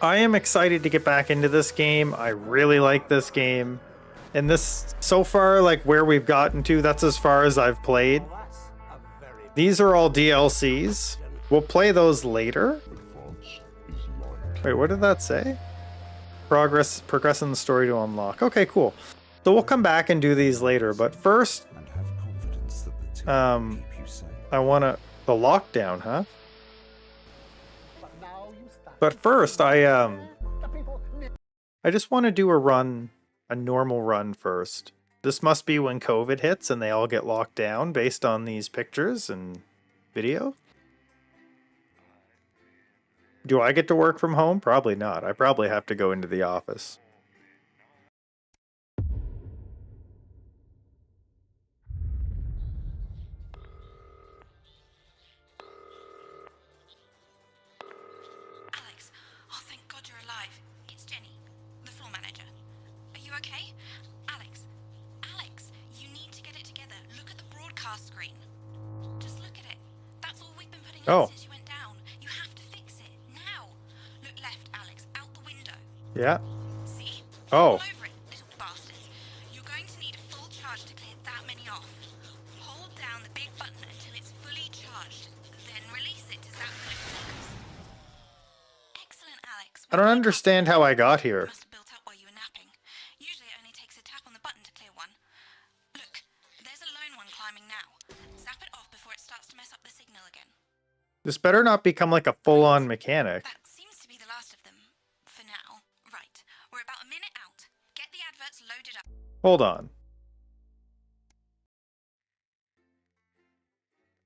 I am excited to get back into this game. I really like this game. And this, so far, like where we've gotten to, that's as far as I've played. These are all DLCs. We'll play those later. Wait, what did that say? Progress in the story to unlock. Okay, cool. So we'll come back and do these later, but first, I want the lockdown, huh? But first, I just want to do a normal run first. This must be when COVID hits and they all get locked down based on these pictures and video. Do I get to work from home? Probably not. I probably have to go into the office. Alex, oh thank God you're alive. It's Jenny, the floor manager. Are you okay? Alex, you need to get it together. Look at the broadcast screen. Just look at it. That's all we've been putting on since you went down. You have to fix it, now. Look left, Alex, out the window. Yeah. See? Oh. All over it, little bastards. You're going to need a full charge to clear that many off. Hold down the big button until it's fully charged. Then release it to zap the little things. Excellent, Alex. I don't understand how I got here. Must have built up while you were napping. Usually it only takes a tap on the button to clear one. Look, there's a lone one climbing now. Zap it off before it starts to mess up the signal again. This better not become like a full-on mechanic. That seems to be the last of them. For now. Right. We're about a minute out. Get the adverts loaded up. Hold on.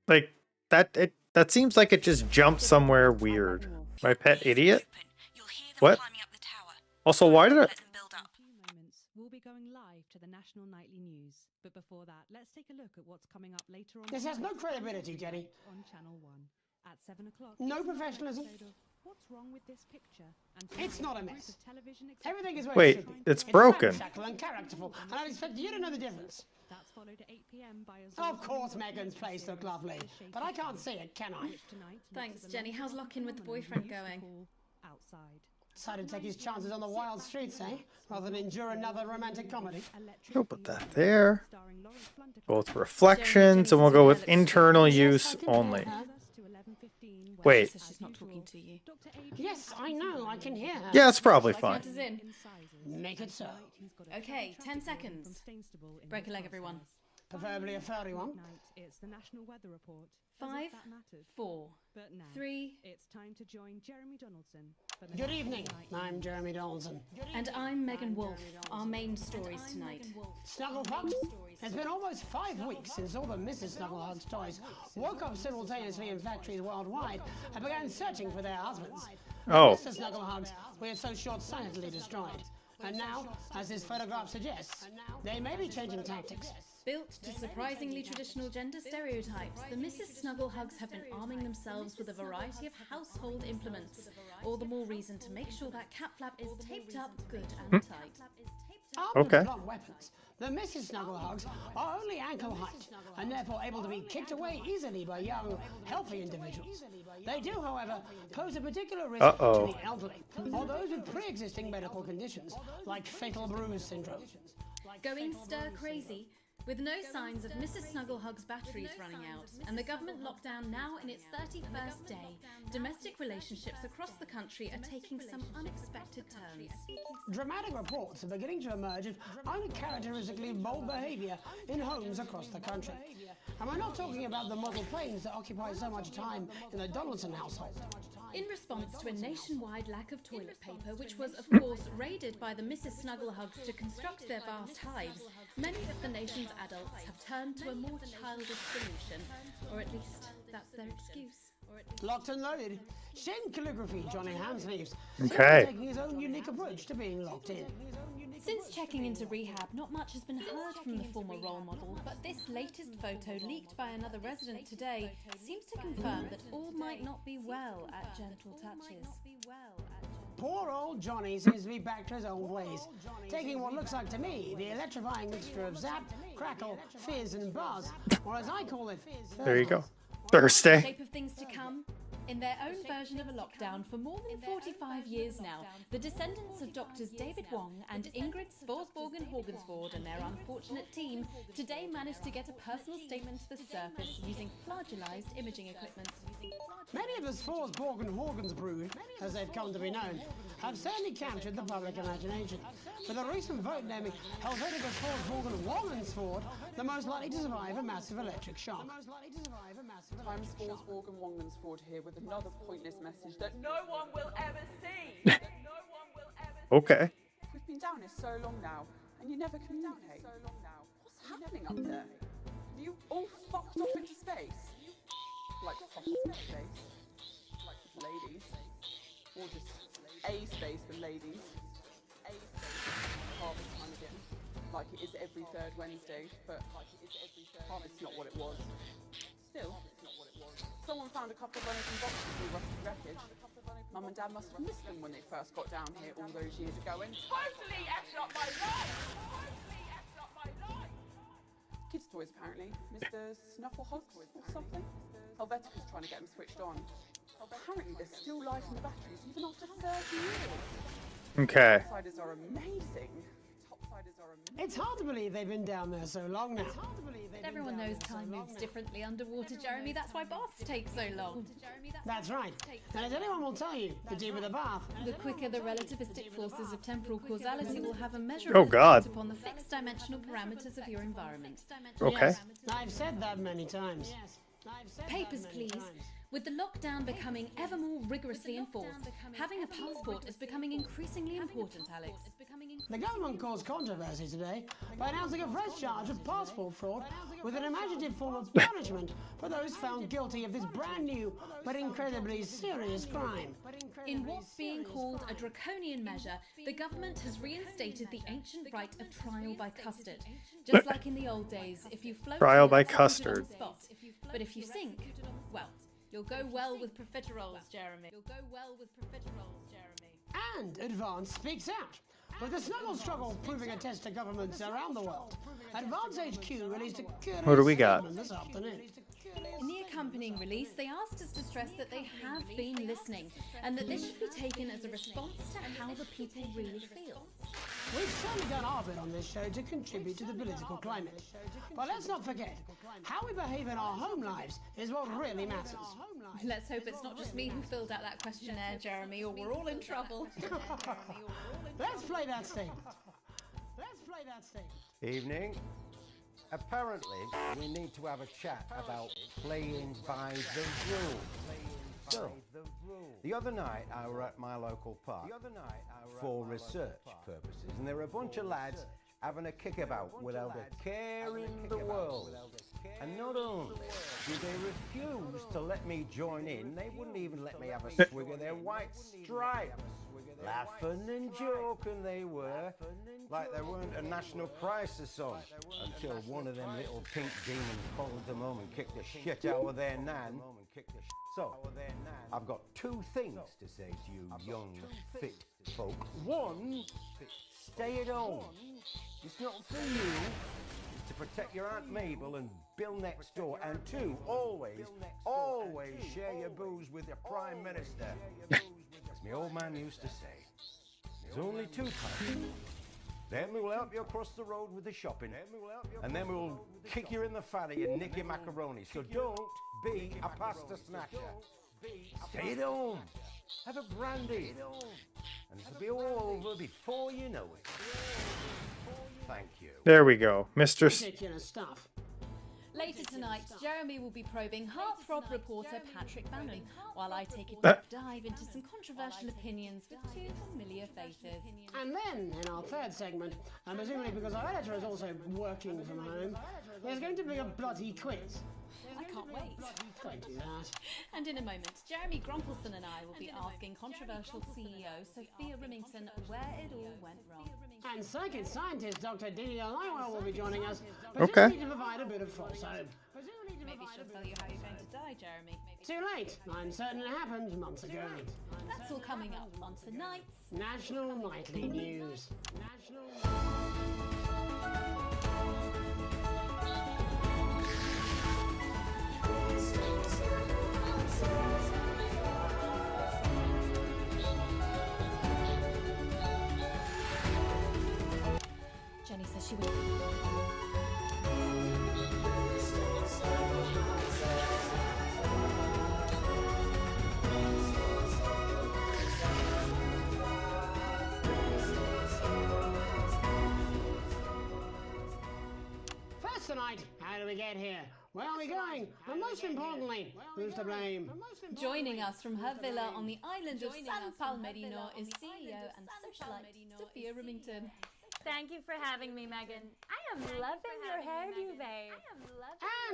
Like, that seems like it just jumped somewhere weird. My pet idiot? You'll hear them What? climbing up the tower. Also, why did I... Let them build up. In a few moments, we'll be going live to the National Nightly News. But before that, let's take a look at what's coming up later on. This has no credibility, Jenny. On Channel 1 at 7 o'clock. No professionalism. What's wrong with this picture? And It's not a mess. Everything is where Wait, it should be. it's broken. ramshackle and characterful, and I expect you to know the difference. That's followed at 8 p.m. by a Of course, Megan's place looked lovely, but I can't see it, can I? Thanks, Jenny. How's lock-in with the boyfriend going? Outside. Decided to take his chances on the wild streets, eh? Rather than endure another romantic comedy. We'll put that there. Both reflections, and we'll go with internal use only. Wait. She's not talking to you. Yes, I know, I can hear her. Yeah, it's probably fine. Count us in. Make it so. Okay, 10 seconds. Break a leg, everyone. Preferably a furry one. It's the National Weather Report. 5, 4, But now, 3, it's time to join Jeremy Donaldson. for the Good National evening, Nightly I'm News. Jeremy Donaldson. and I'm Megan Wolf. Our main stories tonight. Snugglepups? It's been almost 5 weeks since all the Mrs. Snugglehugs toys woke up simultaneously in factories worldwide and began searching for their husbands. Oh. Mr. Snugglehugs we had so short-sightedly destroyed. And now, as this photograph suggests, they may be changing tactics. Built to surprisingly traditional gender stereotypes, the Mrs. Snugglehugs have been arming themselves with a variety of household implements. All the more reason to make sure that cat flap is taped up good and tight. Armed Okay. with blunt weapons, the Mrs. Snugglehugs are only ankle height and therefore able to be kicked away easily by young, healthy individuals. They do, however, pose a particular risk Uh-oh. to the elderly or those with pre-existing medical conditions like fatal bruise syndrome. Going stir crazy, with no signs of Mrs. Snugglehugs' batteries running out, and the government lockdown now in its 31st day, domestic relationships across the country are taking some unexpected turns. Dramatic reports are beginning to emerge of uncharacteristically bold behavior in homes across the country. And we're not talking about the model planes that occupy so much time in the Donaldson household. In response to a nationwide lack of toilet paper, which was, of course, raided by the Mrs. Snugglehugs to construct their vast hives, many of the nation's adults have turned to a more childish solution, or at least that's their excuse. Locked and loaded. Shin calligraphy, Johnny Hamsleeves. Okay. Taking his own unique approach to being locked in. Since checking into rehab, not much has been heard from the former role model, but this latest photo leaked by another resident today seems to confirm that all might not be well at Gentle Touches. Poor old Johnny seems to be back to his old ways, taking what looks like to me the electrifying mixture of zap, crackle, fizz and buzz, or as I call it, There you go. Thursday. Shape of things to come, In their own version of a lockdown for more than 45 years now, the descendants of Doctors David Wong and Ingrid Sporsborgen Horgensford and their unfortunate team today managed to get a personal statement to the surface using flagellized imaging equipment. Many of the Sporsborgen Horgensbrood, as they've come to be known, have certainly captured the public imagination, with a recent vote naming Helvetica Sporsborgen Wongensford the most likely to survive a massive electric shock. I'm Sporsborgen Wongensford here with another pointless message that no one will ever see. Okay. We've been down here so long now, and you never communicate. What's happening up there? Have you all fucked off into space? Like proper space? Like ladies? Or just a space for ladies? A space harvest time again. Like it is every third Wednesday, but harvest's not what it was. Still, it's not what it was. Someone found a couple of unopened boxes in rusty wreckage. Mum and Dad must have missed them when they first got down here all those years ago and totally effed up my life! Kids' toys, apparently. Mr. Snufflehog or something? Helvetica's trying to get them switched on. Apparently there's still life in the batteries even after 30 years. Okay. Topsiders are amazing. It's hard to believe they've been down there so long now. But everyone knows time moves differently underwater, Jeremy. That's why baths take so long. That's right. And as anyone will tell you, the deeper the bath, The quicker the relativistic forces of temporal causality will have a measurable Oh, God. effect upon the fixed dimensional parameters of your environment. Okay. Yes, I've said that many times. Papers, please. With the lockdown becoming ever more rigorously enforced, having a passport is becoming increasingly important, Alex. The government caused controversy today by announcing a fresh charge of passport fraud with an imaginative form of punishment for those found guilty of this brand new but incredibly serious crime. In what's being called a draconian measure, the government has reinstated the ancient right of trial by custard. Just like in the old days, if you float, Trial by you're executed on custard. the spot. But if you sink, well, you'll go well with profiteroles, Jeremy. And Advance speaks out. With the snuggle struggle proving a test to governments around the world, Advance HQ released a curious What do we got? statement this afternoon. In the accompanying release, they asked us to stress that they have been listening and that this should be taken as a response to how the people really feel. We've certainly done our bit on this show to contribute to the political climate. But let's not forget, how we behave in our home lives is what really matters. Let's hope it's not just me who filled out that questionnaire, Jeremy, or we're all in trouble. Let's play that statement. Evening. Apparently, we need to have a chat about playing by the rules. So, the other night I were at my local park for research purposes, and there were a bunch of lads having a kickabout without a care in the world. And not only did they refuse to let me join in, they wouldn't even let me have a swig of their white stripe. Laughing and joking they were, like there weren't a national crisis on, until one of them little pink demons followed them home and kicked the shit out of their nan. So, I've got two things to say to you young, fit folk. One, stay at home. It's not for you. It's to protect your Aunt Mabel and Bill next door. And two, always share your booze with your Prime Minister. As my old man used to say, there's only two types. Then we will help you across the road with the shopping, and then we will kick you in the fanny and nick your macaroni. So don't be a pasta snatcher. Stay at home. Have a brandy. And it'll be all over before you know it. Thank you. There we go. Mr. Ridiculous stuff. Later tonight, Jeremy will be probing heartthrob reporter Patrick Bannon, while I take a deep dive into some controversial opinions with two familiar faces. And then, in our third segment, and presumably because our editor is also working from home, there's going to be a bloody quiz. I can't wait. Don't do that. And in a moment, Jeremy Grumpelson and I will be asking controversial CEO Sophia Remington where it all went wrong. And circuit scientist Dr. Delia Lywell will be joining us, Okay. presumably to provide a bit of false hope. Maybe she'll tell you how you're going to die, Jeremy. Too late. I'm certain it happened months ago. That's all coming up on tonight's National Nightly News. tonight? How do we get here? Where are we going? And most importantly, who's to blame? Joining us from her villa on the island of San Palmerino is CEO and socialite Sophia Remington. Thank you for having me, Megan. I am loving your hairdo, babe.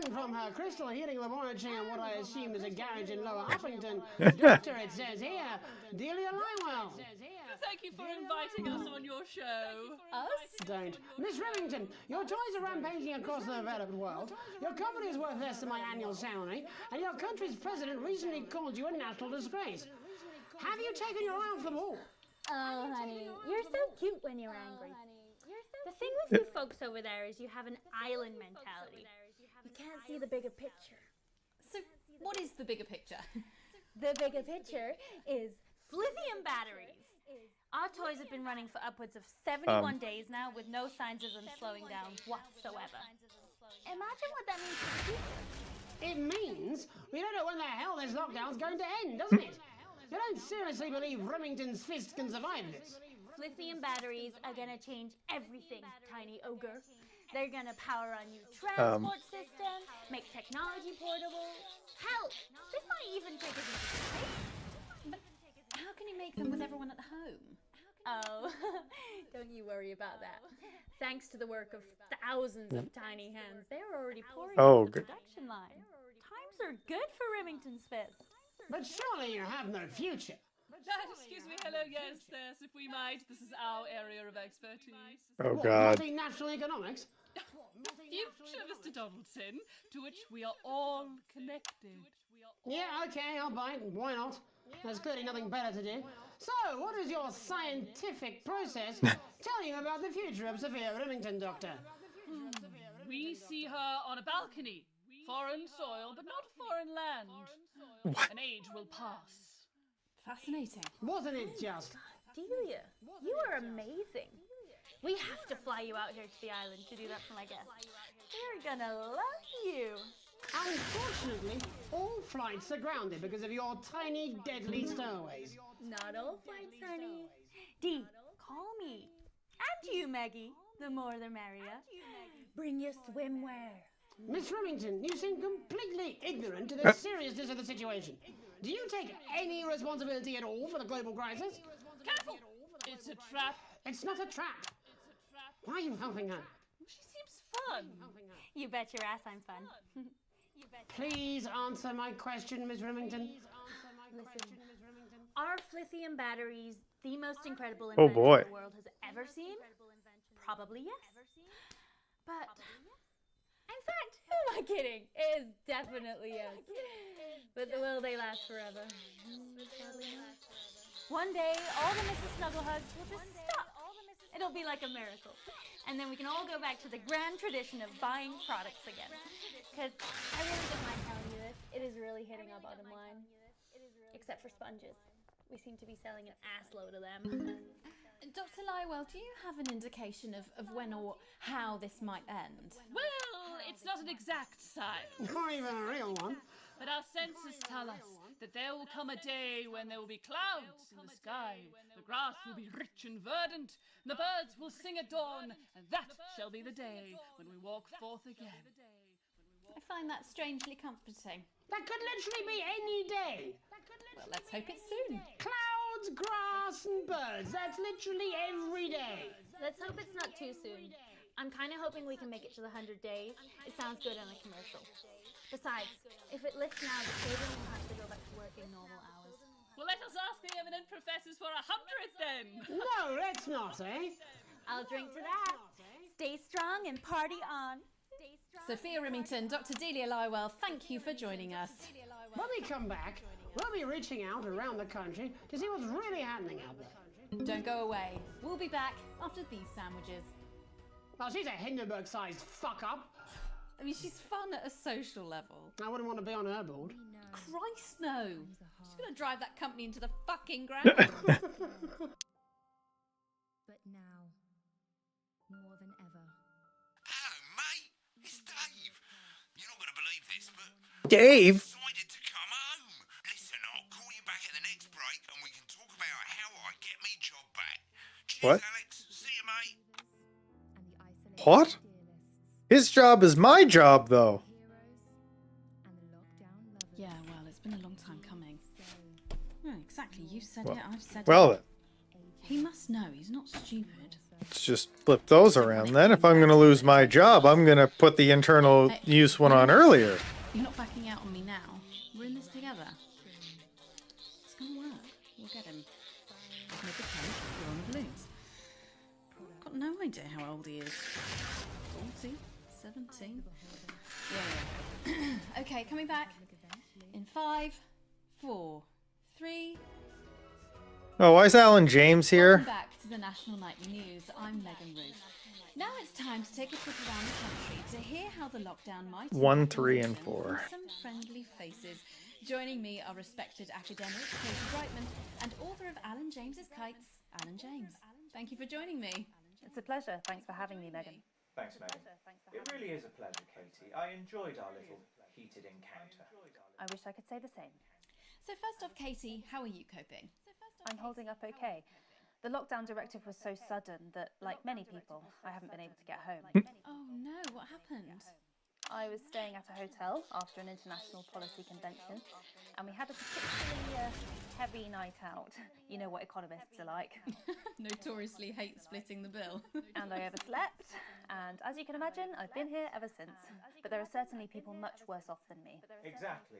And from her crystal heating laboratory in what I assume is a garage in Lower Huffington, Doctor, it says here, Delia Lywell. Thank you for inviting us on your show. Us? Don't. Miss Remington, your toys are rampaging across the developed world, your company is worth less than my annual salary, and your country's president recently called you a national disgrace. Have you taken your eye off the ball? Oh, honey, you're so cute when you're angry. The thing with you folks over there is you have an island mentality. You can't see the bigger picture. So, what is the bigger picture? The bigger picture is lithium batteries. Our toys have been running for upwards of 71 days now with no signs of them slowing down whatsoever. Imagine what that means for the future. It means we don't know when the hell this lockdown's going to end, doesn't it? You don't seriously believe Remington's fist can survive this? Lithium batteries are gonna change everything, tiny ogre. They're gonna power our new transport system, make technology portable. Hell, this might even take us into space. But how can you make them with everyone at home? Oh, don't you worry about that. Thanks to the work of thousands of tiny hands, they're already pouring into the production line. Times are good for Remington's fist. But surely you have no future. Excuse me, hello, yes, if we might. This is our area of expertise. Oh What, God. nothing natural economics? Future, Mr. Donaldson, to which we are all connected. Yeah, okay, I'll bite. Why not? There's clearly nothing better to do. So, what does your scientific process tell you about the future of Sophia Remington, Doctor? We see her on a balcony. Foreign soil, but not foreign land. An age will pass. Fascinating. Wasn't it just? Delia, you are amazing. We have to fly you out here to the island to do that for my guests. They're gonna love you. Unfortunately, all flights are grounded because of your tiny, deadly stowaways. Not all flights, honey. Dee, call me. And you, Maggie. The more the merrier. Bring your swimwear. Miss Remington, you seem completely ignorant to the seriousness of the situation. Do you take any responsibility at all for the global crisis? Careful! It's a trap. It's not a trap. Why are you helping her? She seems fun. You bet your ass I'm fun. Please answer my question, Miss Remington. Listen, are lithium batteries the most incredible Oh, invention boy. the world has ever seen? Probably yes. But, in fact, who am I kidding? It is definitely yes. But will they last forever? Probably not. One day, all the Mrs. Snugglehugs will just stop. It'll be like a miracle. And then we can all go back to the grand tradition of buying products again. Because I really don't mind telling you this, it is really hitting our bottom line. Except for sponges. We seem to be selling an assload of them. Dr. Lywell, do you have an indication of when or how this might end? Well, it's not an exact science, Not even a real one. but our senses tell us that there will come a day when there will be clouds in the sky, the grass will be rich and verdant, and the birds will sing at dawn, and that shall be the day when we walk forth again. I find that strangely comforting. That could literally be any day. Well, let's hope it's soon. Clouds, grass, and birds. That's literally every day. Let's hope it's not too soon. I'm kind of hoping we can make it to the 100 days. It sounds good on a commercial. Besides, if it lifts now, the stadium will have to go back to working normal hours. Well, let us ask the eminent professors for 100 then. No, let's not, eh? I'll drink to that. Stay strong and party on. Sophia Remington, Dr. Delia Lywell, thank you for joining us. When we come back, we'll be reaching out around the country to see what's really happening out there. Don't go away. We'll be back after these sandwiches. Well, she's a Hindenburg-sized fuck-up. I mean, she's fun at a social level. I wouldn't want to be on her board. Christ, no. She's going to drive that company into the fucking ground. But now, more than ever. Hello, mate. It's Dave. You're not going to believe this, but Dave. I decided to come home. Listen, I'll call you back at the next break and we can talk about how I get me job back. Cheers, What? Alex. See you, mate. And the isolated What? idealists His job is my job, though. Yeah, well, it's been a long time coming. Oh, exactly. You said Well, it, I've said well, it. He must know. He's not stupid. let's just flip those around then. If I'm going to lose my job, I'm going to put the internal use one on earlier. You're not backing out on me now. We're in this together. It's gonna work. We'll get him. I've made the cake. You're on the balloons. Got no idea how old he is. 40? 17? Yeah. Okay, coming back. In 5, 4, 3. Oh, why is Alan James here? Welcome back to the National Nightly News. I'm Megan Ruth. Now it's time to take a trip around the country to hear how the lockdown might 1, impact 3, the and nation 4. from some friendly faces. Joining me are respected academic Katie Brightman and author of Alan James's Kites, Alan James. Thank you for joining me. It's a pleasure. Thanks for having me, Megan. Thanks, Megan. It really is a pleasure, Katie. I enjoyed our little heated encounter. I wish I could say the same. So first off, Katie, how are you coping? I'm holding up okay. The lockdown directive was so sudden that, like many people, I haven't been able to get home. Oh no, what happened? I was staying at a hotel after an international policy convention, and we had a particularly heavy night out. You know what economists are like. Notoriously hate splitting the bill. And I overslept, and as you can imagine, I've been here ever since. But there are certainly people much worse off than me. Exactly.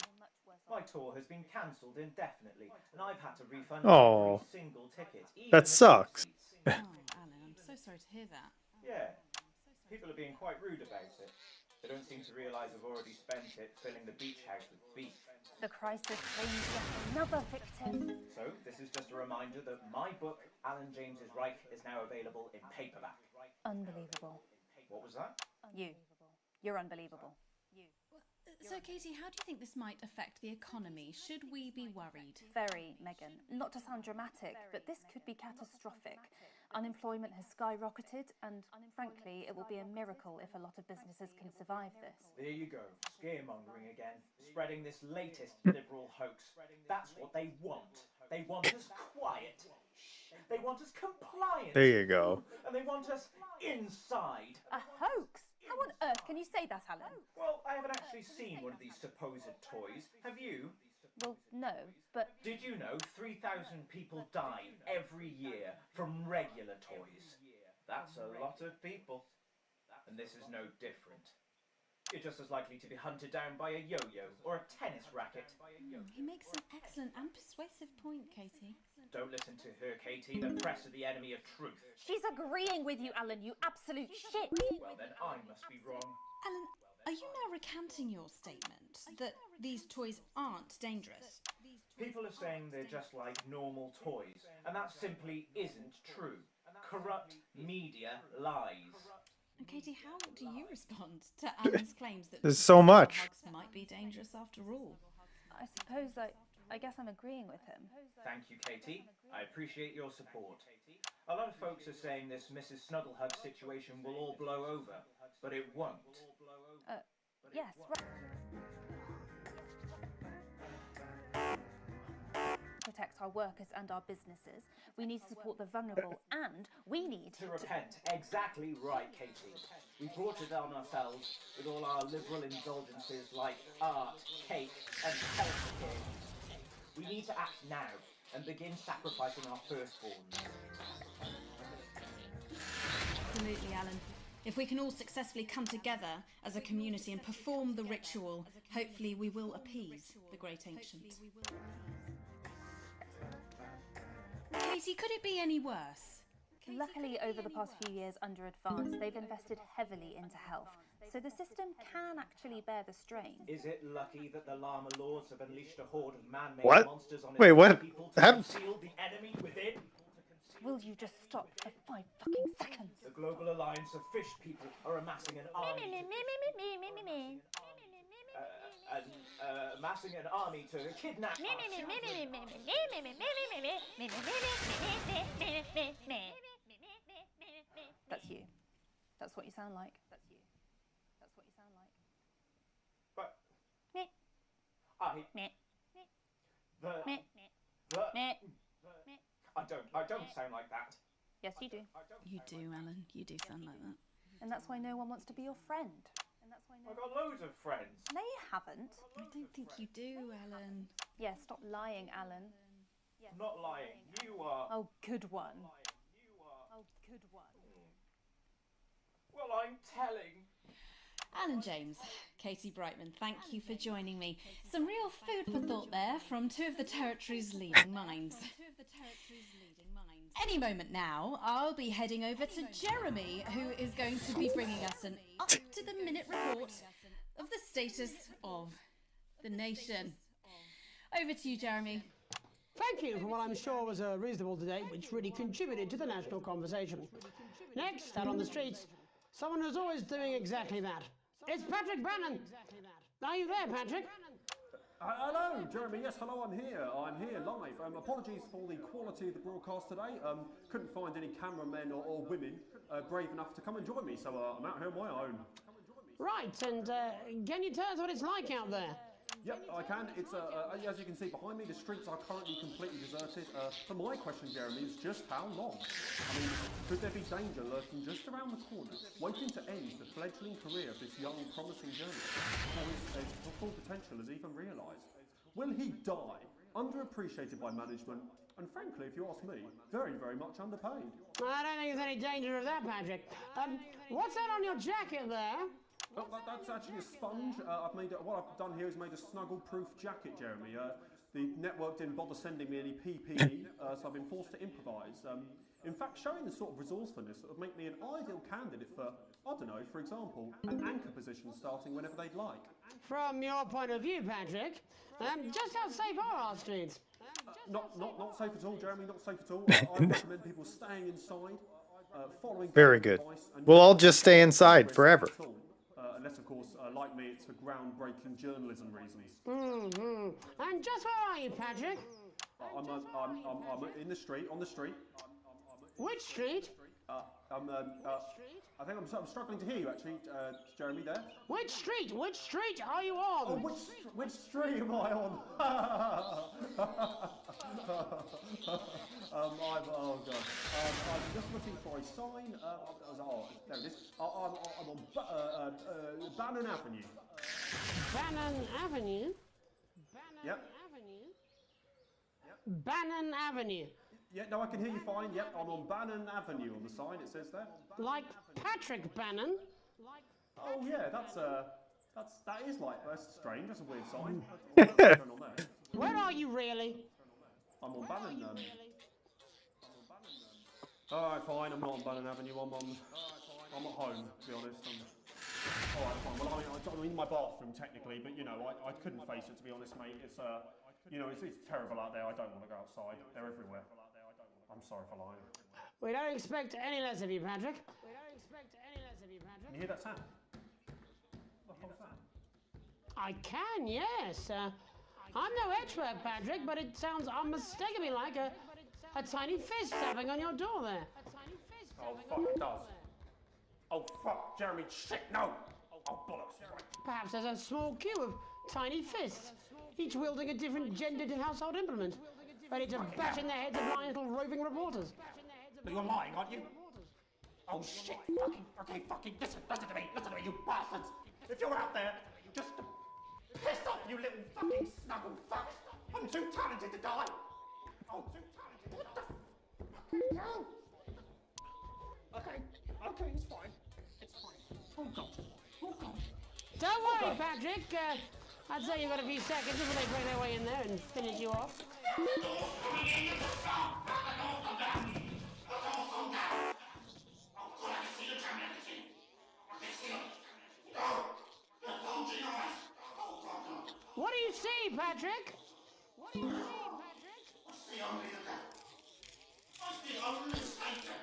My tour has been cancelled indefinitely, and I've had to refund Oh, every single ticket. that sucks. Oh, Alan, I'm so sorry to hear that. Yeah. People are being quite rude about it. They don't seem to realise I've already spent it filling the beach house with beef. The crisis claims yet another victim. So, this is just a reminder that my book, Alan James's Reich, is now available in paperback. Unbelievable. What was that? You're unbelievable. So, Katie, how do you think this might affect the economy? Should we be worried? Very, Megan. Not to sound dramatic, but this could be catastrophic. Unemployment has skyrocketed, and frankly, it will be a miracle if a lot of businesses can survive this. There you go, scaremongering again, spreading this latest liberal hoax. That's what they want. They want us quiet. They want us compliant. There you go. And they want us inside. A hoax? How on earth can you say that, Alan? Well, I haven't actually seen one of these supposed toys. Have you? Well, no, but... Did you know 3,000 people die every year from regular toys? That's a lot of people. And this is no different. You're just as likely to be hunted down by a yo-yo or a tennis racket. He makes an excellent and persuasive point, Katie. Don't listen to her, Katie. The press are the enemy of truth. She's agreeing with you, Alan, you absolute shit! Well, then I must be wrong. Alan, are you now recanting your statement that these toys aren't dangerous? People are saying they're just like normal toys, and that simply isn't true. Corrupt media lies. And Katie, how do you respond to Alan's claims that There's so much. hugs might be dangerous after all? I suppose I guess I'm agreeing with him. Thank you, Katie. I appreciate your support. A lot of folks are saying this Mrs. Snugglehug situation will all blow over, but it won't. Yes, right. Protect our workers and our businesses. We need to support the vulnerable, and we need to repent. Exactly right, Katie. We brought it on ourselves with all our liberal indulgences like art, cake, and healthcare. We need to act now and begin sacrificing our firstborns. Absolutely, Alan. If we can all successfully come together as a community and perform the ritual, hopefully we will appease the great ancient. Katie, could it be any worse? Luckily, over the past few years under Advance, they've invested heavily into health, so the system can actually bear the strain. Is it lucky that the Llama Lords have unleashed a horde of man-made What? monsters on Wait, what? people to conceal the enemy within? Will you just stop for 5 fucking seconds? The Global Alliance of Fish People are amassing an army amassing an army to kidnap us. That's you. That's what you sound like. That's you. That's what you sound like. But I don't sound like that. Yes, you do. You do, Alan. You do sound like that. And that's why no one wants to be your friend. I've got loads of friends. No, you haven't. I don't think you do, Ellen. Yeah, stop lying, Alan. I'm not lying. You are. Oh, good one. Oh, good one. Well, I'm telling. Alan James, Katie Brightman, thank you for joining me. Some real food for thought there from two of the territory's leading minds. Any moment now, I'll be heading over to Jeremy, who is going to be bringing us an up-to-the-minute report of the status of the nation. Over to you, Jeremy. Thank you for what I'm sure was a reasonable debate which really contributed to the national conversation. Next, out on the streets, someone who's always doing exactly that. It's Patrick Bannon. Are you there, Patrick? Hello, Jeremy. Yes, hello, I'm here. I'm here live. Apologies for the quality of the broadcast today. Couldn't find any cameramen or women brave enough to come and join me, so I'm out here on my own. Right, and can you tell us what it's like out there? Yep, I can. It's as you can see behind me, the streets are currently completely deserted. So my question, Jeremy, is just how long? I mean, could there be danger lurking just around the corner, waiting to end the fledgling career of this young, promising journalist, before his full potential is even realised? Will he die, underappreciated by management, and frankly, if you ask me, very, very much underpaid? I don't think there's any danger of that, Patrick. What's that on your jacket there? Well, that's actually a sponge. What I've done here is made a snuggle-proof jacket, Jeremy. The network didn't bother sending me any PPE, so I've been forced to improvise. In fact, showing the sort of resourcefulness that would make me an ideal candidate for, I don't know, for example, an anchor position starting whenever they'd like. From your point of view, Patrick, just how safe are our streets? Not safe at all, Jeremy, not safe at all. I recommend people staying inside, following Very good. advice, and We'll all just stay inside forever. Unless, of course, like me, it's for groundbreaking journalism reasons. Mm-hmm. And just where are you, Patrick? I'm in the street, on the street. Which street? I think I'm struggling to hear you, actually, Jeremy, there. Which street? Which street are you on? Oh, which street am I on? Oh, God. I'm just looking for a sign. There it is. I'm on Bannon Avenue. Bannon Avenue? Yep. Bannon Avenue. Yeah, no, I can hear you fine. Yep, I'm on Bannon Avenue on the sign, it says there. Like Patrick Bannon? Oh, yeah, that is like, that's strange, that's a weird sign. What's going on there? Where are you really? I'm on Bannon. Alright, fine, I'm not on Bannon Avenue, I'm at home, to be honest. Alright, fine, well, I'm in my bathroom, technically, but, you know, I couldn't face it, to be honest, mate. It's, you know, it's terrible out there, I don't want to go outside, they're everywhere. I'm sorry for lying. We don't expect any less of you, Patrick. Can you hear that sound? What the hell's that? I can, yes. I'm no expert, Patrick, but it sounds unmistakably like a tiny fist tapping on your door there. Oh, fuck, it does. Oh, fuck, Jeremy, shit, no! Oh, bollocks. Perhaps there's a small queue of tiny fists, each wielding a different gendered household implement, ready to bash in the heads of lying little roving reporters. But you're lying, aren't you? Oh, shit, fucking, listen to me, you bastards! If you're out there, just piss off, you little fucking snuggle fucks! I'm too talented to die! Oh, too talented! What the fucking hell? Okay, it's fine. Oh, God. Don't worry, Patrick. I'd say you've got a few seconds before they break their way in there and finish you off. What do you see, Patrick? I see only the devil. I see only Satan.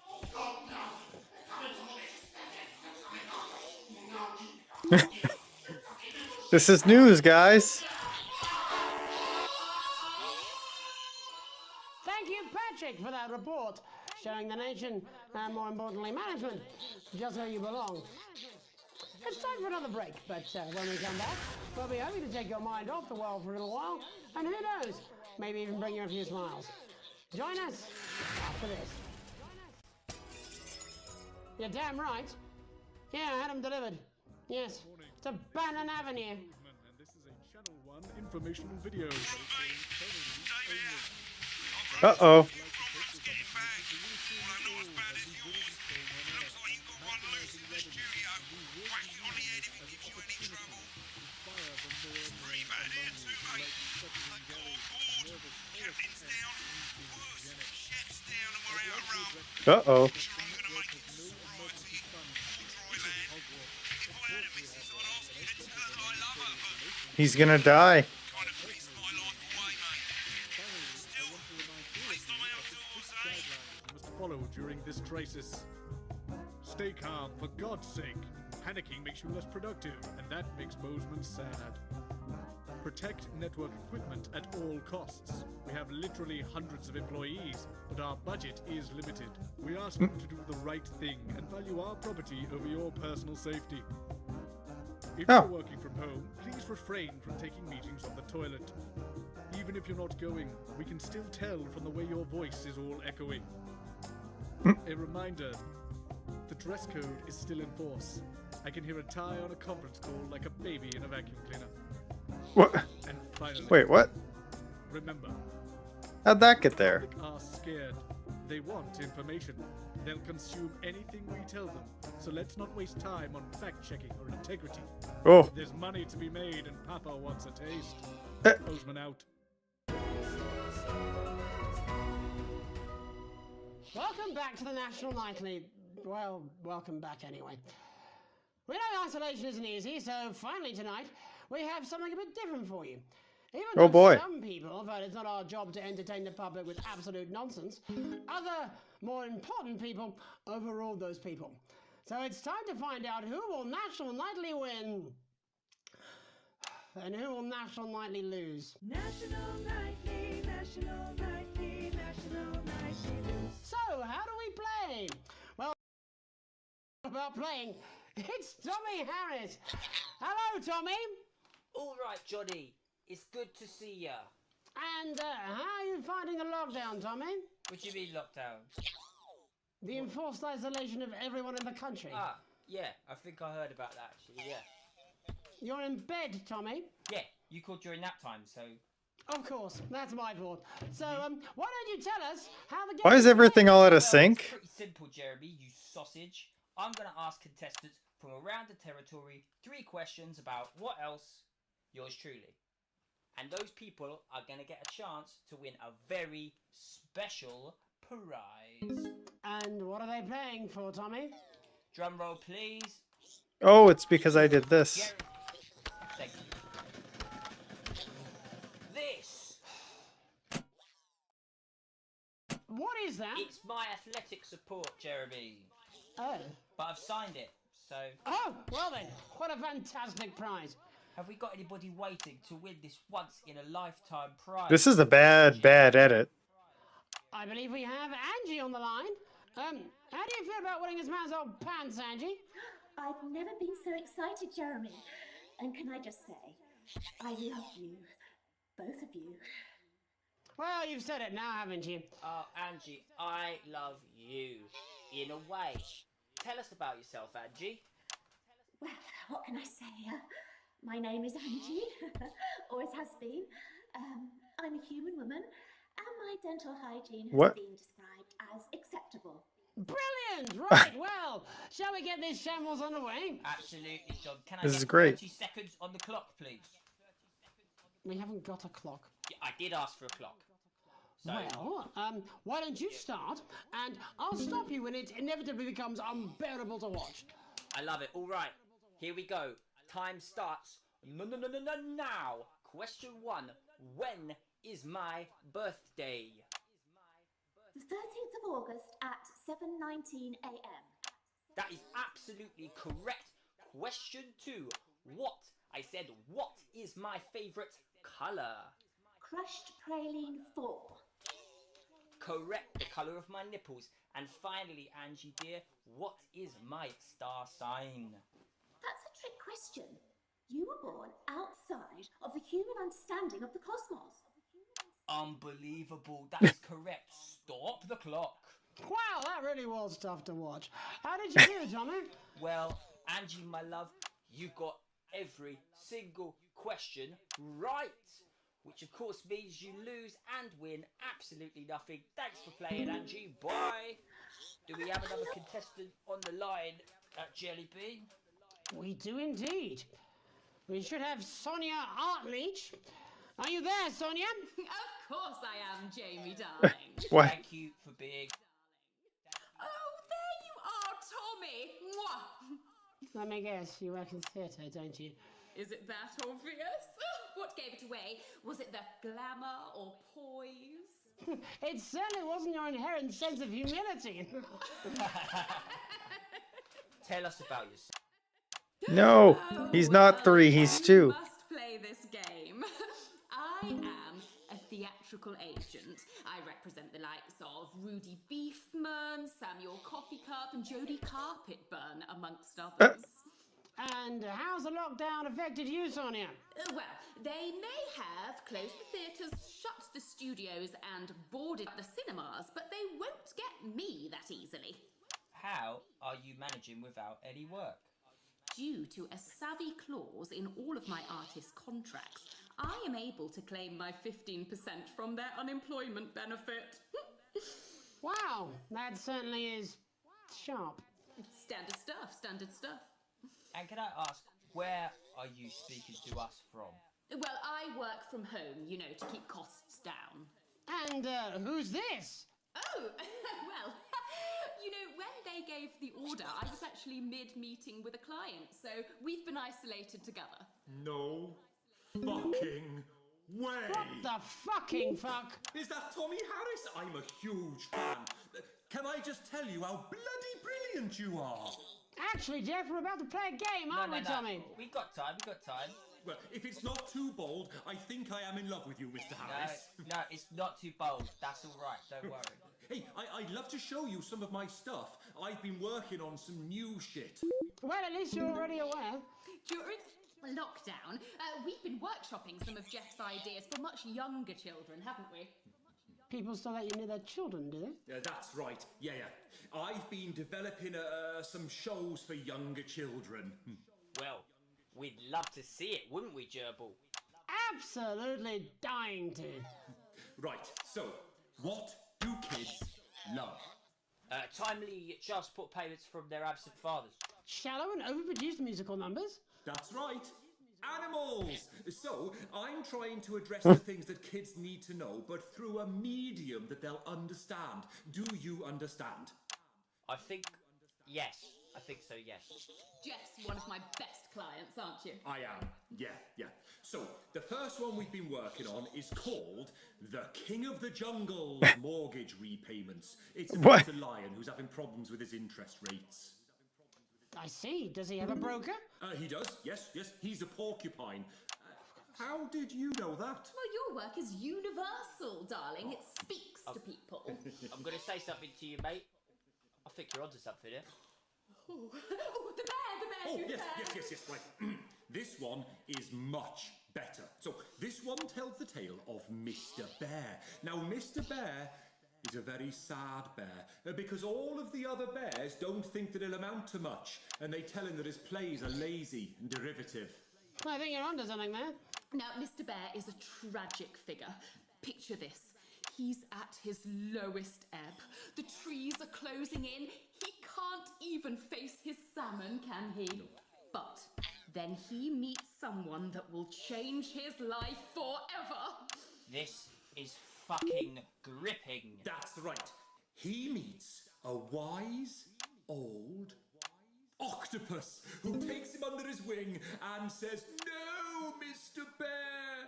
Oh, God, no. They're coming to this. This is news, guys. Thank you, Patrick, for that report, showing the nation, and more importantly, management, just where you belong. It's time for another break, but when we come back, we'll be hoping to take your mind off the world for a little while, and who knows, maybe even bring you a few smiles. Join us after this. You're damn right. Yeah, I had them delivered. Yes, to Bannon Avenue. And this is a Channel 1 informational video. Uh-oh. Uh-oh. He's gonna die. Must follow during this crisis. Stay calm, for God's sake. Panicking makes you less productive, and that makes Bozeman sad. Protect network equipment at all costs. We have literally hundreds of employees, but our budget is limited. We ask you to do the right thing and value our property over your personal safety. If you're working from home, please refrain from taking meetings on the toilet. Even if you're not going, we can still tell from the way your voice is all echoing. A reminder, the dress code is still in force. I can hear a tie on a conference call like a baby in a vacuum cleaner. What? And finally, Wait, what? Remember, How'd that get there? the public are scared. They want information. They'll consume anything we tell them. So let's not waste time on fact-checking or integrity. Oh. There's money to be made and Papa wants a taste. Bozeman out. Welcome back to the National Nightly. Well, welcome back anyway. We know isolation isn't easy, so finally tonight we have something a bit different for you. Even Oh, though boy. some people felt it's not our job to entertain the public with absolute nonsense, other, more important people overruled those people. So it's time to find out who will National Nightly win and who will National Nightly lose. National Nightly, National Nightly, National Nightly lose. So, how do we play? Well, about playing, it's Tommy Harris. Hello, Tommy. All right, Johnny. It's good to see ya. And how are you finding the lockdown, Tommy? What do you mean lockdown? The enforced isolation of everyone in the country. Ah, yeah. I think I heard about that actually. Yeah. You're in bed, Tommy. Yeah. You called during nap time, so. Of course, that's my fault. So, why don't you tell us how the game? Why is everything all out of It's sync? pretty simple, Jeremy. You sausage. I'm gonna ask contestants from around the territory 3 questions about what else? Yours truly. And those people are going to get a chance to win a very special prize. And what are they playing for, Tommy? Drum roll, please. Oh, it's because I did this. Thank you. This. What is that? It's my athletic support, Jeremy. Oh. But I've signed it, so. Oh, well then, what a fantastic prize. Have we got anybody waiting to win this once-in-a-lifetime prize? This is a bad edit. I believe we have Angie on the line. How do you feel about winning this man's old pants, Angie? I've never been so excited, Jeremy. And can I just say, I love you. Both of you. Well, you've said it now, haven't you? Oh, Angie, I love you. In a way. Tell us about yourself, Angie. Well, what can I say? My name is Angie. Always has been. I'm a human woman, and my dental hygiene has What? been described as acceptable. Brilliant! Right, well, shall we get this shambles underway? Absolutely, John. Can I This get is great. 30 seconds on the clock, please? We haven't got a clock. Yeah, I did ask for a clock. So, Well, why don't you start, and I'll stop you when it inevitably becomes unbearable to watch. I love it. All right, here we go. Time starts now. Question 1. When is my birthday? The 13th of August at 7:19 a.m. That is absolutely correct. Question 2. What? I said, what is my favourite colour? Crushed praline 4. Correct, the colour of my nipples. And finally, Angie dear, what is my star sign? That's a trick question. You were born outside of the human understanding of the cosmos. Unbelievable, that is correct. Stop the clock. Wow, that really was tough to watch. How did you do, Tommy? Well, Angie, my love, you got every single question right. Which of course means you lose and win absolutely nothing. Thanks for playing, Angie. Bye. Do we have another contestant on the line at Jellybean? We do indeed. We should have Sonia Artleach. Are you there, Sonia? Of course I am, Jamie, darling. What? Thank you for being... Oh, there you are, Tommy. Mwah. Let me guess, you work in theatre, don't you? Is it that obvious? What gave it away? Was it the glamour or poise? It certainly wasn't your inherent sense of humility. Tell us about yourself. No, he's not 3, he's 2. You must play this game. I am a theatrical agent. I represent the likes of Rudy Beefman, Samuel Coffee Cup, and Jodie Carpetburn, amongst others. And how's the lockdown affected you, Sonia? Well, they may have closed the theatres, shut the studios, and boarded the cinemas, but they won't get me that easily. How are you managing without any work? Due to a savvy clause in all of my artist contracts, I am able to claim my 15% from their unemployment benefit. Wow, that certainly is sharp. Standard stuff, standard stuff. And can I ask, where are you speaking to us from? Well, I work from home, you know, to keep costs down. And who's this? Oh, well, you know, when they gave the order, I was actually mid-meeting with a client, so we've been isolated together. No fucking way! What the fucking fuck? Is that Tommy Harris? I'm a huge fan. Can I just tell you how bloody brilliant you are? Actually, Jeff, we're about to play a game, aren't we, Tommy? We got time, Well, if it's not too bold, I think I am in love with you, Mr. Harris. No, it's not too bold. That's all right, don't worry. Hey, I'd love to show you some of my stuff. I've been working on some new shit. Well, at least you're already aware. During lockdown, we've been workshopping some of Jeff's ideas for much younger children, haven't we? People still let you near their children, do they? Yeah, that's right. Yeah. I've been developing some shows for younger children. Well, we'd love to see it, wouldn't we, Gerbil? Absolutely dying to. Right, so, what do kids love? Timely child support payments from their absent fathers. Shallow and overproduced musical numbers? That's right. Animals! So, I'm trying to address the things that kids need to know, but through a medium that they'll understand. Do you understand? I think so, yes. Jeff's one of my best clients, aren't you? I am, yeah. So, the first one we've been working on is called The King of the Jungle's Mortgage Repayments. It's about a lion who's having problems with his interest rates. I see. Does he have a broker? He does, yes. He's a porcupine. How did you know that? Well, your work is universal, darling. It speaks to people. I'm going to say something to you, mate. I think you're onto something here. Oh, the bear, Oh, do yes, bear. right. This one is much better. So, this one tells the tale of Mr. Bear. Now, Mr. Bear is a very sad bear, because all of the other bears don't think that he'll amount to much, and they tell him that his plays are lazy and derivative. I think you're onto something there. Now, Mr. Bear is a tragic figure. Picture this. He's at his lowest ebb. The trees are closing in. He can't even face his salmon, can he? But then he meets someone that will change his life forever. This is fucking gripping. That's right. He meets a wise, old octopus who takes him under his wing and says, "No, Mr. Bear,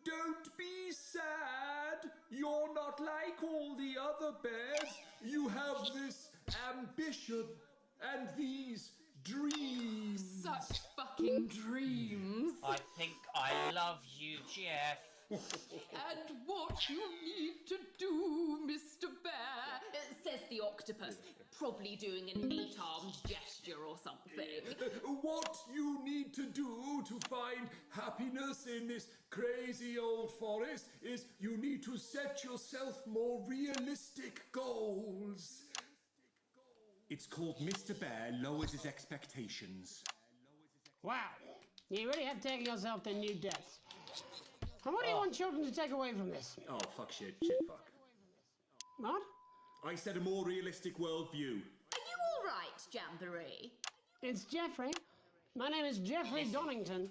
don't be sad. You're not like all the other bears. You have this ambition and these dreams." Such fucking dreams. I think I love you, Jeff. And what you need to do, Mr. Bear, says the octopus, probably doing an 8-armed gesture or something. What you need to do to find happiness in this crazy old forest is you need to set yourself more realistic goals. It's called Mr. Bear Lowers His Expectations. Wow, you really have taken yourself to new depths. And what do you want children to take away from this? Oh, fuck shit, fuck. What? I said a more realistic worldview. Are you all right, Jamboree? It's Jeffrey. My name is Jeffrey Donington.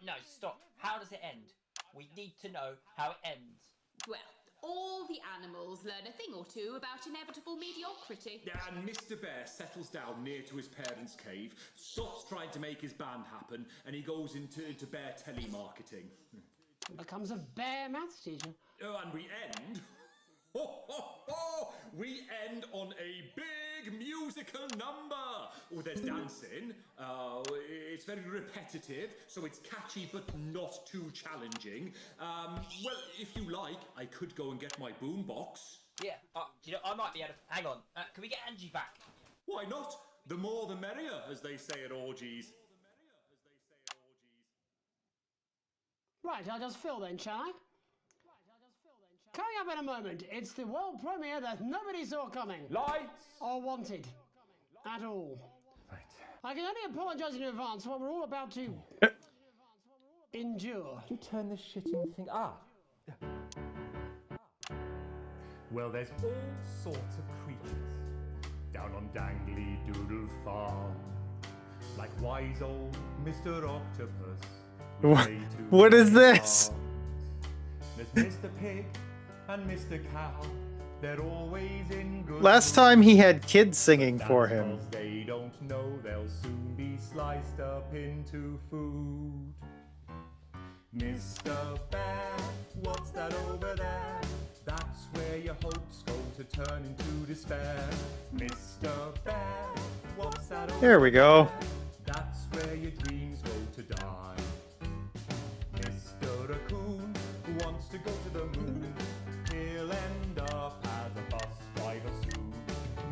No, stop. How does it end? We need to know how it ends. Well, all the animals learn a thing or two about inevitable mediocrity. And Mr. Bear settles down near to his parents' cave, stops trying to make his band happen, and he goes into bear telemarketing. Becomes a bear maths teacher. Oh, and we end... We end on a big musical number. Oh, there's dancing. It's very repetitive, so it's catchy but not too challenging. Well, if you like, I could go and get my boombox. Yeah, I might be able to... Hang on, can we get Angie back? Why not? The more the merrier, as they say at orgies. Right, I'll just fill then, shall I? Coming up in a moment, it's the world premiere that nobody saw coming. Lights! Or wanted. At all. Right. I can only apologise in advance for what we're all about to... endure. You turn this shitting thing... Well, there's all sorts of creatures down on Dangly Doodle Farm. Like wise old Mr. Octopus. What is this? There's Mr. Pig and Mr. Cow. They're always in good Last time he had kids singing for him. They don't know they'll soon be sliced up into food. Mr. Bear, what's that over there? That's where your hopes go to turn into despair. Mr. Bear, what's that over There we go. there? That's where your dreams go to die. Mr. Raccoon wants to go to the moon. He'll end up as a bus driver soon.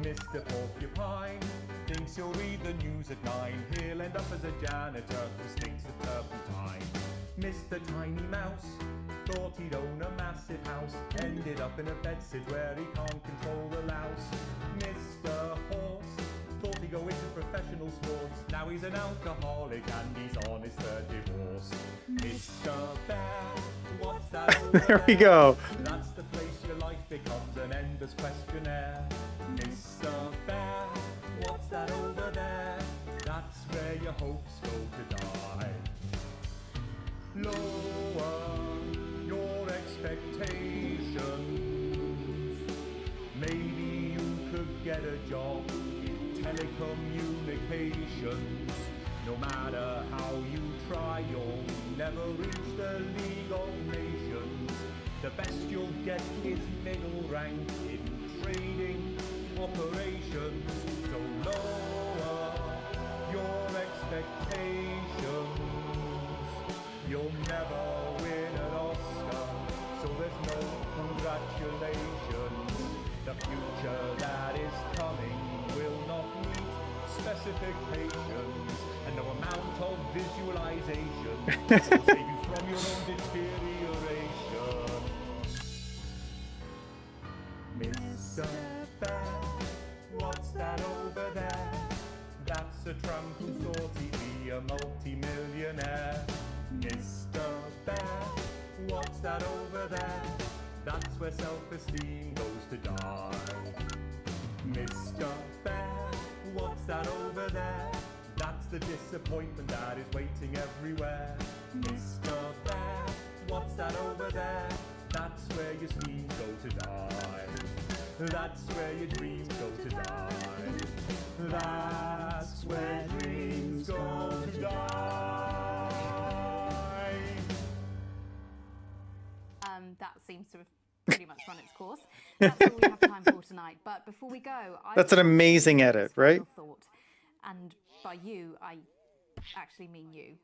Mr. Porcupine thinks he'll read the news at 9. He'll end up as a janitor who stinks of turpentine. Mr. Tiny Mouse thought he'd own a massive house. Ended up in a bedsit where he can't control the louse. Mr. Horse thought he'd go into professional sports. Now he's an alcoholic and he's on his third divorce. Mr. Bear, what's that over There we go. That's the place your life becomes an endless questionnaire. Mr. Bear, what's that over there? That's where your hopes go to die. Lower your expectations. Maybe you could get a job in telecommunications. No matter how you try, you'll never reach the League of Nations. The best you'll get is middle rank in trading operations. So lower your expectations. You'll never win an Oscar, so there's no congratulations. The future that is coming will not meet specifications, and no amount of visualization will save you from your own deterioration. Mr. Bear, what's that over there? That's a tramp who thought he'd be a multi-millionaire. Mr. Bear, what's that over there? That's where self-esteem goes to die. Mr. Bear, what's that over there? That's the disappointment that is waiting everywhere. Mr. Bear, what's that over there? That's where your schemes go to die. That's where your dreams go to die. That's where dreams go to die. That seems to have pretty much run its course. That's all we have time for tonight. But before we go, That's an amazing edit, right? thought, and by you, I actually mean you,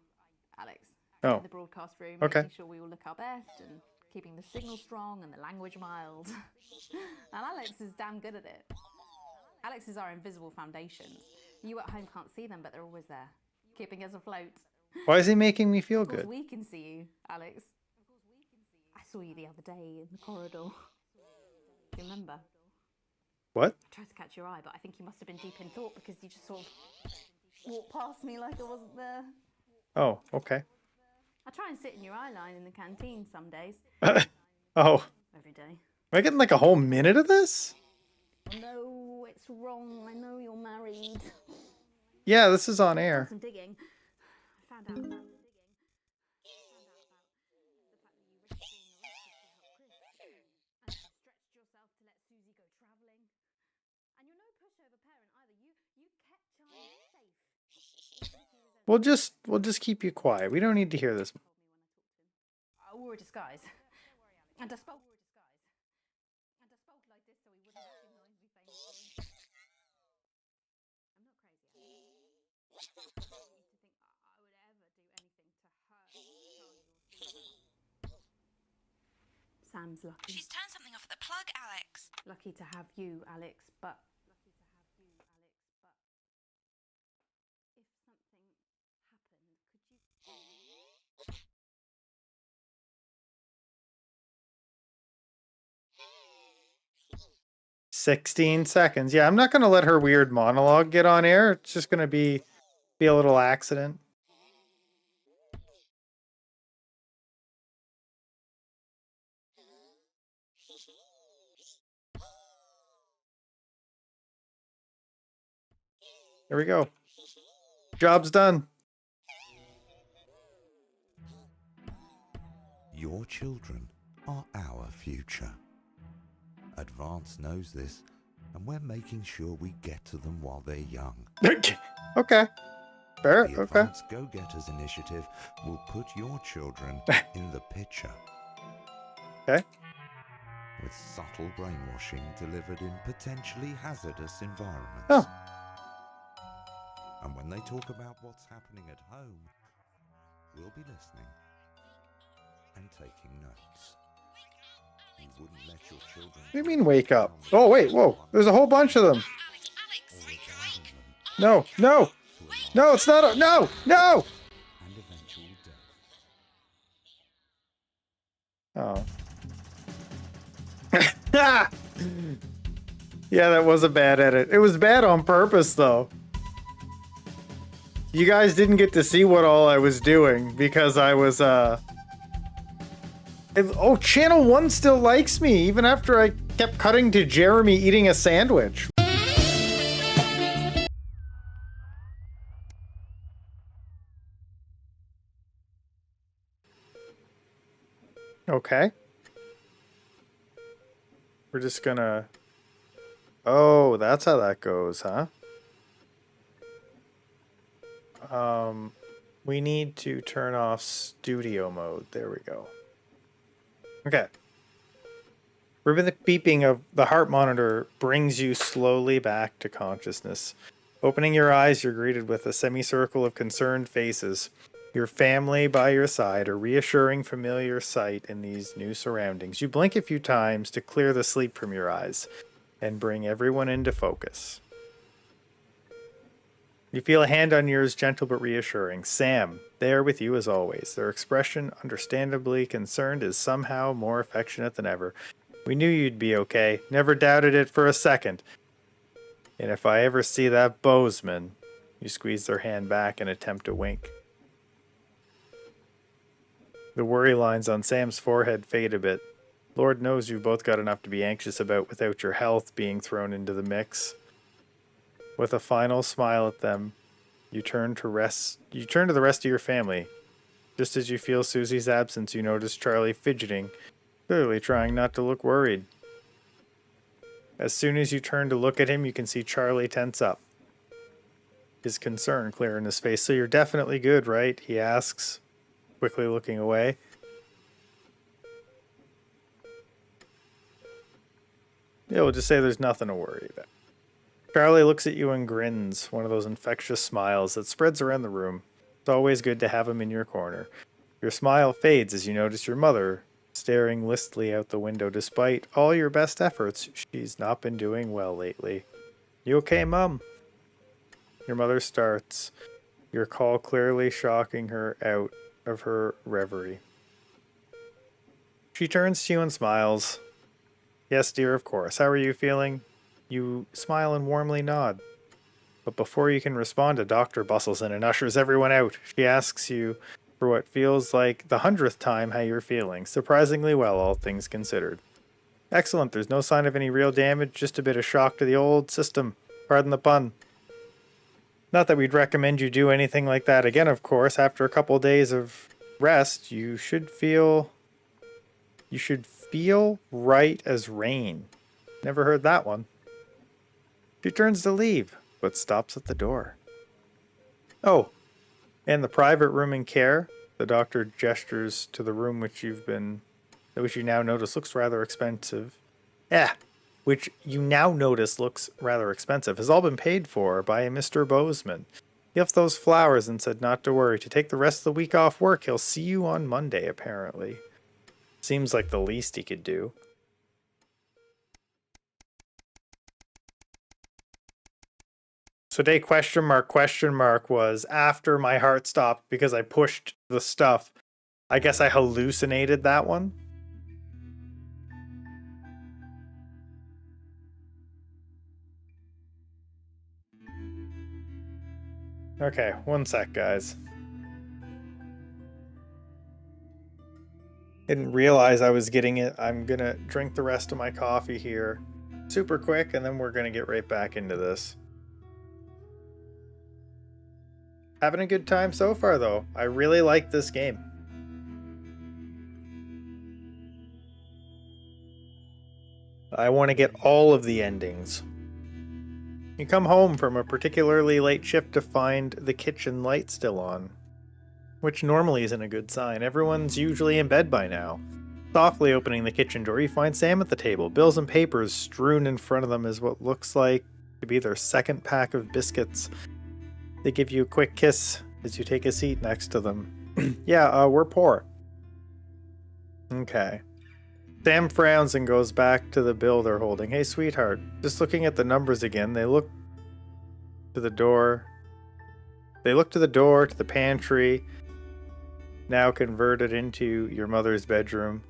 Alex. Oh. In the broadcast room, Okay. making sure we all look our best and keeping the signal strong and the language mild. And Alex is damn good at it. Alex is our invisible foundations. You at home can't see them, but they're always there, keeping us afloat. Why is he making me feel Of course, good? we can see you, Alex. I saw you the other day in the corridor. Do you remember? What? I tried to catch your eye, but I think you must have been deep in thought because you just sort of walked past me like I wasn't there. Oh, okay. I try and sit in your eye line in the canteen some days. Oh. Every day. Am I getting like a whole minute of this? Oh no, it's wrong. I know you're married. Yeah, this is on Done air. some digging. I found out about We'll just keep you quiet. We don't need to hear this. wore a disguise. And I spoke like this so he wouldn't recognize me famously. I'm not crazy. I don't need to think I would ever do anything to hurt Charlie or Susan. Sam's lucky. She's turned something off at the plug, Alex. Lucky to have you, Alex, but... If something happened, could you... 16 seconds. Yeah, I'm not going to let her weird monologue get on air. It's just going to be a little accident. There we go. Job's done. Your children are our future. Advance knows this, and we're making sure we get to them while they're young. Okay. Fair. The Okay. Advance Go-Getters initiative will put your children in the picture. Okay. With subtle brainwashing delivered in potentially hazardous environments. Oh. And when they talk about what's happening at home, we'll be listening and taking notes. You wouldn't let your children... What do you mean wake up? Oh, wait. Whoa. There's a whole bunch of them. No. No. No, it's not. No. No. And eventual death. Oh. Yeah, that was a bad edit. It was bad on purpose, though. You guys didn't get to see what all I was doing because I was, Oh, Channel 1 still likes me, even after I kept cutting to Jeremy eating a sandwich. Okay. We're just gonna... Oh, that's how that goes, huh? We need to turn off studio mode. There we go. Okay. Rhythmic beeping of the heart monitor brings you slowly back to consciousness. Opening your eyes, you're greeted with a semicircle of concerned faces. Your family by your side, a reassuring familiar sight in these new surroundings. You blink a few times to clear the sleep from your eyes and bring everyone into focus. You feel a hand on yours, gentle but reassuring. Sam, there with you as always. Their expression, understandably concerned, is somehow more affectionate than ever. We knew you'd be okay. Never doubted it for a second. And if I ever see that Bozeman... You squeeze their hand back and attempt to wink. The worry lines on Sam's forehead fade a bit. Lord knows you've both got enough to be anxious about without your health being thrown into the mix. With a final smile at them, you turn to the rest of your family. Just as you feel Susie's absence, you notice Charlie fidgeting, clearly trying not to look worried. As soon as you turn to look at him, you can see Charlie tense up. His concern clear in his face. So you're definitely good, right? He asks, quickly looking away. Yeah, we'll just say there's nothing to worry about. Charlie looks at you and grins, one of those infectious smiles that spreads around the room. It's always good to have him in your corner. Your smile fades as you notice your mother staring listily out the window. Despite all your best efforts, she's not been doing well lately. You okay, Mum? Your mother starts, your call clearly shocking her out of her reverie. She turns to you and smiles. Yes, dear, of course. How are you feeling? You smile and warmly nod. But before you can respond, a doctor bustles in and ushers everyone out. She asks you, for what feels like the 100th time, how you're feeling. Surprisingly well, all things considered. Excellent, there's no sign of any real damage, just a bit of shock to the old system. Pardon the pun. Not that we'd recommend you do anything like that again, of course. After a couple days of rest, you should feel right as rain. Never heard that one. She turns to leave, but stops at the door. Oh, and the private room in care. The doctor gestures to the room which you now notice looks rather expensive. Which you now notice looks rather expensive, has all been paid for by a Mr. Bozeman. He left those flowers and said not to worry, to take the rest of the week off work. He'll see you on Monday, apparently. Seems like the least he could do. So day question mark was after my heart stopped because I pushed the stuff. I guess I hallucinated that one. Okay, one sec, guys. Didn't realize I was getting it. I'm gonna drink the rest of my coffee here super quick, and then we're gonna get right back into this. Having a good time so far, though. I really like this game. I want to get all of the endings. You come home from a particularly late shift to find the kitchen light still on, which normally isn't a good sign. Everyone's usually in bed by now. Softly opening the kitchen door, you find Sam at the table. Bills and papers strewn in front of them is what looks like to be their second pack of biscuits. They give you a quick kiss as you take a seat next to them. Yeah, we're poor. Okay. Sam frowns and goes back to the bill they're holding. Hey, sweetheart, just looking at the numbers again. They look to the door. They look to the door, to the pantry, now converted into your mother's bedroom.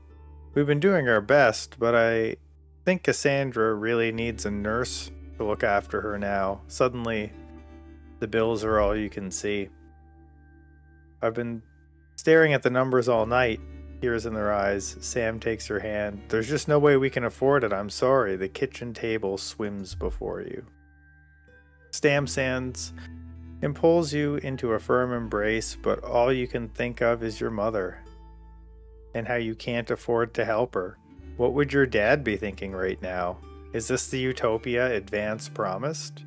We've been doing our best, but I think Cassandra really needs a nurse to look after her now. Suddenly, the bills are all you can see. I've been staring at the numbers all night. Tears in their eyes. Sam takes her hand. There's just no way we can afford it. I'm sorry. The kitchen table swims before you. Sam stands and pulls you into a firm embrace, but all you can think of is your mother and how you can't afford to help her. What would your dad be thinking right now? Is this the utopia Advance promised?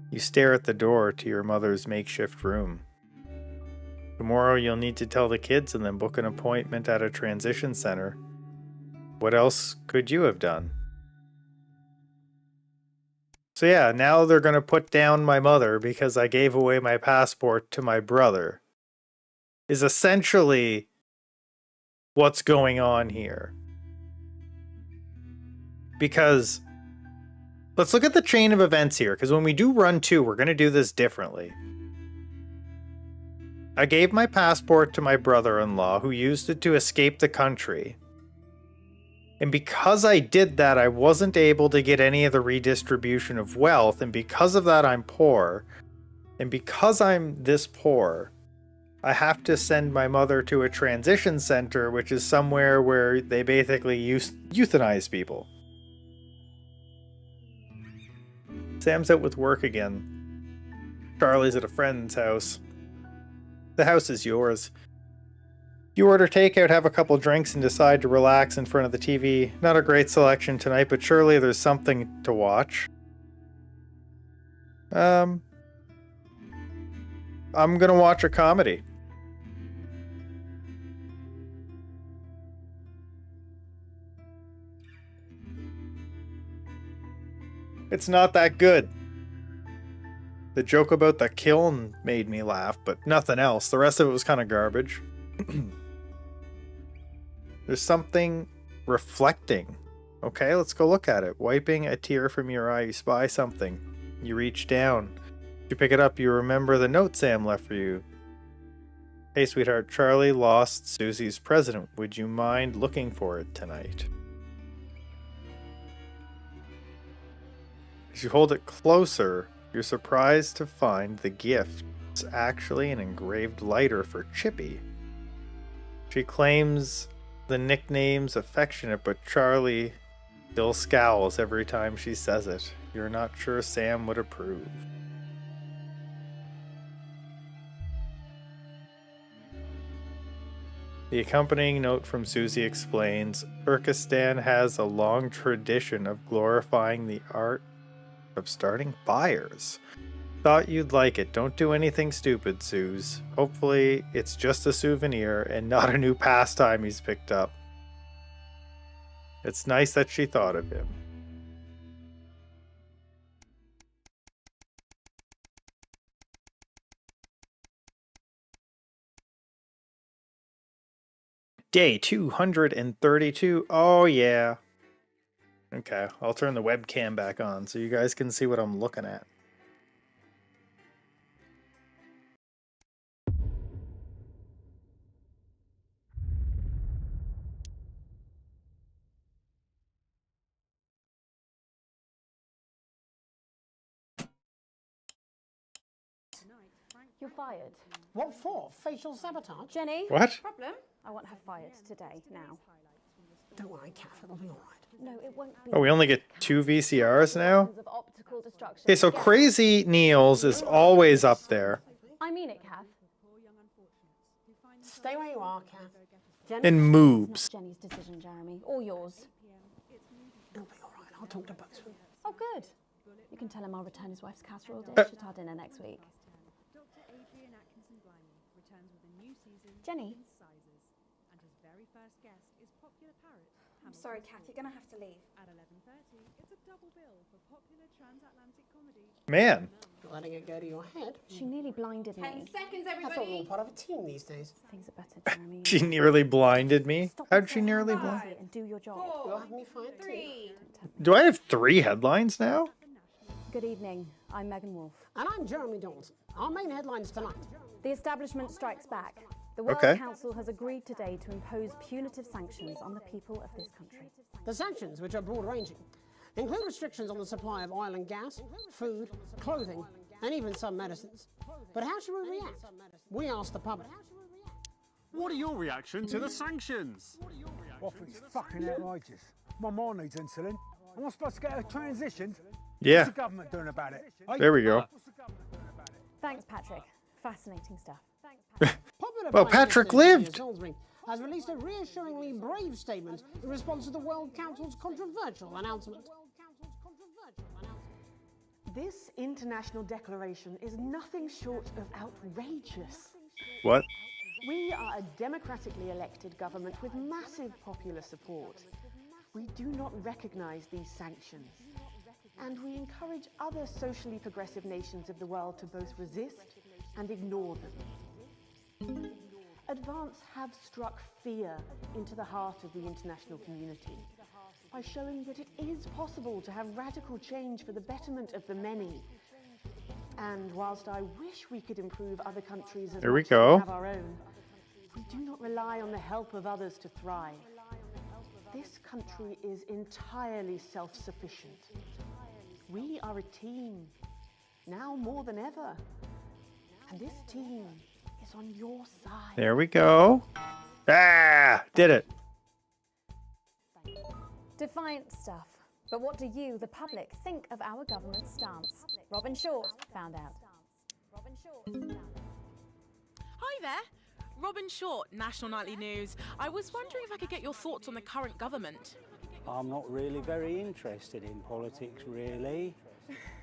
You stare at the door to your mother's makeshift room. Tomorrow you'll need to tell the kids and then book an appointment at a transition center. What else could you have done? So yeah, now they're going to put down my mother because I gave away my passport to my brother. Is essentially what's going on here. Because let's look at the chain of events here, because when we do run 2, we're going to do this differently. I gave my passport to my brother-in-law, who used it to escape the country. And because I did that, I wasn't able to get any of the redistribution of wealth, and because of that, I'm poor. And because I'm this poor, I have to send my mother to a transition center, which is somewhere where they basically euthanize people. Sam's out with work again. Charlie's at a friend's house. The house is yours. You order takeout, have a couple drinks, and decide to relax in front of the TV. Not a great selection tonight, but surely there's something to watch. I'm gonna watch a comedy. It's not that good. The joke about the kiln made me laugh, but nothing else. The rest of it was kind of garbage. There's something reflecting. Okay, let's go look at it. Wiping a tear from your eye, you spy something. You reach down. You pick it up, you remember the note Sam left for you. Hey, sweetheart, Charlie lost Susie's present. Would you mind looking for it tonight? As you hold it closer, you're surprised to find the gift is actually an engraved lighter for Chippy. She claims the nickname's affectionate, but Charlie still scowls every time she says it. You're not sure Sam would approve. The accompanying note from Susie explains, Turkestan has a long tradition of glorifying the art of starting fires. Thought you'd like it. Don't do anything stupid, Suze. Hopefully it's just a souvenir and not a new pastime he's picked up. It's nice that she thought of him. Day 232. Oh, yeah. Okay, I'll turn the webcam back on so you guys can see what I'm looking at. You're fired. What for? Facial sabotage? Jenny? What? Problem? I want her fired today, now. Don't worry, Kath, it'll be alright. No, it won't be. Oh, we only get 2 VCRs now? Of optical destruction. Okay, so Crazy Niels is always up there. I mean it, Kath. Stay where you are, Kath. And moves. Jenny's decision, Jeremy. Or yours. It'll be alright, I'll talk to both. Oh, good. You can tell him I'll return his wife's casserole dish at our dinner next week. Jenny? I'm sorry, Kath, you're gonna have to leave. At 11:30, it's a double bill for popular transatlantic comedy. Man. Letting it go to your head. She nearly blinded me. 10 seconds, I thought we were everybody. all part of a team these days. Things are better, Jeremy. She nearly blinded me. How'd she nearly blind? And do your job. You'll have me fired too. 3. Do I have 3 headlines now? Good evening. I'm Megan Wolf. And I'm Jeremy Dawson. Our main headlines tonight. The establishment strikes back. The World Okay. Council has agreed today to impose punitive sanctions on the people of this country. The sanctions, which are broad-ranging, include restrictions on the supply of oil and gas, food, clothing, and even some medicines. But how should we react? We asked the public. What are your reaction to the sanctions? Well, it's fucking outrageous. My mom needs insulin. Am I supposed to get her transitioned? Yeah. What's the government doing about it? There we go. Thanks, Patrick. Fascinating stuff. Popular Well, Prime Patrick Minister lived. Salisbury has released a reassuringly brave statement in response to the World Council's controversial announcement. This international declaration is nothing short of outrageous. What? We are a democratically elected government with massive popular support. We do not recognize these sanctions, and we encourage other socially progressive nations of the world to both resist and ignore them. Advance have struck fear into the heart of the international community by showing that it is possible to have radical change for the betterment of the many. And whilst I wish we could improve other countries as There we much as go. we have our own, we do not rely on the help of others to thrive. This country is entirely self-sufficient. We are a team, now more than ever. And this team is on your side. There we go. Ah! Did it. Defiant stuff. But what do you, the public, think of our government's stance? Robin Short found out. Hi there, Robin Short, National Nightly News. I was wondering if I could get your thoughts on the current government. I'm not really very interested in politics, really.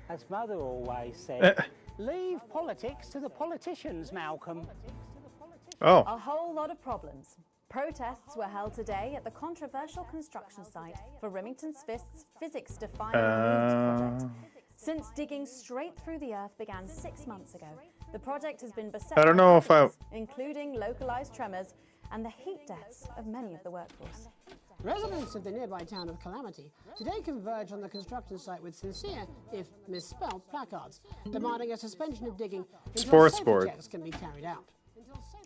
As Mother always said, leave politics to the politicians, Malcolm. Oh. A whole lot of problems. Protests were held today at the controversial construction site for Remington Smith's physics-defying MOVES project. Since digging straight through the earth began 6 months ago, the project has been beset I don't by know if I- problems, including localized tremors and the heat deaths of many of the workforce. Residents of the nearby town of Calamity today converged on the construction site with sincere, if misspelled, placards, demanding a suspension of digging until Sports safety board. checks can be carried out.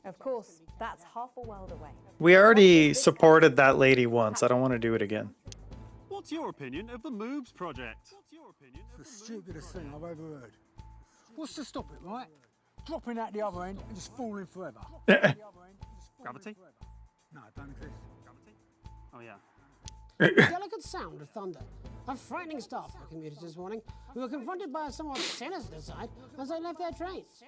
Of course, that's half a world away. We already supported that lady once. I don't want to do it again. What's your opinion of the MOVES project? It's the stupidest thing I've ever heard. What's to stop it, right? Dropping out the other end and just falling forever. Gravity? No, it don't exist. Gravity? Oh, yeah. The delicate sound of thunder. A frightening start for commuters this morning, who were confronted by a somewhat sinister sight as they left their trains.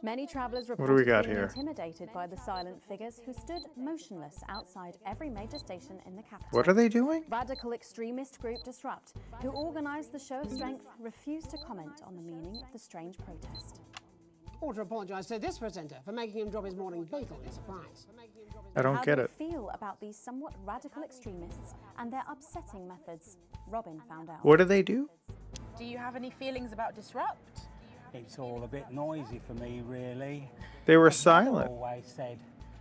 Many travellers do we reported got being here? intimidated by the silent figures who stood motionless outside every major station in the capital. What are they doing? Radical extremist group Disrupt, who organised the show of strength, refused to comment on the meaning of the strange protest. Or to apologise to this presenter for making him drop his morning bagel in surprise. I don't get it. How do you feel about these somewhat radical extremists and their upsetting methods? Robin found out. What do they do? Do you have any feelings about Disrupt? It's all a bit noisy for me, really. They were As Mother silent. always said,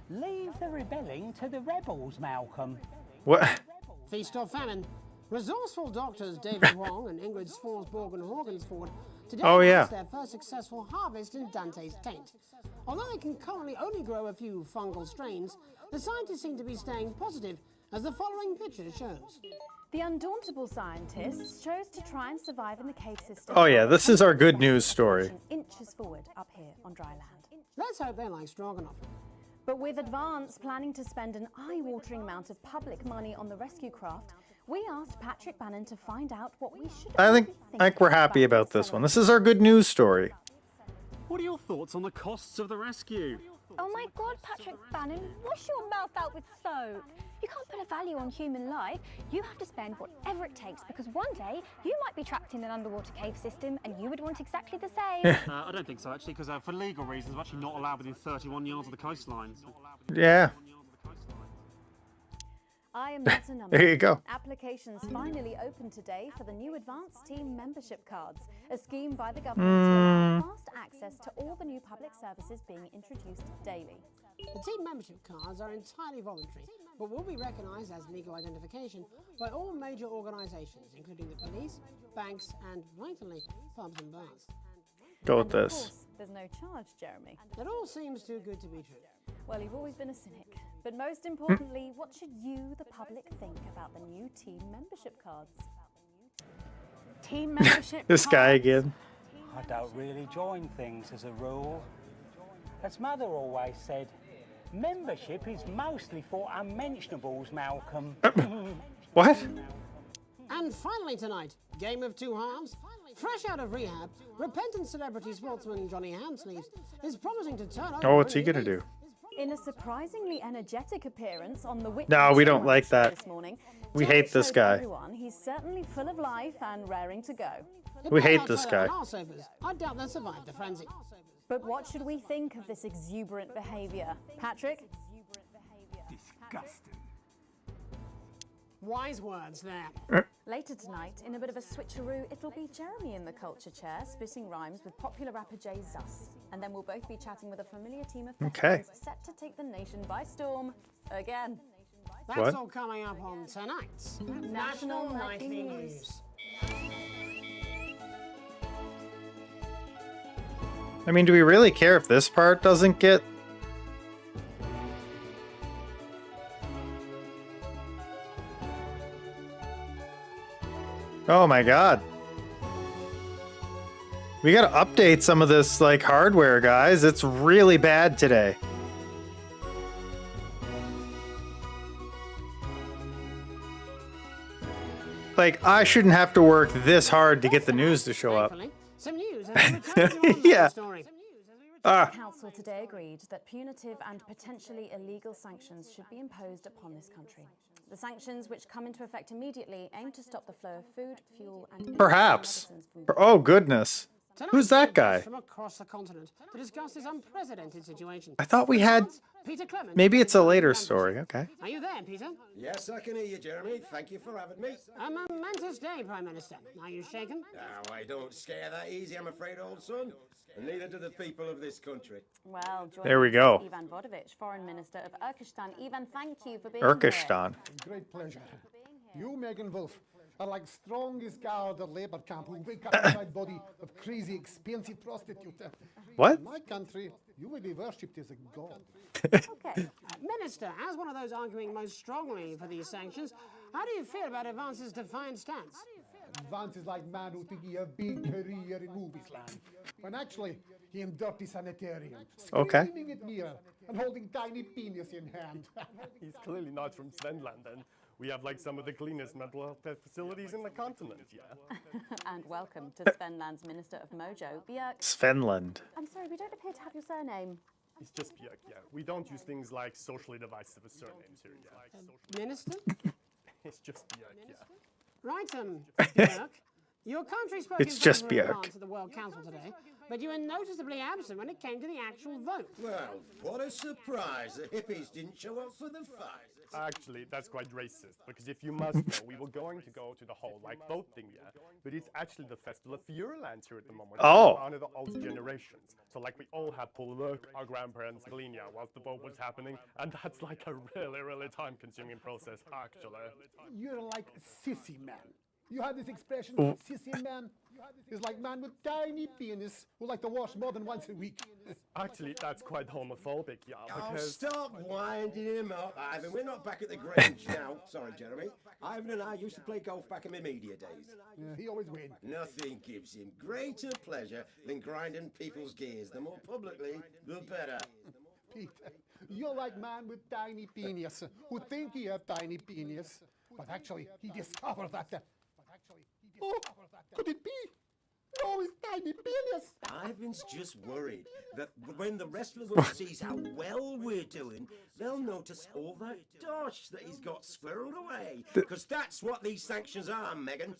leave the rebelling to the rebels, Malcolm. What? Feast or famine. Resourceful doctors David Wong and Ingrid Swansborg and Horgansford today announced their first successful harvest in Dante's taint. Although they can currently only grow a few fungal strains, the scientists seem to be staying positive, as the following picture shows. The undauntable scientists chose to try and survive in the cave system. Oh yeah, this is our good news story. Inches forward up here on dry land. Let's hope they like stroganoff. But with Advance planning to spend an eye-watering amount of public money on the rescue craft, we asked Patrick Bannon to find out what we should. I think we're happy about this one. This is our good news story. What are your thoughts on the costs of the rescue? Oh my God, Patrick Bannon, wash your mouth out with soap. You can't put a value on human life. You have to spend whatever it takes, because one day you might be trapped in an underwater cave system and you would want exactly the same. I don't think so, actually, because for legal reasons, we're actually not allowed within 31 yards of the coastline. Yeah. I am not a number. There you go. Applications finally opened today for the new Advanced Team membership cards, a scheme by the government to allow fast access to all the new public services being introduced daily. The team membership cards are entirely voluntary, but will be recognised as legal identification by all major organisations, including the police, banks, and, rightfully, pubs and bars. Go with And of this. course, there's no charge, Jeremy. It all seems too good to be true. Well, you've always been a cynic. But most importantly, what should you, the public, think about the new team membership cards? Team membership This guy again. I don't really join things as a rule. As Mother always said, membership is mostly for unmentionables, Malcolm. What? And finally tonight, game of two halves. Fresh out of rehab, repentant celebrity sportsman Johnny Handsleeves is promising to turn over. Oh, what's he gonna do? In a surprisingly energetic appearance on the Whitney No, we Show don't like show that. this morning, We Johnny hate this showed guy. everyone he's certainly full of life and raring to go. We hate this guy. I doubt they'll survive the frenzy. But what should we think of this exuberant behaviour? Patrick? Disgusting. Wise words there. Later tonight, in a bit of a switcheroo, it'll be Jeremy in the culture chair, spitting rhymes with popular rapper Jay Zus. And then we'll both be chatting with a familiar team of Okay. veterans set to take the nation by storm again. That's What? all coming up on tonight's National Nightly News. I mean, do we really care if this part doesn't get... Oh my god. We gotta update some of this, like, hardware, guys. It's really bad today. Like, I shouldn't have to work this hard to get the news to show up. Some news. Yeah. The Council today agreed that punitive and potentially illegal sanctions should be imposed upon this country. The sanctions, which come into effect immediately, aim to stop the flow of food, fuel, and Perhaps. Oh, goodness. Who's that guy? From across the continent to discuss this unprecedented situation. I thought we had... Peter Clement. Maybe it's a later story. Okay. Are you there, Peter? Yes, I can hear you, Jeremy. Thank you for having me. A momentous day, Prime Minister. Are you shaken? No, I don't scare that easy, I'm afraid, old son. And neither do the people of this country. Well, There we go. Ivan Vodovich, Foreign Minister of Urkistan. Ivan, thank you for being Urkistan. Great pleasure. You, Megan Wolf, are like strongest guard of Labour camp who wake up inside body of crazy, expensive prostitute. What? In my country, you will be worshipped as a god. Okay. Minister, as one of those arguing most strongly for these sanctions, how do you feel about Advance's defiant stance? Vance is like man who think he have big career in movies land. When actually, he in dirty sanitarium. Okay. Screaming at mirror and holding tiny penis in hand. He's clearly not from Svenland, then. We have like some of the cleanest mental health facilities in the continent, yeah? And welcome to Svenland's Minister of Mojo, Björk. Svenland. I'm sorry, we don't appear to have your surname. It's just Björk, yeah. We don't use things like socially divisive surnames here, yeah. Minister? It's just Björk, yeah. Right, Björk. Your country spoke It's in just favour of Björk. France at the World Council today, but you were noticeably absent when it came to the actual vote. Well, what a surprise. The hippies didn't show up for the fight. Actually, that's quite racist, because if you must know, we were going to go to the whole, like, boat thing, yeah? But it's actually the Festival of Feuerland here at the moment. Oh. To honor the old generations. So, like, we all had to look our grandparents' Galicia whilst the boat was happening, and that's, like, a really, really time-consuming process, actually. You're like sissy man. You have this expression, Oh. sissy man. Is like man with tiny penis who like to wash more than once a week. Actually, that's quite homophobic, yeah, Oh, because... stop winding him up, Ivan. We're not back at the Grange now. Sorry, Jeremy. Ivan and I used to play golf back in my media days. Yeah, he always wins. Nothing gives him greater pleasure than grinding people's gears. The more publicly, the better. Peter, you're like man with tiny penis who think he have tiny penis, but actually he discovered that. Oh, could it be? Oh, his tiny penis. Ivan's just worried that when the rest of the world sees how well we're doing, they'll notice all that dosh that he's got squirreled away. Because that's what these sanctions are, Megan.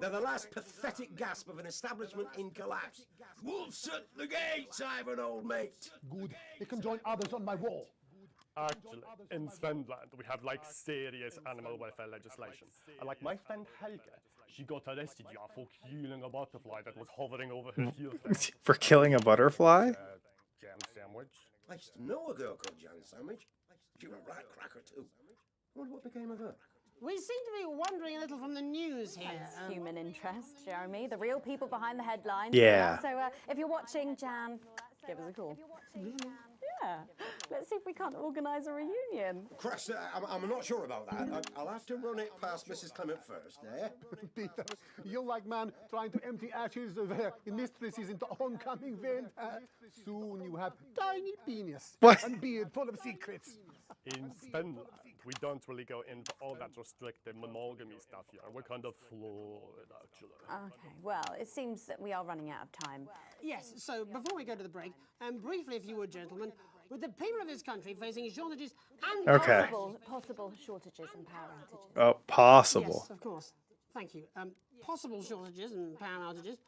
They're the last pathetic gasp of an establishment in collapse. Wolves at the gates, Ivan, old mate. Good. He can join others on my wall. Actually, in Svenland, we have, like, serious animal welfare legislation. And, like, my friend Helge, she got arrested, yeah, for killing a butterfly that was hovering over her heel. For killing a butterfly? Jam sandwich. I used to know a girl called Jan Sandwich. She was a right cracker, too. I wonder what became of her. We seem to be wandering a little from the news here. It's human interest, Jeremy. The real people behind the headlines. Yeah. So if you're watching, Jan, give us a call. Yeah. Let's see if we can't organise a reunion. Crash, I'm not sure about that. I'll have to run it past Mrs. Clement first, eh? Peter, you're like man trying to empty ashes of mistresses into oncoming vent. Soon you have tiny penis and beard full of secrets. In Svenland, we don't really go into all that restrictive monogamy stuff here. We're kind of fluid, actually. Okay, well, it seems that we are running out of time. Yes, so before we go to the break, briefly, if you would, gentlemen, with the people of this country facing shortages and Okay. Possible shortages and power outages. Oh, possible. Yes, of course. Thank you. Possible shortages and power outages.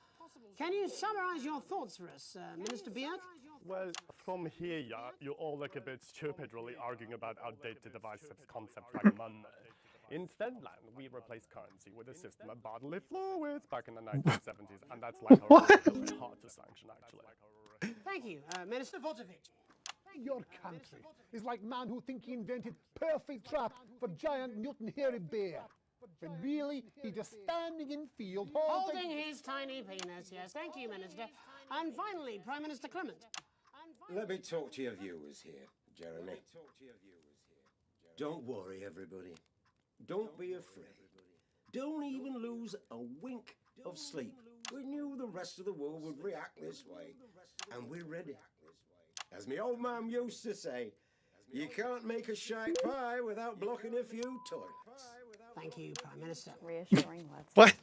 Can you summarise your thoughts for us, Minister Björk? Well, from here, yeah, you all look a bit stupid really arguing about outdated divisive concepts like money. In Svenland, we replaced currency with a system of bodily fluids back in the 1970s, and that's like really hard to sanction, actually. Thank you, Minister Votovich. Your country is like man who think he invented perfect trap for giant mutant hairy bear. When really, he just standing in field Holding his tiny penis, yes. Thank you, Minister. And finally, Prime Minister Clement. Let me talk to your viewers here, Jeremy. Don't worry, everybody. Don't be afraid. Don't even lose a wink of sleep. We knew the rest of the world would react this way, and we're ready. As my old man used to say, you can't make a shite pie without blocking a few toilets. Thank you, Prime Minister. Reassuring words. What?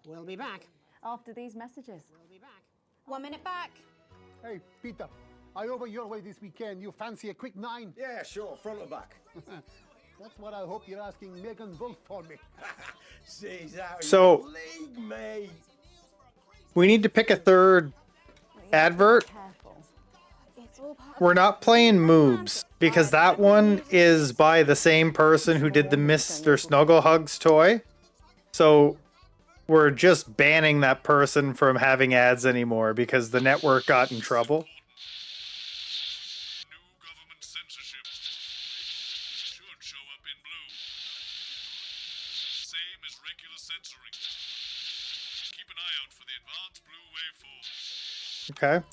We'll be back. After these messages. 1 minute back. Hey, Peter, I over your way this weekend. You fancy a quick 9? Yeah, sure, front or back. That's what I hope you're asking Megan Wolf for me. She's out So- of your league, mate. We need to pick a third advert. We're not playing Moobs because that one is by the same person who did the Mr. Snugglehugs toy. So we're just banning that person from having ads anymore because the network got in trouble. Okay.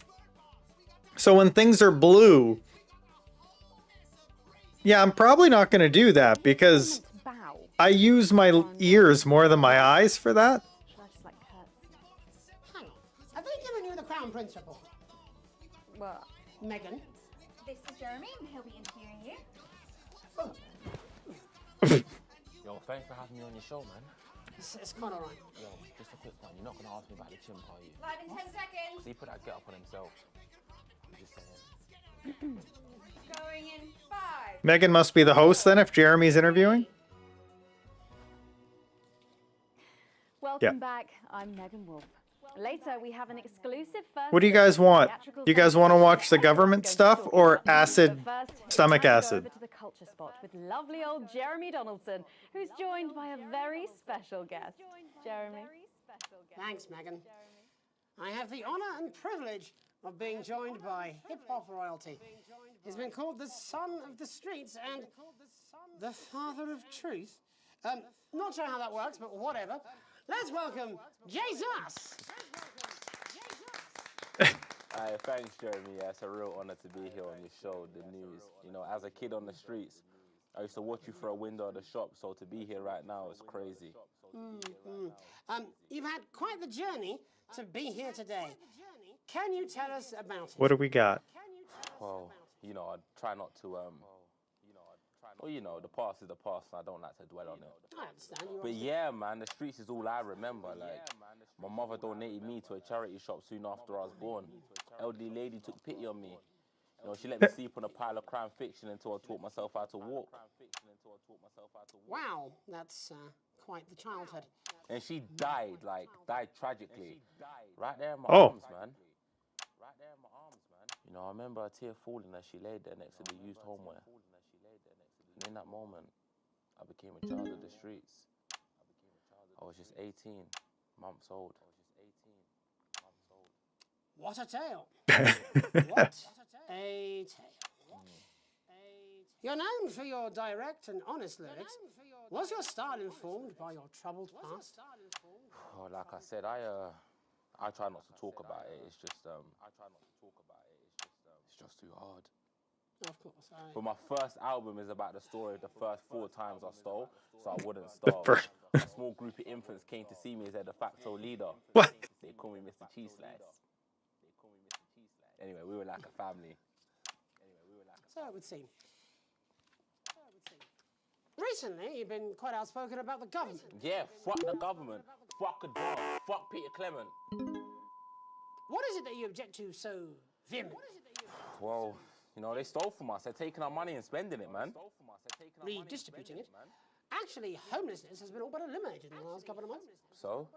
So when things are blue, yeah, I'm probably not going to do that because I use my ears more than my eyes for that. Crown Prince report. What? Meghan. This is Jeremy, and he'll be interviewing you. Yo, thanks for having me on your show, man. It's quite alright. Yo, just a quick one. You're not gonna ask me about the chimp, are you? Live in 10 seconds. See, put that get up on himself. I'm just saying. Going in 5. Megan must be the host then if Jeremy's interviewing. Welcome back. I'm Megan Wolf. Later, we have an exclusive first. What do you guys want? Do you guys want to watch the government stuff or acid stomach acid? Over to the culture spot with lovely old Jeremy Donaldson, who's joined by a very special guest. Jeremy. Thanks, Megan. I have the honour and privilege of being joined by hip-hop royalty. He's been called the son of the streets and the father of truth. Not sure how that works, but whatever. Let's welcome Jesus! Thanks, Jeremy. Yeah, it's a real honor to be here on your show, The News. You know, as a kid on the streets, I used to watch you through a window of the shop, so to be here right now is crazy. You've had quite the journey to be here today. Can you tell us about it? What do we got? Well, you know, I try not to, well, you know, the past is the past, and I don't like to dwell on it. I understand. But yeah, man, the streets is all I remember. Like, my mother donated me to a charity shop soon after I was born. Elderly lady took pity on me. You know, she let me sleep on a pile of crime fiction until I taught myself how to walk. Wow, that's quite the childhood. And she died tragically. Right there in my Oh. arms, man. You know, I remember a tear falling as she laid there next to the used homeware. And in that moment, I became a child of the streets. I was just 18 months old. What a tale. What a tale. You're known for your direct and honest lyrics. Was your style informed by your troubled past? Oh, like I said, I try not to talk about it. It's just it's just too hard. Of course. But my first album is about the story of the first 4 times I stole, so I wouldn't starve. A small group of infants came to see me as their de facto leader. What? They call me Mr. Cheese Slice. Anyway, we were like a family. So it would seem. Recently, you've been quite outspoken about the government. Yeah, fuck the government. Fuck a dog. Fuck Peter Clement. What is it that you object to so vehemently? Well, you know, they stole from us. They're taking our money and spending it, man. Redistributing it. Actually, homelessness has been all but eliminated in the last couple of months. So?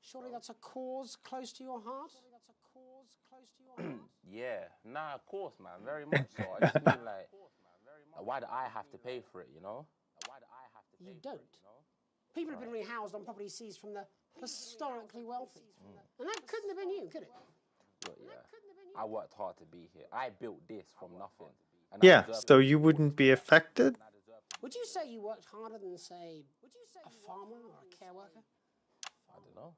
Surely that's a cause close to your heart? Yeah, nah, of course, man, very much so. I just mean, like, why do I have to pay for it, you know? You don't. People have been rehoused on property seized from the historically wealthy. And that couldn't have been you, could it? But yeah, I worked hard to be here. I built this from nothing. And Yeah, so you wouldn't be affected? Would you say you worked harder than, say, a farmer or a care worker? I don't know.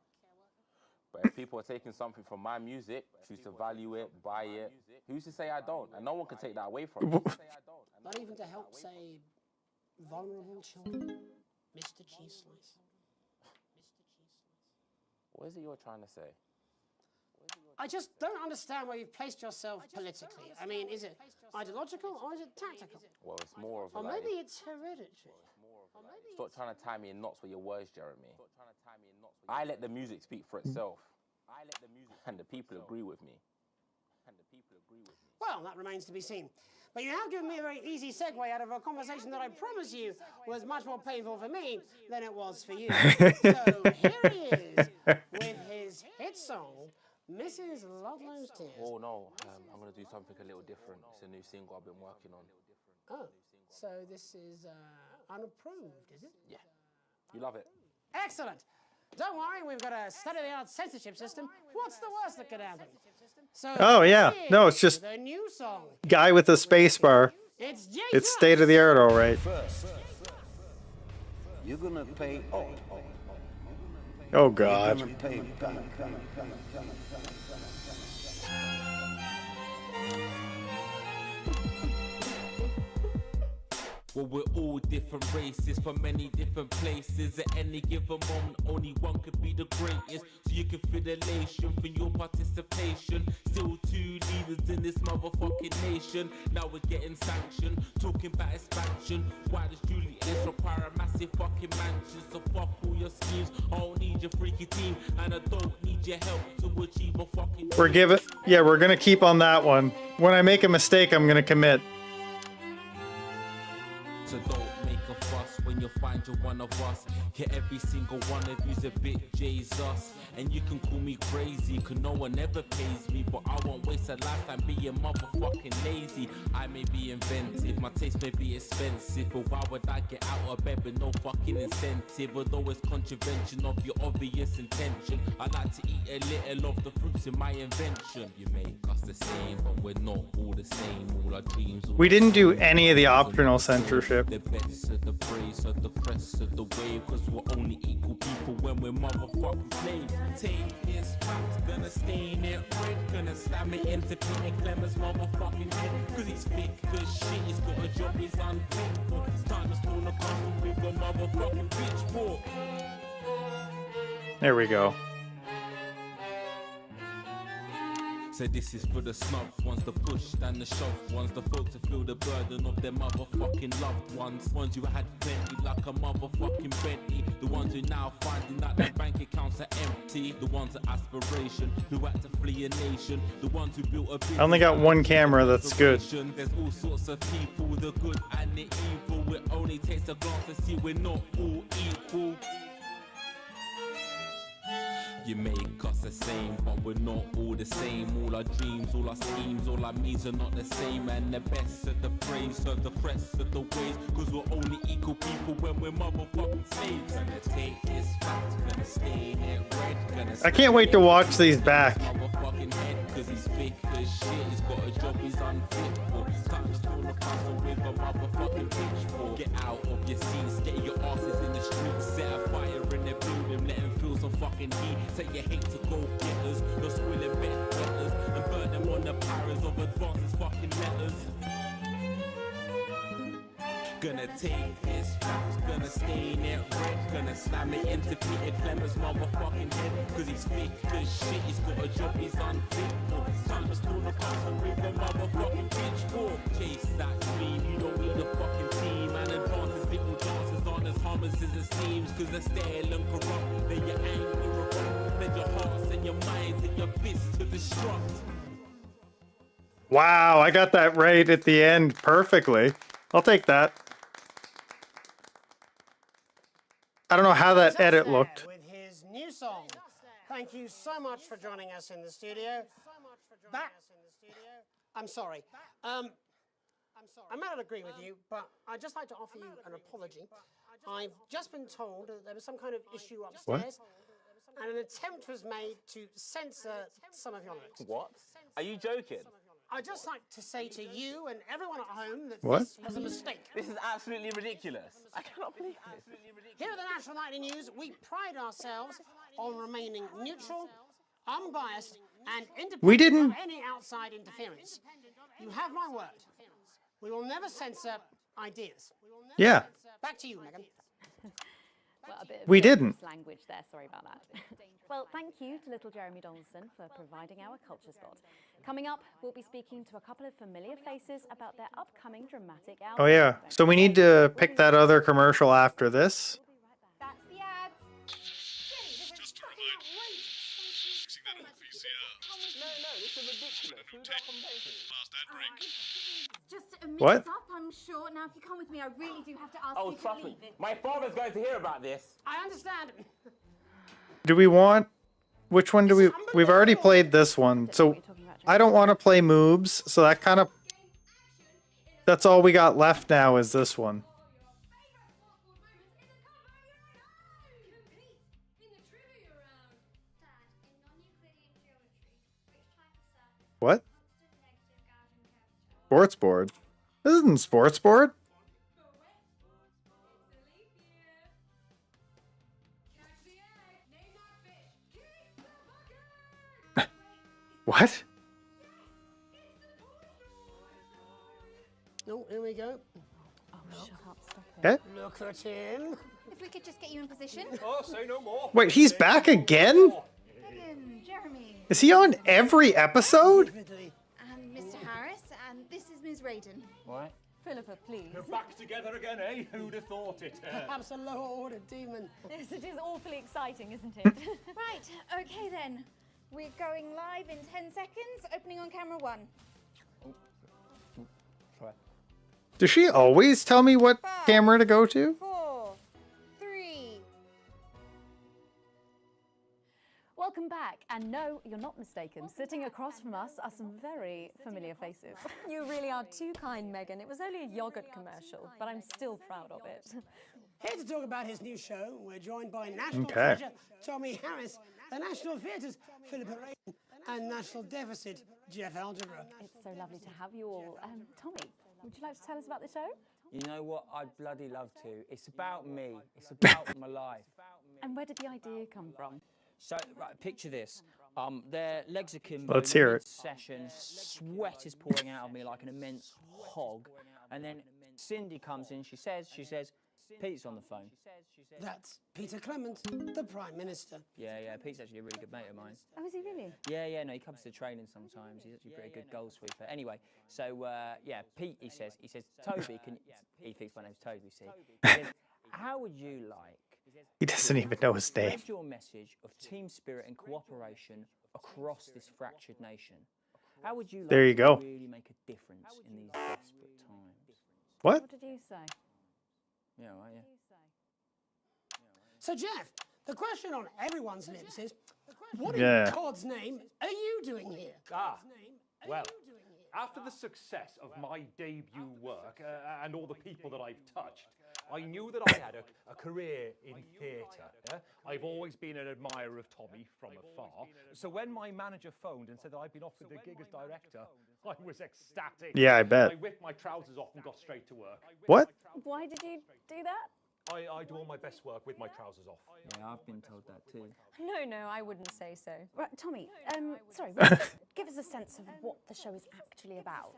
But if people are taking something from my music, choose to value it, buy it, who's to say I don't? And no one can take that away from me. Not even to help, say, vulnerable children? Mr. Cheese Slice. What is it you're trying to say? I just don't understand where you've placed yourself politically. I mean, is it ideological or is it tactical? Well, it's more of a Or maybe it's hereditary. Stop trying to tie me in knots with your words, Jeremy. I let the music speak for itself. And the people agree with me. Well, that remains to be seen. But you have given me a very easy segue out of a conversation that I promise you was much more painful for me than it was for you. So here he is with his hit song, Mrs. Ludlow's Tears. Oh no, I'm going to do something a little different. It's a new single I've been working on. Oh, so this is unapproved, is it? Yeah. You love it? Excellent. Don't worry, we've got a state-of-the-art censorship system. What's the worst that could happen? So Oh, yeah. No, it's just the new song. guy with a space bar. It's state of the art, all right. First, you're gonna pay. Oh, God. You're gonna pay back. Well, we're all different races from many different places. At any given moment, only one could be the greatest. So you can feel the elation from your participation. Still two leaders in this motherfucking nation. Now we're getting sanctioned, talking about expansion. Why does Julius require a massive fucking mansion? So fuck all your schemes. I don't need your freaky team, and I don't need your help to achieve my fucking. We're gonna keep on that one. When I make a mistake, I'm gonna commit. So don't make a fuss when you find you're one of us. Yeah, every single one of you's a bit Jesus. And you can call me crazy, cause no one ever pays me. But I won't waste a lifetime being motherfucking lazy. I may be inventive, my taste may be expensive. But why would I get out of bed with no fucking incentive? Although it's contravention of your obvious intention. I like to eat a little of the fruits in my invention. You make us the same, but we're not all the same. All our dreams. We didn't do any of the optional censorship. The best of the praise of the press of the wave. Cause we're only equal people when we're motherfucking slaves. Take this fact, gonna stain it red. Gonna slam it into Peter Clemens' motherfucking head. Cause he's thick as shit, he's got a job he's unfit for. It's time to stone a castle with a motherfucking pitchfork. There we go. So this is for the snubs, ones the push and the shove, ones the folks to feel the burden of their motherfucking loved ones who had plenty like a motherfucking Bentley, the ones who now finding that their bank accounts are empty, the ones of aspiration who had to flee a nation, the ones who built a business. I only got one camera that's good. There's all sorts of people, the good and the evil. It only takes a glance to see we're not all equal. You make us the same, but we're not all the same. All our dreams, all our schemes, all our means are not the same. And the best of the praise of the press of the ways. Cause we're only equal people when we're motherfucking slaves. Gonna take this fact, gonna stain it red. I can't wait to watch these back. Motherfucking head, cause he's thick as shit. He's got a job he's unfit for. It's time to stone a castle with a motherfucking pitchfork. Get out of your seats, get your asses in the streets. Set a fire in the building, let him feel some fucking heat. Take your hate to go getters, no squilling bed letters, and burn them on the powers of advances fucking letters. Gonna take his facts, gonna stain it red, gonna slam it into Peter Clemens' motherfucking head. Cause he's thick as shit, he's got a job he's unfit for. Time to stone a castle with a motherfucking pitchfork. Chase that dream, you don't need a fucking team. And advances little dances aren't as harmless as it seems. Cause they're stale and corrupt, then your anger erupt. Then your hearts and your minds and your fists to destruct. Wow, I got that right at the end perfectly. I'll take that. I don't know how that edit looked. With his new song. Thank you so much for joining us in the studio. I'm sorry. I may not agree with you, but I'd just like to offer you an apology. I've just been told that there was some kind of issue upstairs, and an attempt was made to censor some of your lyrics. What? Are you joking? I'd just like to say to you and everyone at home that What? this was a mistake. This is absolutely ridiculous. I cannot believe this. Here at the National Nightly News, we pride ourselves on remaining neutral, unbiased, and independent of any outside interference. You have my word. We will never censor ideas. Yeah. Back to you, Megan. Well, a bit of We didn't. language there, sorry about that. Well, thank you to little Jeremy Donaldson for providing our culture spot. Coming up, we'll be speaking to a couple of familiar faces about their upcoming dramatic album. Oh yeah. So we need to pick that other commercial after this. That's the ad. No, this is ridiculous. Who's that conversation? Just a mix What? up, I'm sure. Now, if you come with me, I really do have to ask Oh, you to trust me. leave it. My father's going to hear about this. I understand. Do we want... Which one do we... We've already played this one. So I don't want to play Moobs. So that kind of... That's all we got left now is this one. What? Sports board? This isn't sports board. What? Oh, here we go. Oh, shut Okay. Look at him. If we could just get you in position. Oh, say no more. Wait, he's back again? Megan, Jeremy. Is he on every episode? And Mr. Harris, and this is Ms. Raiden. What? Philippa, please. You're back together again, eh? Who'd have thought it? Perhaps a lower order demon. Yes, it is awfully exciting, isn't it? Right, okay then. We're going live in 10 seconds, opening on camera 1. Does she always tell me what camera to go to? 4, 3. Welcome back. And no, you're not mistaken. Sitting across from us are some very familiar faces. You really are too kind, Megan. It was only a yogurt commercial, but I'm still proud of it. Here to talk about his new show, we're joined by National Okay. Treasure Tommy Harris, the National Theatre's Philippa Raiden, and National Deficit Jeff Algebra. It's so lovely to have you all. Tommy, would you like to tell us about the show? You know what? I'd bloody love to. It's about me. It's about my life. And where did the idea come from? So, right, picture this. Their legs are kimbo. Let's hear it. Session, sweat is pouring out of me like an immense hog. And then Cindy comes in. She says, Pete's on the phone. That's Peter Clement, the Prime Minister. Yeah, Pete's actually a really good mate of mine. Oh, is he really? Yeah, no, he comes to training sometimes. He's actually a pretty good goal sweeper. Anyway, so, Pete, he says, Toby, he thinks my name's Toby, see? He says, how would you like... He doesn't even know his name. Spread your message of team spirit and cooperation across this fractured nation. How would you like There you go. to really make a difference in these desperate times? What? What did you say? Yeah, right, yeah. So, Jeff, the question on everyone's lips is, what in Yeah. God's name are you doing here? Well, after the success of my debut work and all the people that I've touched, I knew that I had a career in theatre. Yeah? I've always been an admirer of Tommy from afar. So when my manager phoned and said that I'd been offered the gig as director, I was ecstatic. Yeah, I bet. I whipped my trousers off and got straight to work. What? Why did you do that? I do all my best work with my trousers off. Yeah, I've been told that too. No, I wouldn't say so. Right, Tommy, sorry, would you just give us a sense of what the show is actually about?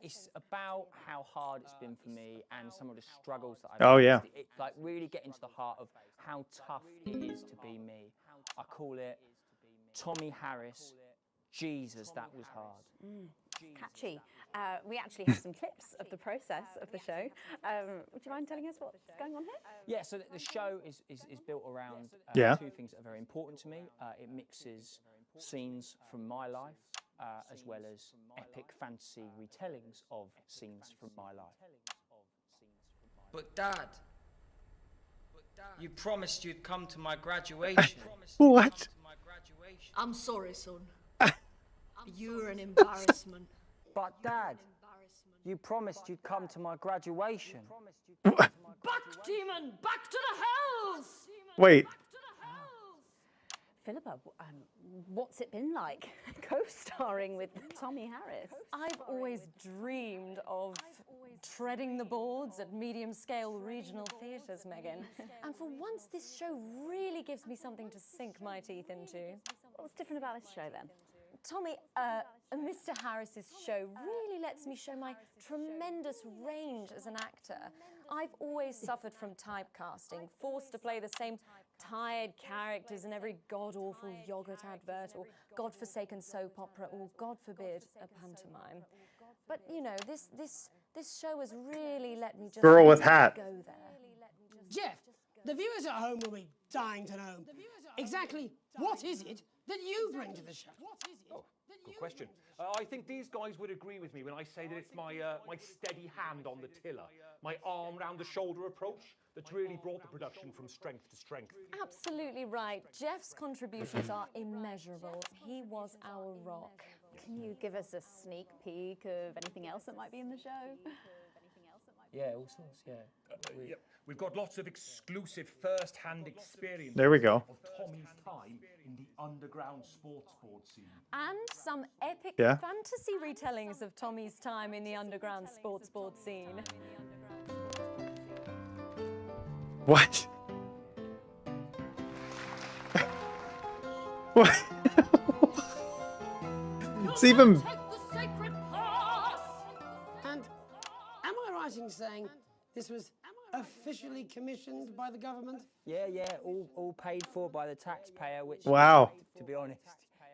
It's about how hard it's been for me and some of the struggles that I've Oh, faced. yeah. It, like, really get into the heart of how tough it is to be me. I call it Tommy Harris. Jesus, that was hard. Catchy. We actually have some clips of the process of the show. Would you mind telling us what's going on here? Yeah, so the show is built around Yeah. two things that are very important to me. It mixes scenes from my life as well as epic fantasy retellings of scenes from my life. But Dad, you promised you'd come to my graduation. What? I'm sorry, son. You're an embarrassment. But Dad, you promised you'd come to my graduation. Back, demon! Back to the hells! Wait. Philippa, what's it been like co-starring with Tommy Harris? I've always dreamed of treading the boards at medium-scale regional theatres, Megan. And for once, this show really gives me something to sink my teeth into. What's different about this show, then? Tommy, Mr. Harris's show really lets me show my tremendous range as an actor. I've always suffered from typecasting, forced to play the same tired characters in every god-awful yogurt advert or godforsaken soap opera or, God forbid, a pantomime. But, you know, this show has really let me just Girl with hat. go there. Jeff, the viewers at home will be dying to know exactly what is it that you bring to the show? Oh, good question. I think these guys would agree with me when I say that it's my steady hand on the tiller, my arm round the shoulder approach that's really brought the production from strength to strength. Absolutely right. Jeff's contributions are immeasurable. He was our rock. Can you give us a sneak peek of anything else that might be in the show? Yeah, all sorts, yeah. Yeah, we've got lots of exclusive first-hand experience. There we go. Of Tommy's time in the underground sports board scene. And some epic Yeah. fantasy retellings of Tommy's time in the underground sports board scene. What? What? It's even... And am I right in saying this was a officially commissioned by the government? Yeah, all paid for by the taxpayer, which, Wow. to be honest,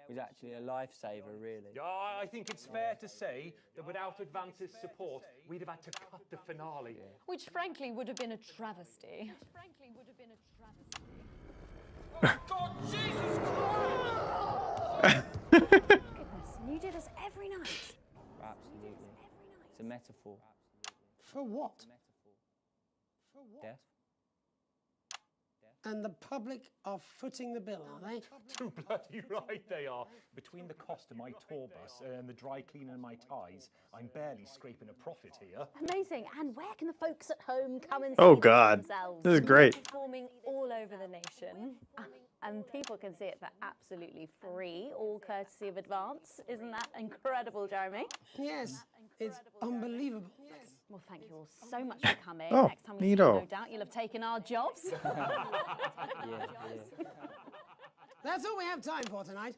was actually a lifesaver, really. Yeah, I think it's fair to say that without Advance's support, we'd have had to cut the finale. Which frankly would have been a travesty. God, Jesus Goodness, and you do this every night. Absolutely. It's a metaphor. For what? Death. And the public are footing the bill, are they? Too bloody right they are. Between the cost of my tour bus and the dry cleaning of my ties, I'm barely scraping a profit here. Amazing. And where can the folks at home come and see Oh this God, themselves? this is great. Performing all over the nation. And people can see it for absolutely free, all courtesy of Advance. Isn't that incredible, Jeremy? Yes, it's unbelievable. Well, thank you all so much for coming. Oh, Next time we see you, neato. no doubt you'll have taken our jobs. That's all we have time for tonight.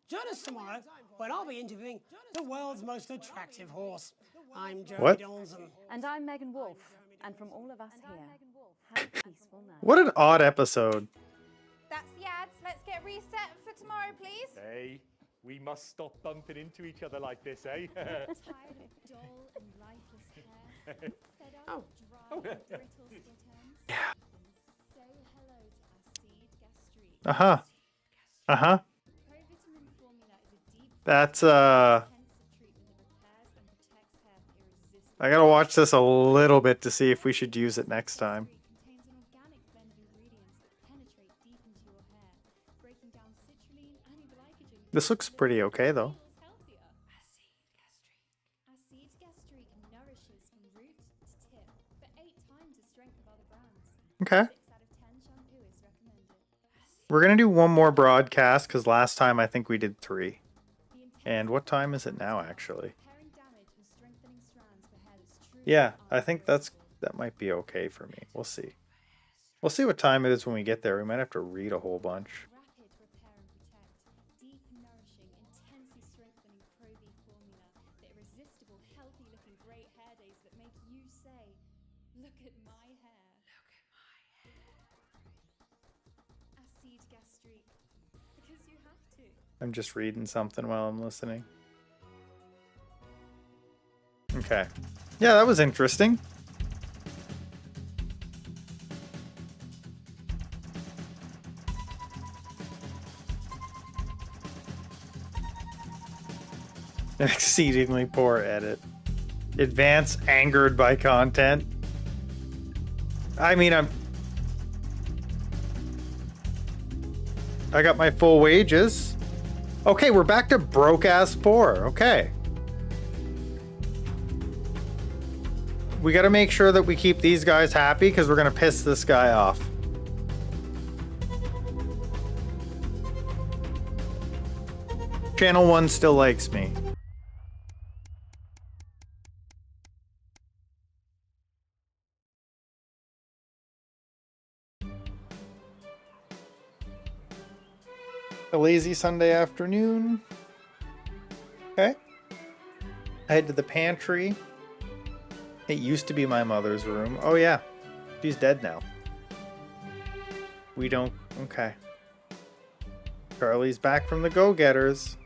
Join us tomorrow when I'll be interviewing the world's most attractive horse. I'm Jeremy What? Donaldson. And I'm Megan Wolf. And from all of us here, have a peaceful night. What an odd episode. That's the ads. Let's get reset for tomorrow, please. Hey, we must stop bumping into each other like this, eh? Tired of dull and lifeless hair. Fed up of dry, brittle split ends. Yeah. Say hello to our seed gastrique. Uh-huh. Uh-huh. Provitamin formula is a deep That's intensive treatment that repairs and protects hair for irresistible. I gotta watch this a little bit to see if we should use it next time. Contains an organic blend of ingredients that penetrate deep into your hair, breaking down citrulline and glycogen. This looks pretty okay though. Acid gastrique nourishes from root to tip for 8 times the strength of other brands. Okay. 6 out of 10 shampoo is recommended. We're gonna do one more broadcast because last time I think we did 3. And what time is it now actually? Repairing damage and strengthening strands for hair that's truly Yeah, I think that might be okay for me. We'll see. We'll see what time it is when we get there. We might have to read a whole bunch. rapid repair and protect. Deep and nourishing, intensely strengthening Pro V formula. The irresistible, healthy looking great hair days that make you say, look at my hair. Look at my hair. Acid gastrique. Because you have to. I'm just reading something while I'm listening. Okay. Yeah, that was interesting. An exceedingly poor edit. Advance angered by content. I mean, I got my full wages. Okay, we're back to broke ass poor. Okay. We got to make sure that we keep these guys happy because we're going to piss this guy off. Channel 1 still likes me. A lazy Sunday afternoon. Okay. I head to the pantry. It used to be my mother's room. Oh yeah. She's dead now. We don't... Okay. Charlie's back from the go-getters.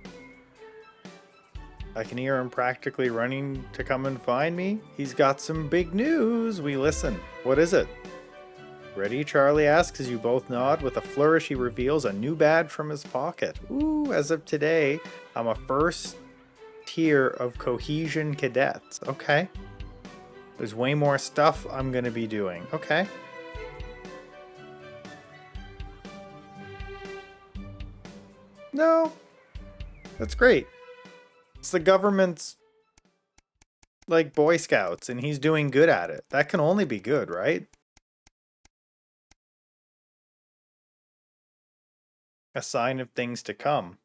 I can hear him practically running to come and find me. He's got some big news. We listen. What is it? Ready? Charlie asks as you both nod. With a flourish, he reveals a new badge from his pocket. Ooh, as of today, I'm a first tier of Cohesion Cadets. Okay. There's way more stuff I'm going to be doing. Okay. No. That's great. It's the government's, like, Boy Scouts, and he's doing good at it. That can only be good, right? A sign of things to come.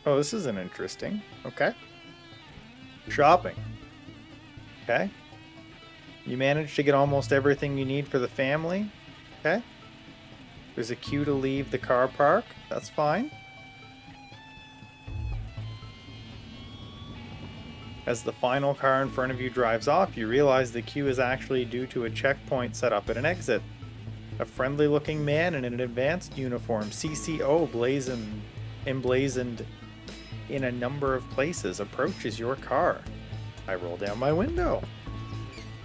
Oh, this isn't interesting. Okay. Shopping. Okay. You managed to get almost everything you need for the family. Okay. There's a queue to leave the car park. That's fine. As the final car in front of you drives off, you realize the queue is actually due to a checkpoint set up at an exit. A friendly-looking man in an advanced uniform, CCO emblazoned in a number of places, approaches your car. I roll down my window.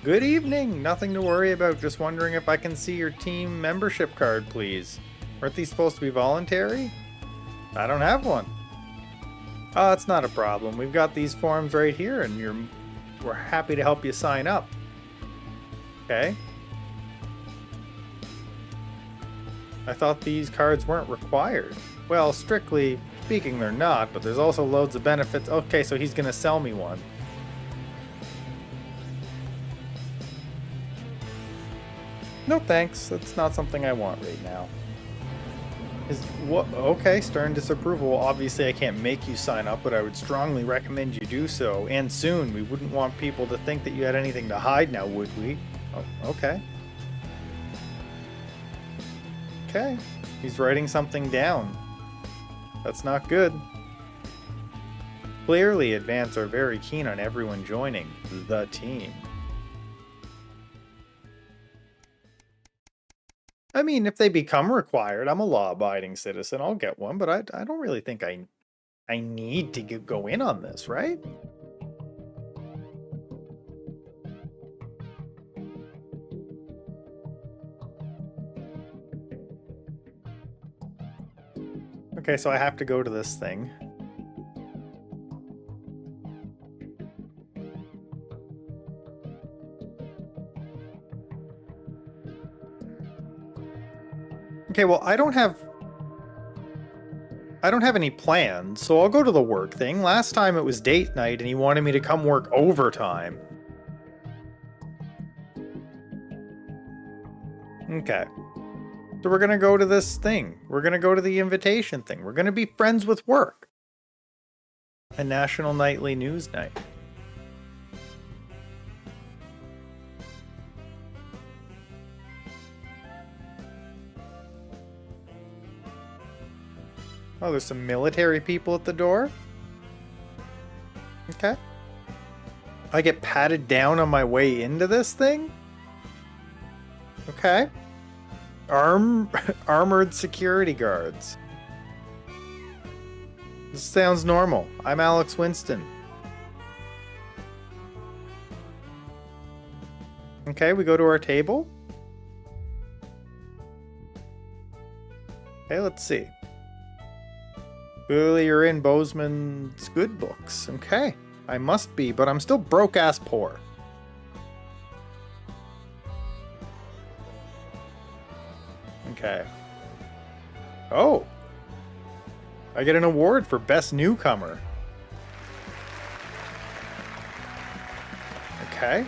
Good evening! Nothing to worry about, just wondering if I can see your team membership card, please. Aren't these supposed to be voluntary? I don't have one. Oh, it's not a problem. We've got these forms right here, and we're happy to help you sign up. Okay. I thought these cards weren't required. Well, strictly speaking, they're not, but there's also loads of benefits. Okay, so he's gonna sell me one. No thanks, that's not something I want right now. Okay, stern disapproval. Obviously I can't make you sign up, but I would strongly recommend you do so. And soon. We wouldn't want people to think that you had anything to hide now, would we? Oh, okay. Okay. He's writing something down. That's not good. Clearly, Advance are very keen on everyone joining the team. I mean, if they become required, I'm a law-abiding citizen. I'll get one, but I don't really think I need to go in on this, right? Okay, so I have to go to this thing. Okay, well, I don't have any plans, so I'll go to the work thing. Last time it was date night and he wanted me to come work overtime. Okay. So we're gonna go to this thing. We're gonna go to the invitation thing. We're gonna be friends with work. A national nightly news night. Oh, there's some military people at the door. Okay. I get patted down on my way into this thing? Okay. Armored security guards. This sounds normal. I'm Alex Winston. Okay, we go to our table. Okay, let's see. Clearly you're in Bozeman's good books. Okay, I must be, but I'm still broke-ass poor. Okay. Oh! I get an award for Best Newcomer. Okay.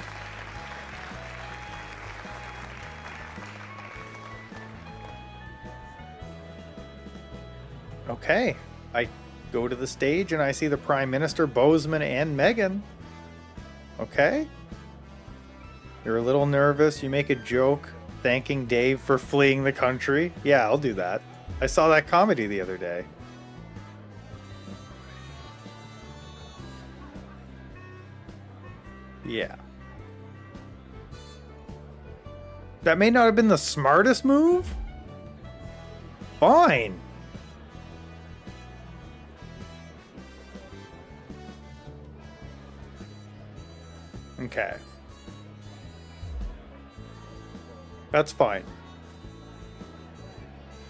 Okay. I go to the stage and I see the Prime Minister, Bozeman, and Megan. Okay. You're a little nervous. You make a joke thanking Dave for fleeing the country. Yeah, I'll do that. I saw that comedy the other day. Yeah. That may not have been the smartest move. Fine. Okay. That's fine.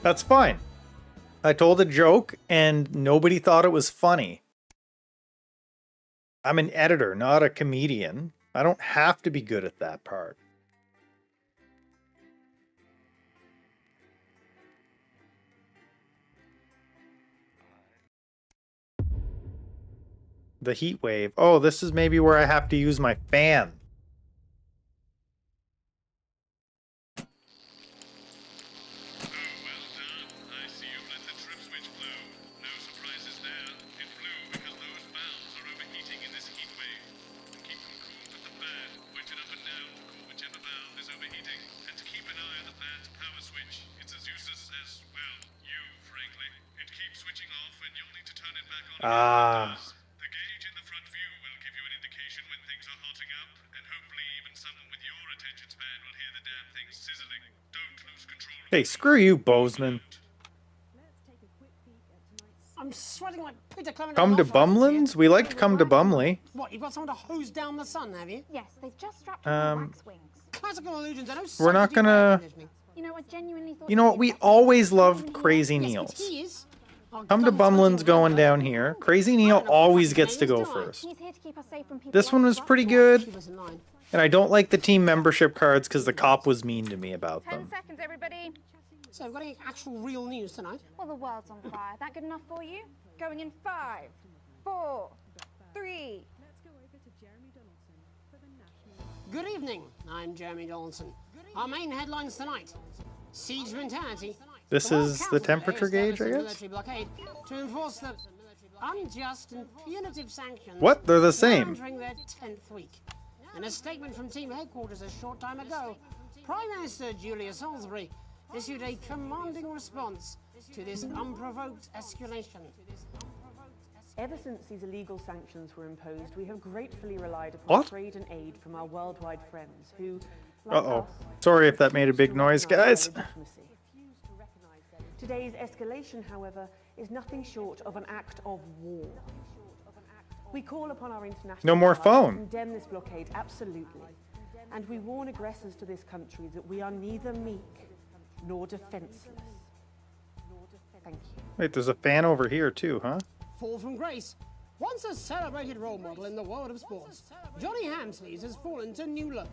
That's fine. I told a joke and nobody thought it was funny. I'm an editor, not a comedian. I don't have to be good at that part. The heat wave. Oh, this is maybe where I have to use my fan. Ah. Hey, screw you, Bozeman. I'm sweating like Peter Clement. Come to Bumlands? We like to come to Bumley. What, you've got someone to hose down the sun, have you? Yes, they've just strapped on the Um, wax wings. Classical illusions, I know we're not substitute air gonna... conditioning. You know, I genuinely thought You know what? We always love Crazy Yes, Neil's. but he is. Our Come to government's Bumlands going down here. Crazy Neil always gets to go first. He's here to keep us safe from people This like one was Russ. pretty good. And I don't like the team membership cards because the cop was mean to me about 10 them. seconds, everybody. So, we've got any actual real news tonight? Well, the world's on fire. That good enough for you? Going in 5, 4, 3. Good evening, I'm Jeremy Donaldson. Our main headlines tonight. Siege mentality. This The World is the Council today temperature gauge, I established guess? a military blockade to enforce the unjust and punitive sanctions. What? They're the now same. entering their 10th week. In a statement from team headquarters a short time ago, Prime Minister Julia Salisbury issued a commanding response to this unprovoked escalation. Ever since these illegal sanctions were imposed, we have gratefully relied upon What? trade and aid from our worldwide friends who, like Uh-oh. us, Sorry if that made a big noise, guys. Today's escalation, however, is nothing short of an act of war. We call upon our international No more allies phone. to condemn this blockade, absolutely. And we warn aggressors to this country that we are neither meek nor defenseless. Thank you. Wait, there's a fan over here too, huh? Fall from grace. Once a celebrated role model in the world of sports, Johnny Hamsleys has fallen to new lows.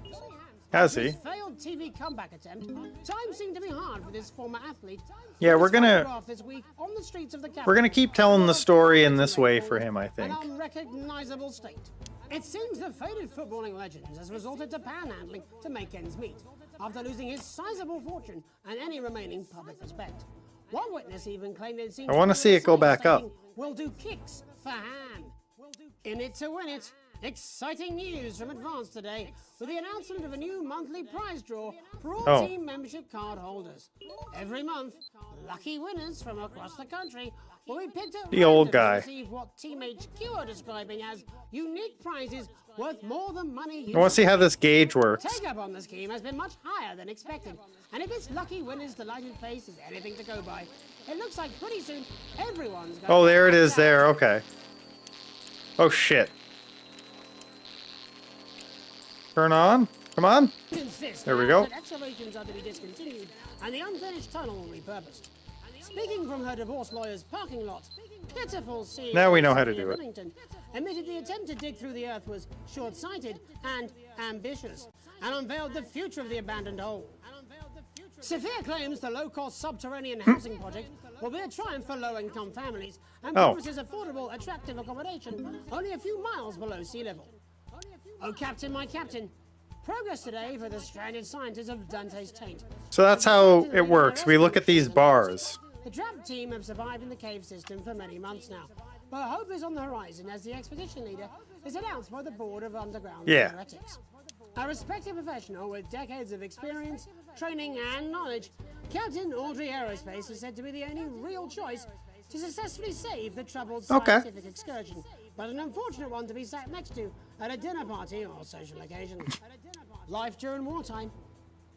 Has he? His failed TV comeback attempt, times seem to be hard for this former athlete. Yeah, we're gonna This week on the streets of the we're gonna capital, keep telling the story in this way for him, I an think. unrecognizable state. It seems the faded footballing legend has resorted to panhandling to make ends meet, after losing his sizable fortune and any remaining public respect. One witness even claimed they'd seen I wanna see it go back up. "We'll do kicks for hand. In it to win it." Exciting news from Advance today with the announcement of a new monthly prize draw for all team membership card holders. Every month, lucky winners from across the country will be picked at The old random guy. to receive what Team HQ are describing as unique prizes worth more than money. I want to see how this gauge works. Take up on the scheme has been much higher than expected, and if this lucky winner's delighted face is anything to go by, it looks like pretty soon everyone's going Oh, there it is there. Okay. Oh, shit. Turn on. Come on. There we go. That excavations are to be discontinued and the unfinished tunnel repurposed. Speaking from her divorce lawyer's parking lot, pitiful CEO Now we know how to Sophia do it. Remington admitted the attempt to dig through the earth was short-sighted and ambitious, and unveiled the future of the abandoned hole. Sophia claims the low-cost subterranean housing project will be a triumph for low-income families and promises affordable, attractive accommodation only a few miles below sea level. Oh, Captain, my Captain. Progress today for the stranded scientists of Dante's Taint. So that's how it works. We look at these bars. The trapped team have survived in the cave system for many months now, but hope is on the horizon as the expedition leader is announced by the Board of Underground Theoretics. A respected professional with decades of experience, training and knowledge, Captain Audrey Aerospace is said to be the only real choice to successfully save the troubled scientific excursion, but an unfortunate one to be sat next to at a dinner party or social occasion. Life during wartime.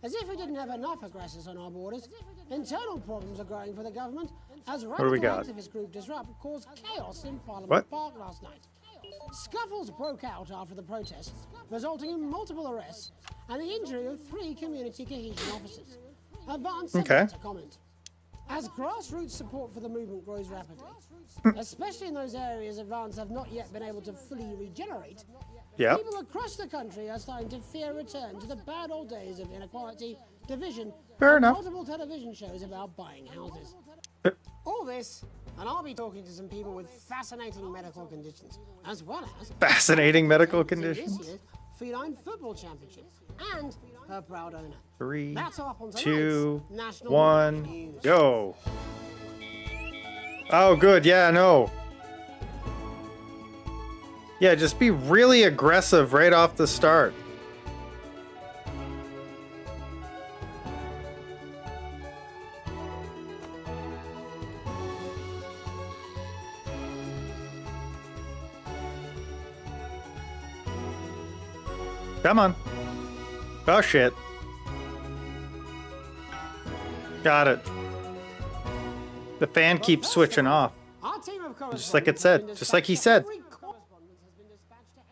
As if we didn't have enough aggressors on our borders, internal problems are growing for the government as What do we radical got? activist group Disrupt caused chaos in Parliament What? Park last night. Scuffles broke out after the protests, resulting in multiple arrests and the injury of 3 community cohesion officers. Advance said Okay. to comment. As grassroots support for the movement grows rapidly, especially in those areas Advance have not yet been able to fully regenerate, Yep. people across the country are starting to fear a return to the bad old days of inequality, division, Fair and enough. multiple television shows about buying houses. All this, and I'll be talking to some people with fascinating medical conditions, as well as Fascinating medical in conditions. this year's Feline Football Championship, and her proud owner. 3, That's all up on tonight's 2, National 1, News. go. Oh, good. Yeah, no. Yeah, just be really aggressive right off the start. Come on. Oh, shit. Got it. The fan keeps switching off. Our team of Just like it said. Just like he said.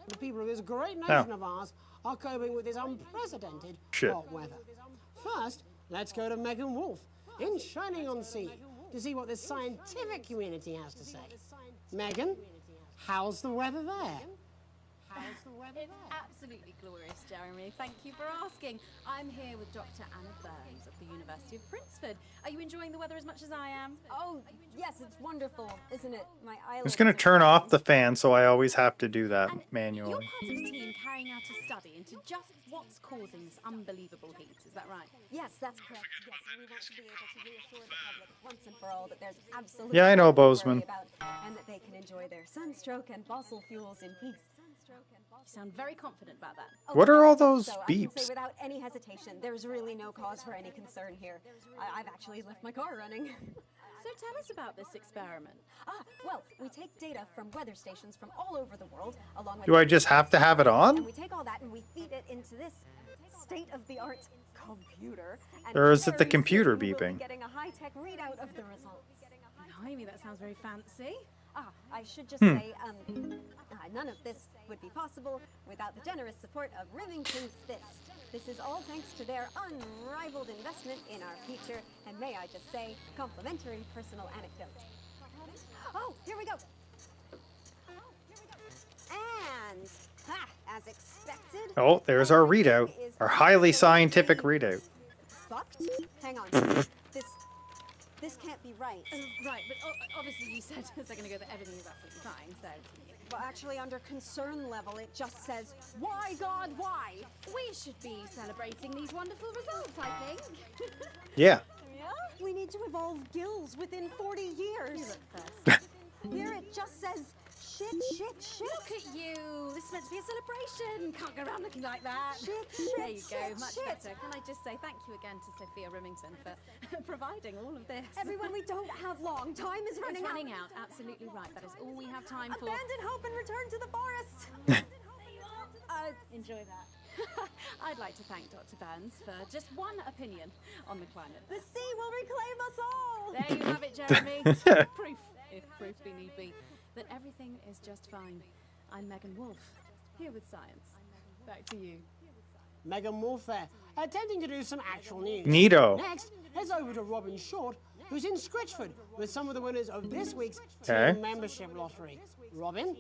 The people of this great Oh. nation of ours are coping with this unprecedented Shit. hot weather. First, let's go to Megan Wolf in Shining-on-Sea to see what the scientific community has to say. Megan, how's the weather there? It's absolutely glorious, Jeremy. Thank you for asking. I'm here with Dr. Anna Burns of the University of Princeford. Are you enjoying the weather as much as I am? Oh, yes, it's wonderful, isn't it? My I'm just gonna turn off the fan, so I always have to do that manually. You're part of a team carrying out a study into just what's causing this unbelievable heat. Is that right? Yes, that's correct. Yes, we want to be able to reassure the public once and for all that there's absolutely Yeah, I know, nothing to worry Bozeman. about, and that they can enjoy their sunstroke and fossil fuels in peace. You sound very confident about that. What are all those So I can beeps? say without any hesitation, there's really no cause for any concern here. I've actually left my car running. So tell us about this experiment. Well, we take data from weather stations from all over the world, along with... Do I just have to have it on? And we take all that and we feed it into this state-of-the-art computer. And Or is it the very computer soon we'll be beeping? getting a high-tech readout of the results. Blimey, that sounds very fancy. I should just Hmm. say, none of this would be possible without the generous support of Remington's Fist. This is all thanks to their unrivaled investment in our future, and may I just say, complimentary personal anecdote. Oh, here we go. And, as expected... Oh, there's our readout. Our highly scientific readout. Fucked? Hang on. This can't be right. Right, but obviously you said a second ago that everything is absolutely fine, so... Well, actually, under concern level, it just says, why, God, why? We should be celebrating these wonderful results, I think. Yeah. Yeah? We need to evolve gills within 40 years. You look first. Here it just says, shit. Look at you. This is meant to be a celebration. Can't go around looking like that. Shit. There you go. Much better. Can I just say thank you again to Sophia Remington for providing all of this? Everyone, we don't have long. Time is running out. Running out. Absolutely right. That is all we have time for. Abandon hope and return to the forest. Enjoy that. I'd like to thank Dr. Burns for just one opinion on the climate. The sea will reclaim us all. There you have it, Jeremy. Proof, if proof be need be, that everything is just fine. I'm Megan Wolf, here with science. Back to you. Megan Wolf there, attempting to do some actual news. Neato. Next, heads over to Robin Short, who's in Scritchford with some of the winners of this week's Okay. team membership lottery. Robin?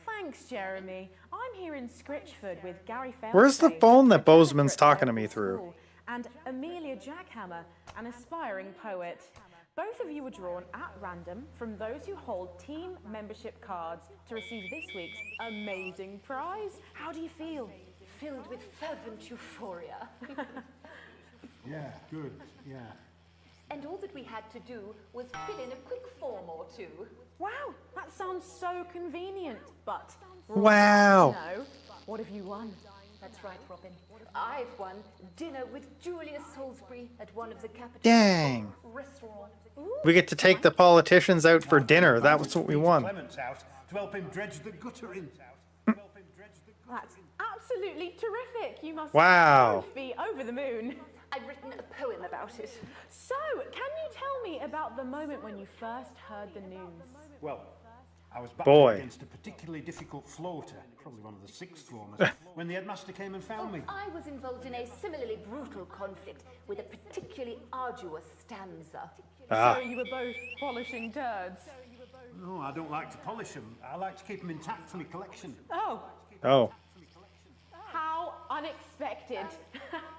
Thanks, Jeremy. I'm here in Scritchford with Gary Fairfax. Where's the phone that Bozeman's talking to me through? And Amelia Jackhammer, an aspiring poet. Both of you were drawn at random from those who hold team membership cards to receive this week's amazing prize. How do you feel? Filled with fervent euphoria. Yeah, good, yeah. And all that we had to do was fill in a quick form or two. Wow, that sounds so convenient, but... Wow. No, what have you won? That's right, Robin. I've won dinner with Julius Salisbury at one of the capital Dang. restaurants. We get to take the politicians out for dinner. That was what we won. Clement's out to help him dredge the gutter in. That's absolutely terrific. You must Wow. both be over the moon. I've written a poem about it. So, can you tell me about the moment when you first heard the news? Well, I was battling Boy. against a particularly difficult floater, probably one of the sixth formers, when the headmaster came and found me. I was involved in a similarly brutal conflict with a particularly arduous stanza. So you were both polishing turds. No, I don't like to polish them. I like to keep them intact for my collection. Oh, Oh. how unexpected.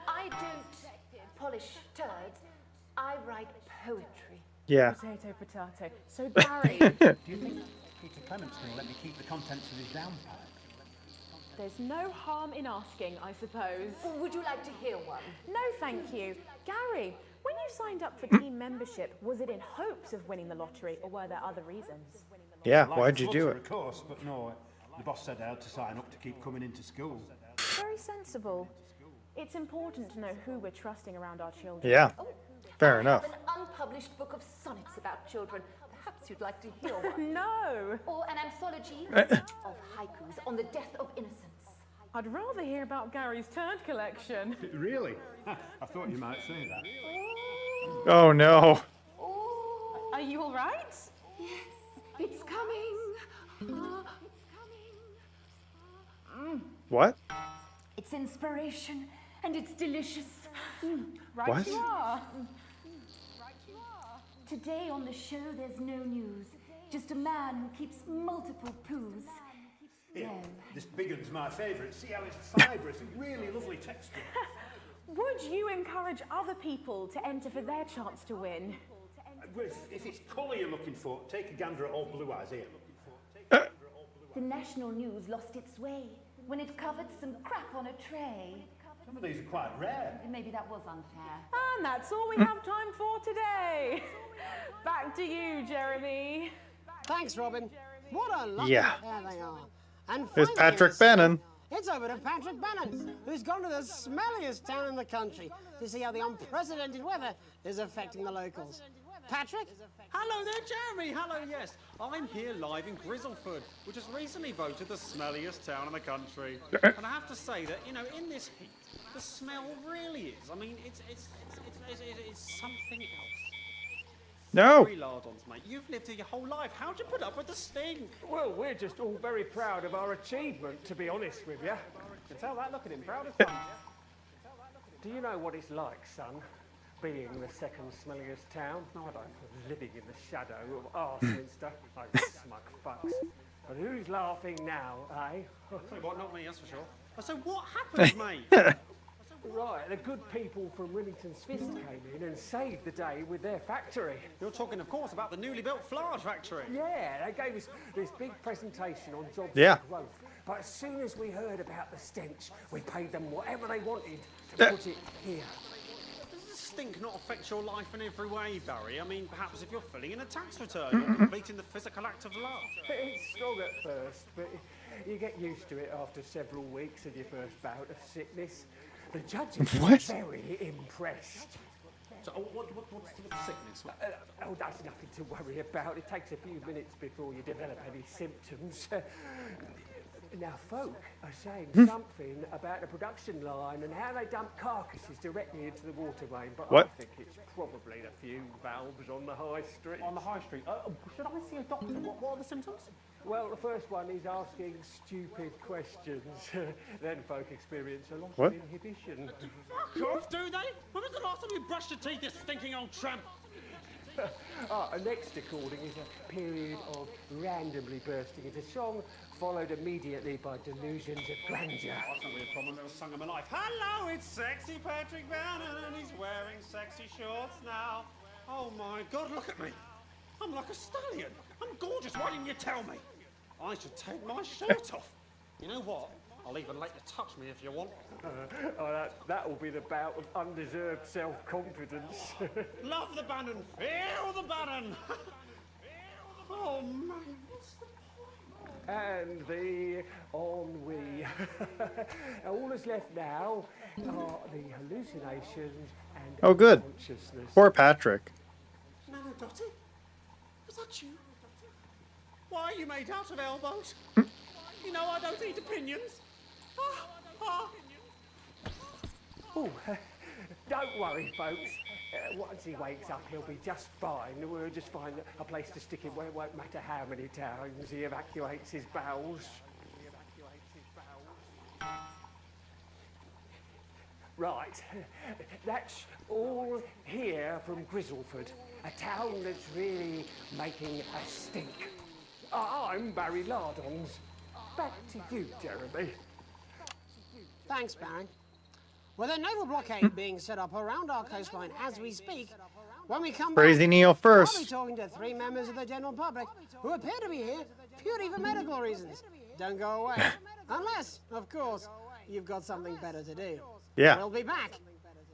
I don't polish turds. I write poetry. Yeah. Potato, potato. So Barry, Do you think Peter Clement's going to let me keep the contents of his downpipe? there's no harm in asking, I suppose. Would you like to hear one? No, thank you. Gary, when you signed up for team membership, was it in hopes of winning the lottery, or were there other reasons? Yeah, I like why'd the you do flutter, it? Of course, but no, the boss said I had to sign up to keep coming into school. Very sensible. It's important to know who we're trusting around our children. Yeah. Fair I enough. have an unpublished book of sonnets about children. Perhaps you'd like to hear one. No. Or an anthology of haikus on the death of innocence. I'd rather hear about Gary's turd collection. Really? I thought you might say that. Oh no. Are you all right? Yes, it's coming. What? It's inspiration and it's delicious. Right What? you are. Today on the show, there's no news. Just a man who keeps multiple poos. Here, this big one's my favourite. See how it's fibrous and really lovely texture. Would you encourage other people to enter for their chance to win? If it's colour you're looking for, take a gander at old Blue Eyes here. The national news lost its way when it covered some crap on a tray. Some of these are quite rare. Maybe that was unfair. And that's all we have time for today. Back to you, Jeremy. Thanks, Robin. What a lucky Yeah. pair they are. And There's finally, Patrick Bannon. It's over to Patrick Bannon, who's gone to the smelliest town in the country to see how the unprecedented weather is affecting the locals. Patrick? Hello there, Jeremy. Hello, yes. I'm here live in Grizzleford, which was recently voted the smelliest town in the country. And I have to say that, you know, in this heat, the smell really is. I mean, it's something else. No. Very lardons, mate. You've lived here your whole life. How'd you put up with the stink? Well, we're just all very proud of our achievement, to be honest with you. You can tell that look at him, proud as punch. Do you know what it's like, son, being the second smelliest town? No, I don't. Living in the shadow of Arseminster. Those smug fucks. But who's laughing now, eh? Sorry, what? Not me, that's for sure. So what happened, mate? Right, the good people from Remington's Fist came in and saved the day with their factory. You're talking, of course, about the newly built Flard factory. Yeah, they gave us this big presentation on jobs Yeah. and growth. But as soon as we heard about the stench, we paid them whatever they wanted to put it here. Does the stink not affect your life in every way, Barry? I mean, perhaps if you're filling in a tax return or completing the physical act of love. It's strong at first, but you get used to it after several weeks of your first bout of sickness. The judges were What? very impressed. So, what's the sickness? Oh, that's nothing to worry about. It takes a few minutes before you develop any symptoms. Now, folk are saying something about the production line and how they dump carcasses directly into the water main, but What? I think it's probably the fume valves on the high street. On the high street? Should I see a doctor? What are the symptoms? Well, the first one is asking stupid questions. Then folk experience a loss What? of inhibition. Fuck off, do they? When was the last time you brushed your teeth, you stinking old tramp? Next recording is a period of randomly bursting into song, followed immediately by delusions of grandeur. That's not really a problem, never sung in my life. Hello, it's sexy Patrick Bannon, and he's wearing sexy shorts now. Oh my God, look at me. I'm like a stallion. I'm gorgeous, why didn't you tell me? I should take my shirt off. You know what? I'll even let you touch me if you want. That will be the bout of undeserved self-confidence. Love the Bannon, feel the Bannon. Oh man, what's the And the ennui. All that's left now are the hallucinations and Oh, good. consciousness. Poor Patrick. No, Dottie? Was that you? Why are you made out of elbows? You know I don't eat opinions. Oh, don't worry, folks. Once he wakes up, he'll be just fine. We'll just find a place to stick him where it won't matter how many times he evacuates his bowels. Right, that's all here from Grizzleford, a town that's really making a stink. I'm Barry Lardons. Back to you, Jeremy. Thanks, Baron. With a naval blockade being set up around our coastline as we speak, when we come Crazy back, Neil I'll be first. talking to 3 members of the general public who appear to be here purely for medical reasons. Don't go away. Unless, of course, you've got something better to do. Yeah. We'll be back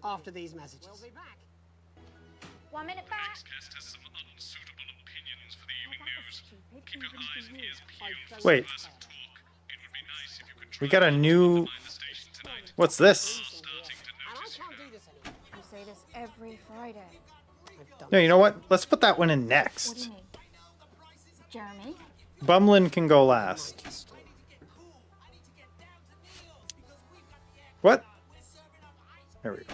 after these messages. 1 minute back. Newscast has some unsuitable opinions for the evening news. Keep your eyes and ears peeled. Wait. We got a new... What's this? You say this every Friday. No, you know what? Let's put that one in What do you next. mean? Jeremy? Bumlin can go last. What? There we go.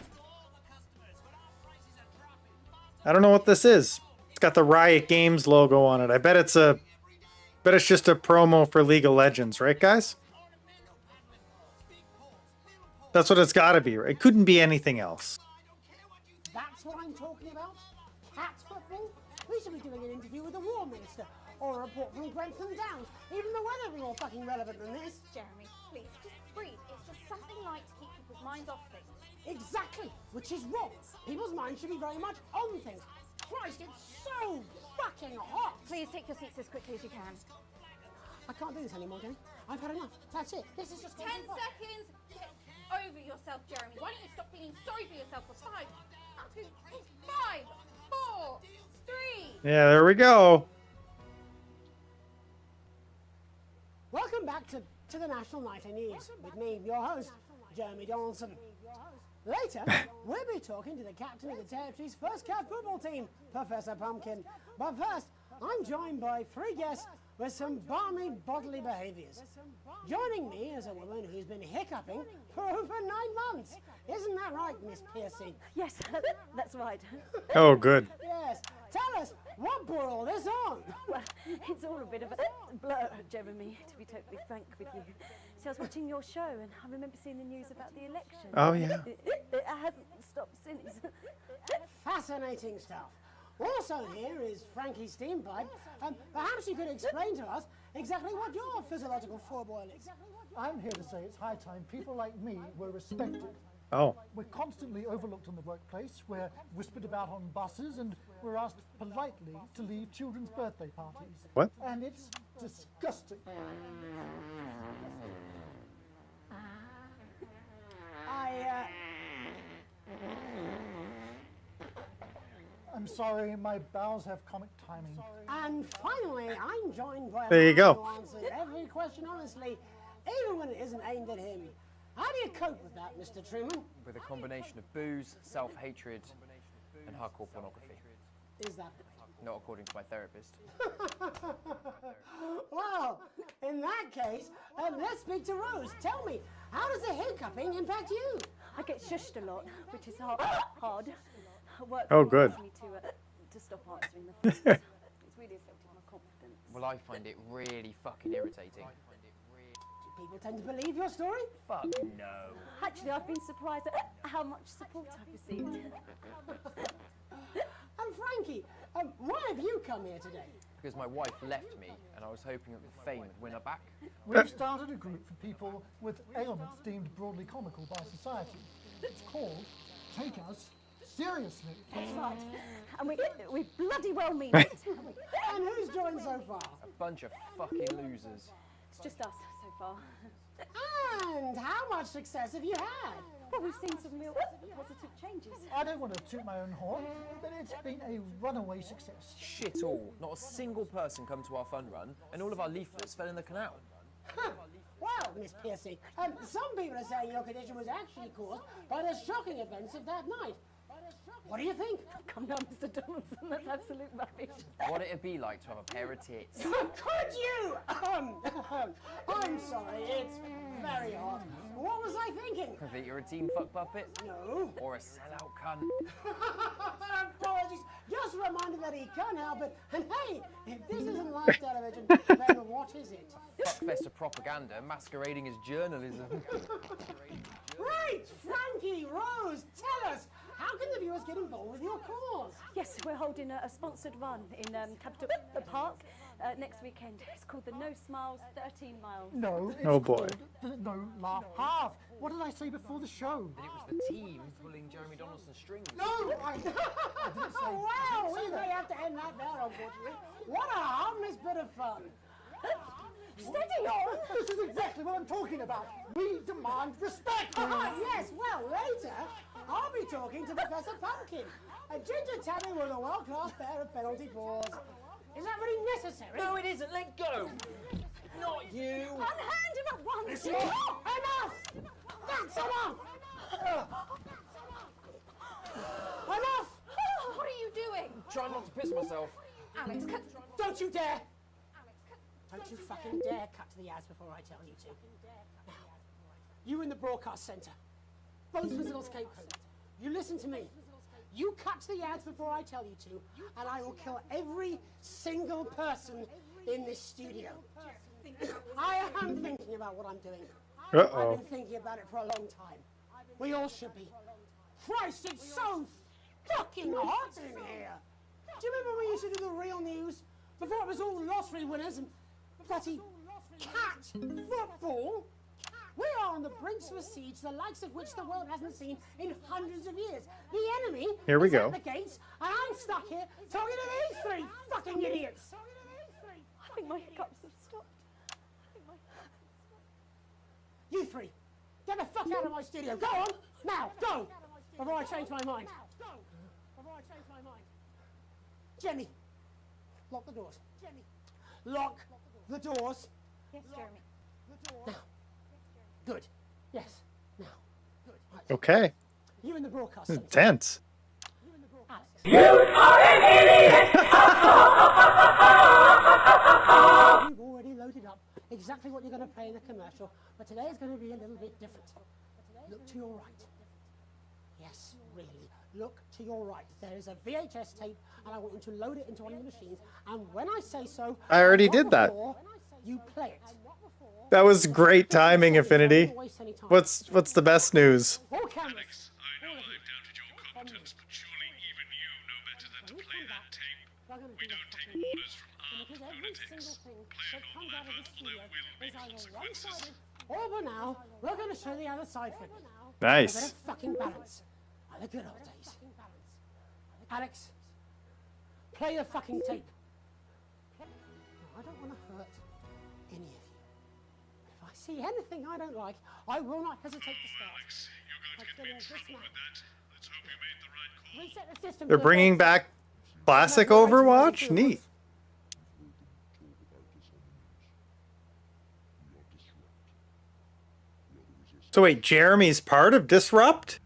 I don't know what this is. It's got the Riot Games logo on it. I bet it's just a promo for League of Legends, right, guys? That's what it's got to be, right? It couldn't be anything else. That's what I'm talking about? Cat football? We should be doing an interview with the War Minister, or a report from Grantham Downs. Even the weather be more fucking relevant than this. Jeremy, please, just breathe. It's just something light to keep people's minds off things. Exactly, which is wrong. People's minds should be very much on things. Christ, it's so fucking hot. Please take your seats as quickly as you can. I can't do this anymore, Jenny. I've had enough. That's it. This is just 10 seconds. Get over yourself, Jeremy. Why don't you stop feeling sorry for yourself for 5, 4, 3. Yeah, there we go. Welcome back to the National Nightly News with me, your host, Jeremy Donaldson. Later, we'll be talking to the captain of the territory's first cat football team, Professor Pumpkin. But first, I'm joined by 3 guests with some balmy bodily behaviours. Joining me is a woman who's been hiccuping for over 9 months. Isn't that right, Miss Piercy? Yes, that's right. Oh, good. Yes. Tell us, what brought all this on? Well, it's all a bit of a blur, Jeremy, to be totally frank with you. See, I was watching your show and I remember seeing the news about the election. Oh, yeah. It hasn't stopped since. Fascinating stuff. Also here is Frankie Steampipe. Perhaps you could explain to us exactly what your physiological foreboil is. I'm here to say it's high time people like me were respected. Oh. We're constantly overlooked in the workplace, we're whispered about on buses, and we're asked politely to leave children's birthday parties. What? And it's disgusting. I'm sorry, my bowels have comic timing. And finally, I'm joined by a There you man go. who answers every question honestly, even when it isn't aimed at him. How do you cope with that, Mr. Truman? With a combination of booze, self-hatred, and hardcore pornography. Is that Not according to my therapist. Well, in that case, let's speak to Rose. Tell me, how does the hiccuping impact you? I get shushed a lot, which is hard. Work Oh, good. me to stop answering the phones. It's really affecting my confidence. Well, I find it really fucking irritating. Do people tend to believe your story? Fuck no. Actually, I've been surprised at how much support I've received. And Frankie, why have you come here today? Because my wife left me, and I was hoping that the fame would win her back. We've started a group for people with ailments deemed broadly comical by society. It's called Take Us Seriously. That's right. And we bloody well mean it. And who's joined so far? A bunch of fucking losers. It's just us so far. And how much success have you had? Well, we've seen some real positive changes. I don't want to toot my own horn, but it's been a runaway success. Shit all. Not a single person come to our fun run, and all of our leaflets fell in the canal. Huh. Well, Miss Piercy, some people are saying your condition was actually caused by the shocking events of that night. What do you think? Come down, Mr. Donaldson, that's absolute rubbish. What it'd be like to have a pair of tits. Could you? I'm sorry, it's very hot. What was I thinking? That you're a team fuck puppet? No. Or a sellout cunt? Apologies. Just a reminder that he can't help it. And hey, if this isn't live television, then what is it? Fuckfest of propaganda masquerading as journalism. Right, Frankie, Rose, tell us, how can the viewers get involved with your cause? Yes, we're holding a sponsored run in Capitol Park next weekend. It's called the No Smiles 13 Miles. No, it's Oh, boy. called the No Laugh Half. What did I say before the show? That it was the team pulling Jeremy Donaldson's strings. No, I didn't say. Wow, we may have to end that there, unfortunately. What a harmless bit of fun. Steady on! This is exactly what I'm talking about. We demand respect. Yes, well, later, I'll be talking to Professor Pumpkin. A ginger tabby with a world-class pair of penalty paws. Is that really necessary? No, it isn't. Let go. Not you. Unhand him at once! Enough! That's enough! Enough! What are you doing? Try not to piss myself. Alex, Don't you dare! Don't you fucking dare cut to the ads before I tell you to. Now, you in the broadcast centre, both with little scapegoat, you listen to me. You cut the ads before I tell you to, and I will kill every single person in this studio. I am thinking about what I'm doing. Uh-oh. I've been thinking about it for a long time. We all should be. Christ, it's so fucking hot in here. Do you remember when we used to do the real news? Before it was all lottery winners and bloody cat football? We are on the brink of a siege, the likes of which the world hasn't seen in hundreds of years. The enemy Here we is go. at the gates, and I'm stuck here talking to these three fucking idiots. I think my hiccups have stopped. You three, get the fuck out of my studio. Go on, now, go, before I change my mind. Jenny, lock the doors. Jenny, lock the doors. Yes, Jeremy. Now. Good. Yes. Now. Good. Right. Okay. You in the broadcast center. Intense. Alex. You are an idiot! You've already loaded up exactly what you're going to play in the commercial, but today is going to be a little bit different. Look to your right. Yes, really. Look to your right. There is a VHS tape, and I want you to load it into one of the machines. And when I say so, I already did that. You play it. That was great timing, Affinity. What's the best news? Alex, I know I've doubted your competence, but surely even you know better than to play that tape. We don't take orders from armed lunatics. Play a normal advert or there will be consequences. Oh, but now, we're going to show the other side for you. Nice. A bit of fucking balance. Like the good old days. Alex, play the fucking tape. No, I don't want to hurt any of you. If I see anything I don't like, I will not hesitate to start. Alex, you're going to get me in trouble with that. Let's hope you made the right call. Reset the system. They're bringing back classic Overwatch? Neat. So wait, Jeremy's part of Disrupt?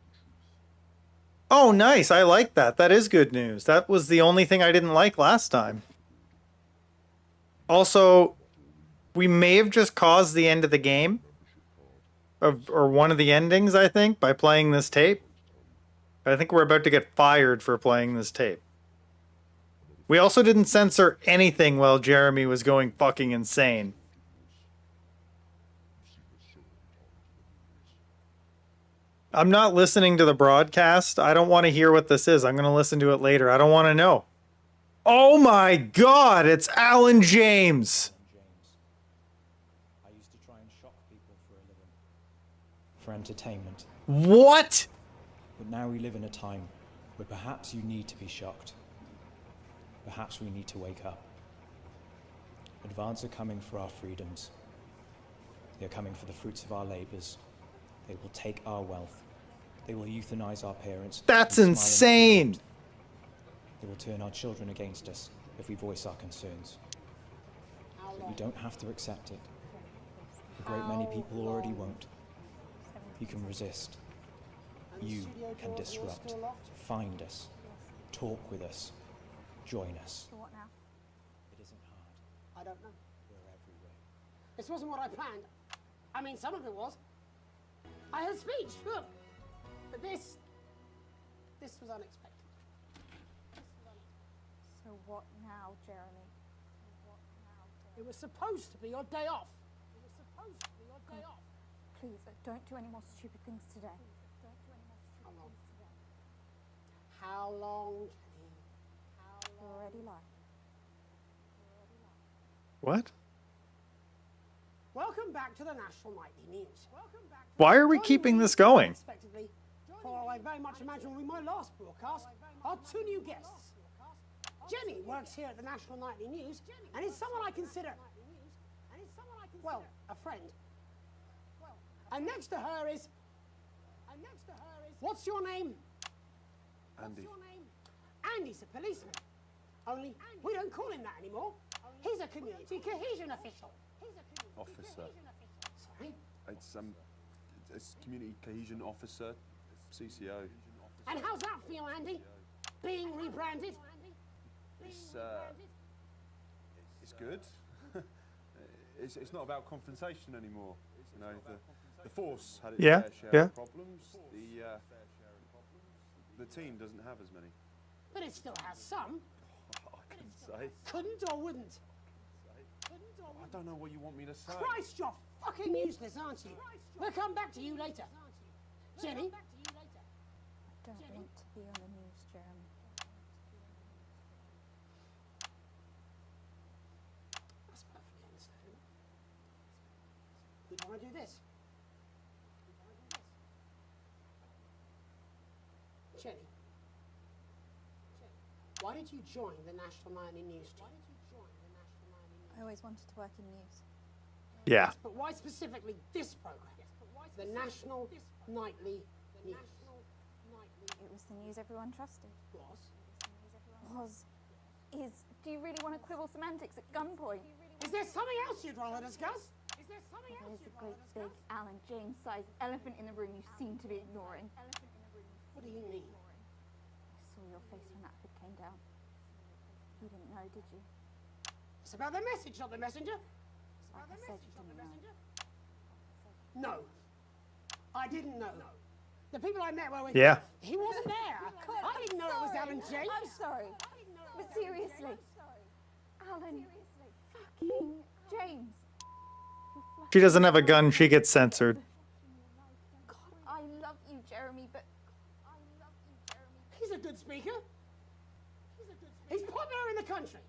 Oh, nice. I like that. That is good news. That was the only thing I didn't like last time. Also, we may have just caused the end of the game. Or one of the endings, I think, by playing this tape. I think we're about to get fired for playing this tape. We also didn't censor anything while Jeremy was going fucking insane. I'm not listening to the broadcast. I don't want to hear what this is. I'm going to listen to it later. I don't want to know. Oh my God, it's Alan James. I used to try and shock people for a living. For entertainment. What? But now we live in a time where perhaps you need to be shocked. Perhaps we need to wake up. Advance are coming for our freedoms. They are coming for the fruits of our labors. They will take our wealth. They will euthanize our parents. That's insane. They will turn our children against us if we voice our concerns. But you don't have to accept it. A great many people already won't. You can resist. You can disrupt. Find us. Talk with us. Join us. So what now? It isn't hard. I don't know. We're everywhere. This wasn't what I planned. I mean, some of it was. I had a speech, look. But this was unexpected. So what now, Jeremy? It was supposed to be your day off. Please, don't do any more stupid things today. How long? You're already live. What? Welcome back to the National Nightly News. Why are we keeping this going? Unexpectedly, for I very much imagine will be my last broadcast, are two new guests. Jenny works here at the National Nightly News and is someone I consider, well, a friend. And next to her is, what's your name? Andy. Andy's a policeman. Only we don't call him that anymore. He's a community cohesion official. Officer. Sorry? It's community cohesion officer, CCO. And how's that feel, Andy? Being rebranded? It's good. it's not about confrontation anymore. You know, the force had its fair share of problems. The team doesn't have as many. But it still has some. I couldn't say. Couldn't or wouldn't? I don't know what you want me to say. Christ, you're fucking useless, aren't you? We'll come back to you later. Jenny? I don't want to be on the news, Jeremy. That's perfectly understandable. You'd want to do this. Jenny, why did you join the National Nightly News team? I always wanted to work in news. Yeah. But why specifically this program? The National Nightly News. It was the news everyone trusted. Was. Is. Do you really want to quibble semantics at gunpoint? Is there something else you'd rather discuss? There's a great big Alan James-sized elephant in the room you seem to be ignoring. What do you mean? I saw your face when that hood came down. You didn't know, did you? It's about the message, not the messenger. Like I said, you didn't know. No. I didn't know. The people I met were with... Yeah. He wasn't there. I didn't know it was Alan James. I'm sorry. But seriously. Alan fucking James. She doesn't have a gun, she gets censored. God, I love you, Jeremy, but... He's a good speaker. He's popular in the country.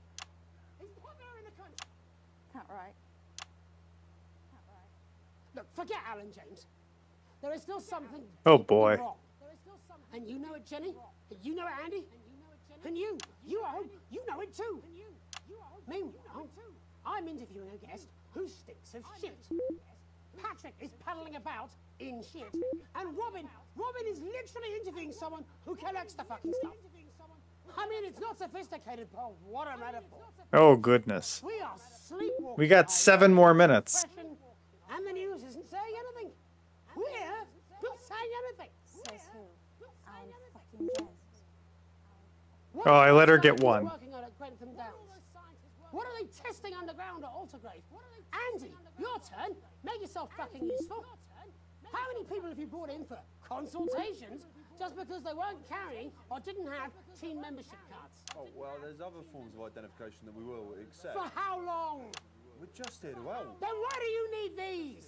That right? Look, forget Alan James. There is still something Oh boy. wrong. And you know it, Jenny. And you know it, Andy. And you at home, you know it too. Meanwhile, I'm interviewing a guest who stinks of shit. Patrick is paddling about in shit. And Robin is literally interviewing someone who collects the fucking stuff. I mean, it's not sophisticated, but what a metaphor. Oh goodness. We are sleepwalking. We got 7 more minutes. And the news isn't saying anything. We're not saying anything. Says who? Alan fucking James. What Oh, I let her are get scientists one. working on at Grantham Downs? What are they testing underground at Altergrave? Andy, your turn. Make yourself fucking useful. How many people have you brought in for consultations just because they weren't carrying or didn't have team membership cards? Oh, well, there's other forms of identification that we will accept. For how long? We're just here to help. Then why do you need these?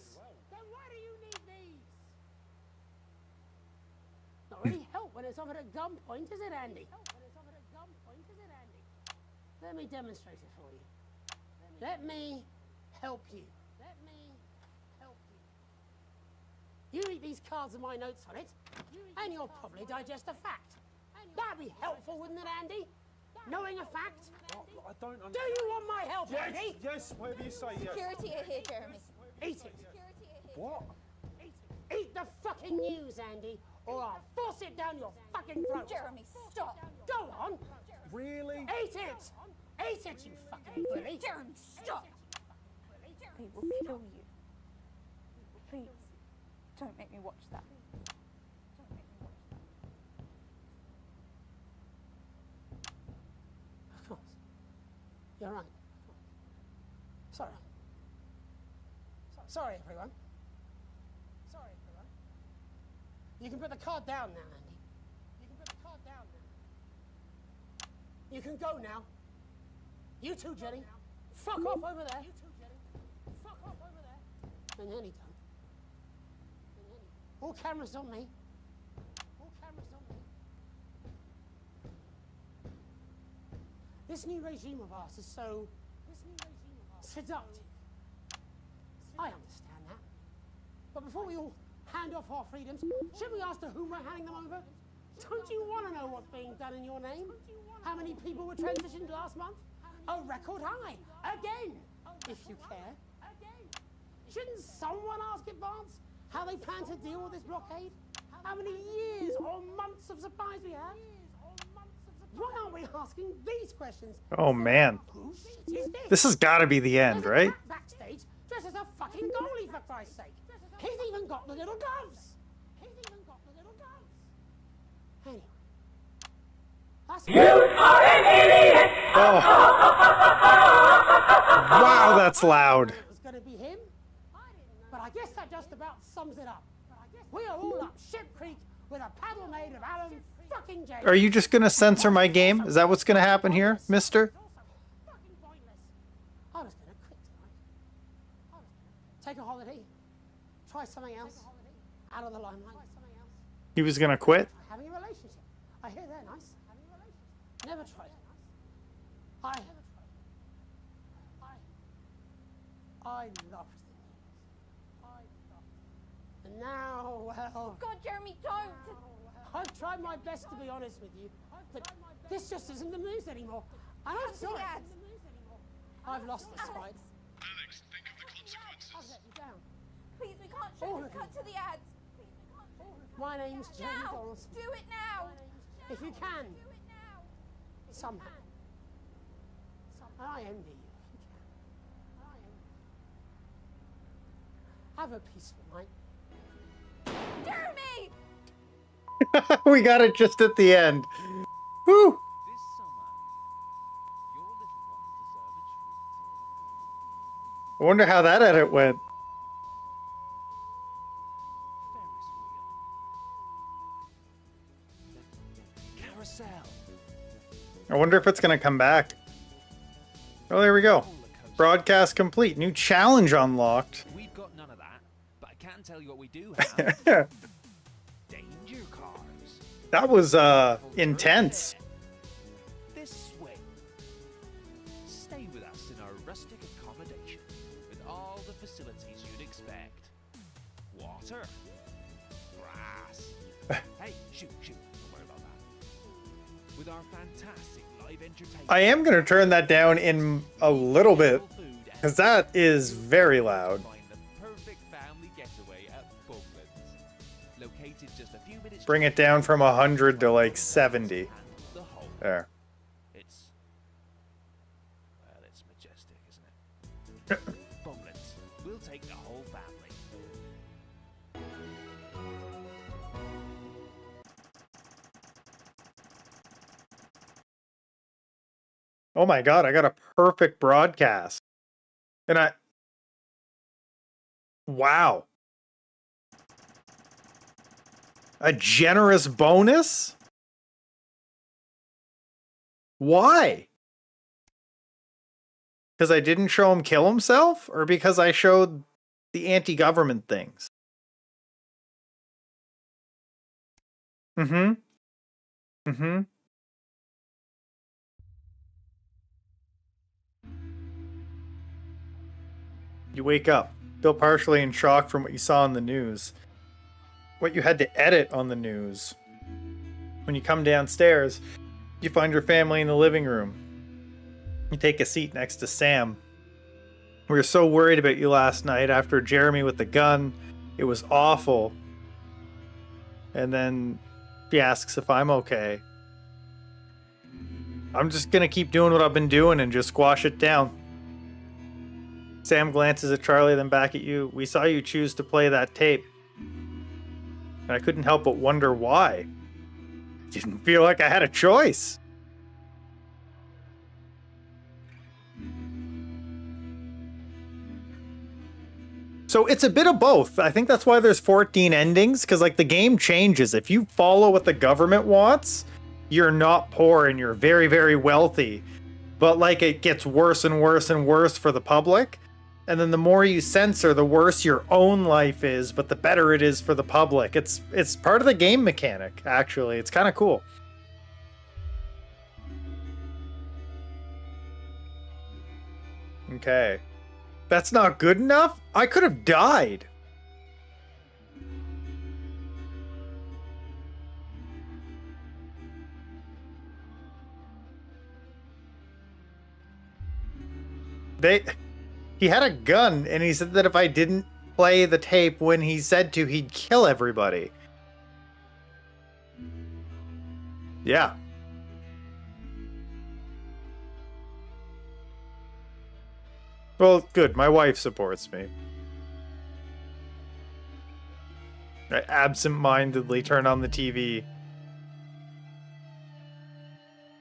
Not really help when it's offered at gunpoint, is it, Andy? Let me demonstrate it for you. Let me help you. You read these cards with my notes on it, and you'll probably digest a fact. That'd be helpful, wouldn't it, Andy? Knowing a fact? I don't Do you want my help, Yes, Andy? yes, whatever you say, yes. Security are here, Jeremy. Eat it. What? Eat the fucking news, Andy, or I'll force it down your fucking throat. Jeremy, stop. Go on. Really? Eat it. Eat it, you fucking bully. Jeremy, stop. They will kill you. Please, don't make me watch that. Of course. You're right. Sorry. Sorry, everyone. You can put the card down now, Andy. You can go now. You too, Jenny. Fuck off over there. And nearly done. All cameras on me. This new regime of ours is so seductive. I understand that. But before we all hand off our freedoms, should we ask to whom we're handing them over? Don't you want to know what's being done in your name? How many people were transitioned last month? A record high. Again, if you care. Shouldn't someone ask Advance how they plan to deal with this blockade? How many years or months of supplies we have? Why aren't we asking these questions? Oh man. Whose shit is this? This has got to be the end, There's a right? cat backstage dressed as a fucking goalie, for Christ's sake. He's even got the little gloves. Anyway. That's You are an idiot! Oh. Wow, that's loud. It was going to be him, but I guess that just about sums it up. We are all up Ship Creek with a paddle made of Alan fucking Jenny. Are you just gonna censor my game? Is that what's gonna happen here, mister? I was going to quit tonight. Take a holiday. Try something else. Out of the limelight. He was gonna quit? Having a relationship. I hear they're nice. Never tried. I loved them. And now, well... God, Jeremy, don't! I've tried my best to be honest with you, but this just isn't the news anymore. And I'm sorry. I've lost this fight. Alex, think of the consequences. I've let you down. Please, we can't show this. Cut to the ads. My name's Janitor. Now! Do it now! If you can. Somehow. I envy you. Have a peaceful night. Jeremy! We got it just at the end. Woo! I wonder how that edit went. Carousel. I wonder if it's gonna come back. Oh, there we go. Broadcast complete. New challenge unlocked. We've got none of that, but I can tell you what we do have. Danger cars. That was intense. This way. Stay with us in our rustic accommodation with all the facilities you'd expect. Water. Grass. Hey, shoot. Don't worry about that. With our fantastic live entertainment. I am gonna turn that down in a little bit, because that is very loud. Perfect family getaway at Bucklands. Located just a few minutes. Bring it down from 100 to like 70. There. It's majestic, isn't it? Bucklands. We'll take the whole family. Oh my god, I got a perfect broadcast. And wow. A generous bonus? Why? Because I didn't show him kill himself? Or because I showed the anti-government things? Mm-hmm. You wake up, still partially in shock from what you saw in the news. What you had to edit on the news. When you come downstairs, you find your family in the living room. You take a seat next to Sam. We were so worried about you last night after Jeremy with the gun. It was awful. And then she asks if I'm okay. I'm just gonna keep doing what I've been doing and just squash it down. Sam glances at Charlie, then back at you. We saw you choose to play that tape. And I couldn't help but wonder why. I didn't feel like I had a choice. So it's a bit of both. I think that's why there's 14 endings, because like the game changes. If you follow what the government wants, you're not poor and you're very, very wealthy. But like it gets worse and worse and worse for the public. And then the more you censor, the worse your own life is, but the better it is for the public. It's part of the game mechanic, actually. It's kind of cool. Okay. That's not good enough? I could have died. He had a gun, and he said that if I didn't play the tape when he said to, he'd kill everybody. Yeah. Well, good. My wife supports me. I absent-mindedly turn on the TV.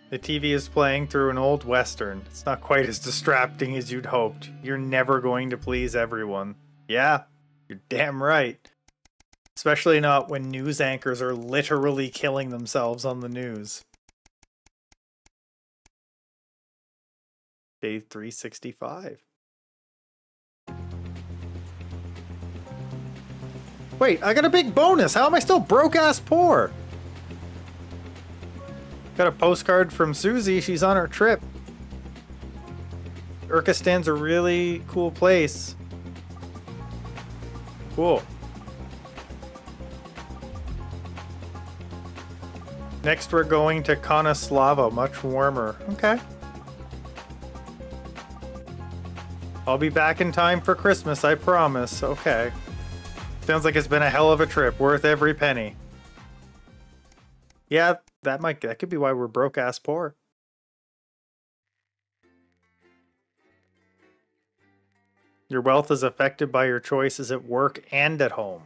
The TV is playing through an old western. It's not quite as distracting as you'd hoped. You're never going to please everyone. Yeah, you're damn right. Especially not when news anchors are literally killing themselves on the news. Day 365. Wait, I got a big bonus. How am I still broke-ass poor? Got a postcard from Susie. She's on her trip. Urkistan's a really cool place. Cool. Next we're going to Konoslava, much warmer. Okay. I'll be back in time for Christmas, I promise. Okay. Sounds like it's been a hell of a trip, worth every penny. Yeah, that could be why we're broke ass poor. Your wealth is affected by your choices at work and at home.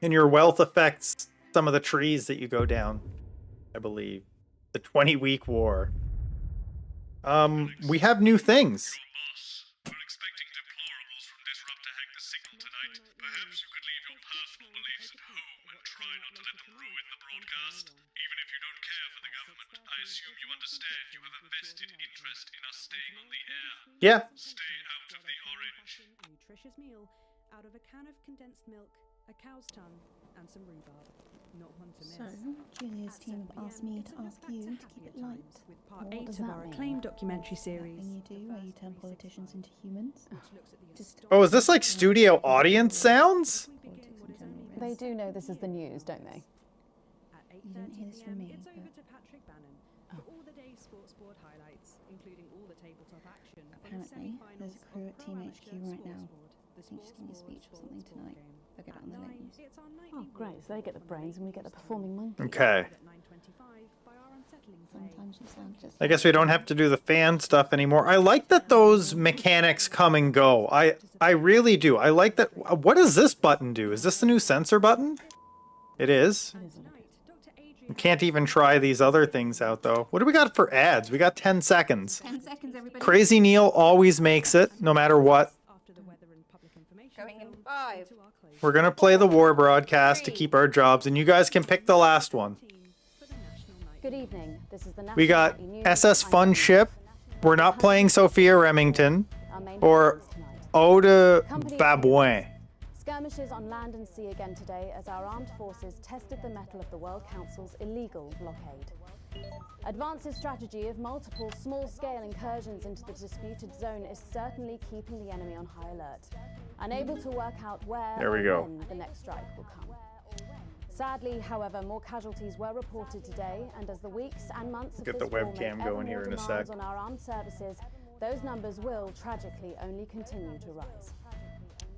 And your wealth affects some of the trees that you go down, I believe. The 20-week war. We have new things. Yeah. Nutritious meal out of a can of condensed milk, a cow's tongue, and some rhubarb. Not one to miss. So, Julia's team have asked me to ask you to keep it light. Part What 8 does of that our mean? acclaimed documentary Is that series. thing you do where you turn politicians into humans? Just Oh, is this like studio audience sounds? They do know this is the news, don't they? You didn't hear this from me. It's over to Patrick Bannon for all the day's sports board highlights, including all the tabletop action. Apparently, there's a crew at Team HQ right now. I think she's giving a speech or something tonight. They'll get it on the news. Oh, great. So they get the brains and we get the performing monkey. Okay. Sometimes you sound just... I guess we don't have to do the fan stuff anymore. I like that those mechanics come and go. I really do. I like that. What does this button do? Is this the new sensor button? It is. We can't even try these other things out, though. What do we got for ads? We got 10 seconds. 10 seconds, everybody. Crazy Neil always makes it, no matter what. Going in 5. We're going to play the war broadcast to keep our jobs, and you guys can pick the last one. Good evening. This is the We got SS Fun Ship. We're not playing Sophia Remington or Eau de Babouin. Skirmishes on land and sea again today as our armed forces tested the mettle of the World Council's illegal blockade. Advance's strategy of multiple small-scale incursions into the disputed zone is certainly keeping the enemy on high alert, unable to work out where There we or go. when the next strike will come. Sadly, however, more casualties were reported today, and as the weeks and months of Get the this war make webcam ever going here more in a demands sec. on our armed services, those numbers will tragically only continue to rise.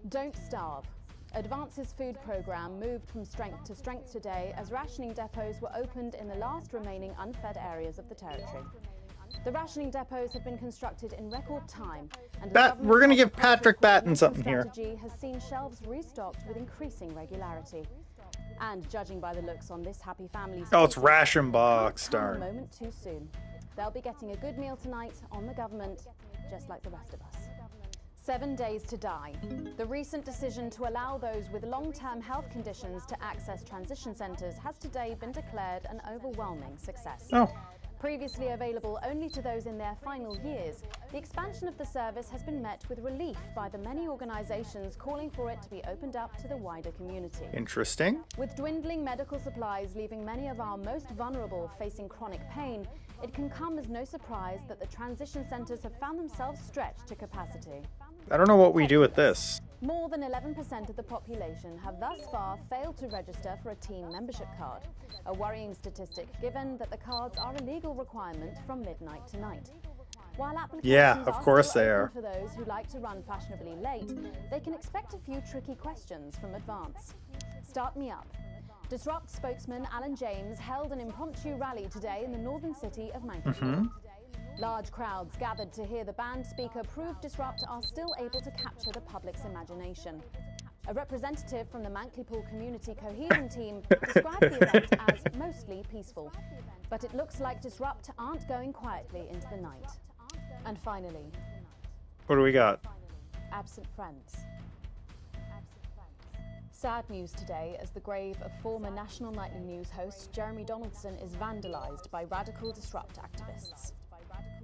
Don't starve. Advance's food program moved from strength to strength today as rationing depots were opened in the last remaining unfed areas of the territory. The rationing depots have been constructed in record time, and We're going to give Patrick Batten something here. strategy has seen shelves restocked with increasing regularity. And judging by the looks on this happy family's Oh, it's faces, ration it box, can't come darn. a moment too soon. They'll be getting a good meal tonight on the government, just like the rest of us. 7 days to die. The recent decision to allow those with long-term health conditions to access transition centres has today been declared an overwhelming success. Oh. Previously available only to those in their final years, the expansion of the service has been met with relief by the many organisations calling for it to be opened up to the wider community. Interesting. With dwindling medical supplies leaving many of our most vulnerable facing chronic pain, it can come as no surprise that the transition centres have found themselves stretched to capacity. I don't know what we do with this. More than 11% of the population have thus far failed to register for a team membership card, a worrying statistic given that the cards are a legal requirement from midnight tonight. While applications Yeah, of are course still they open are. for those who like to run fashionably late, they can expect a few tricky questions from Advance. Start me up. Disrupt spokesman Alan James held an impromptu rally today in the northern city of Manchester. Large crowds gathered to hear the band speaker prove Disrupt are still able to capture the public's imagination. A representative from the Mankley-Pool Community Cohesion Team described the event as mostly peaceful. But it looks like Disrupt aren't going quietly into the night. And finally, What do we got? absent friends. Sad news today as the grave of former national nightly news host Jeremy Donaldson is vandalised by radical disrupt activists.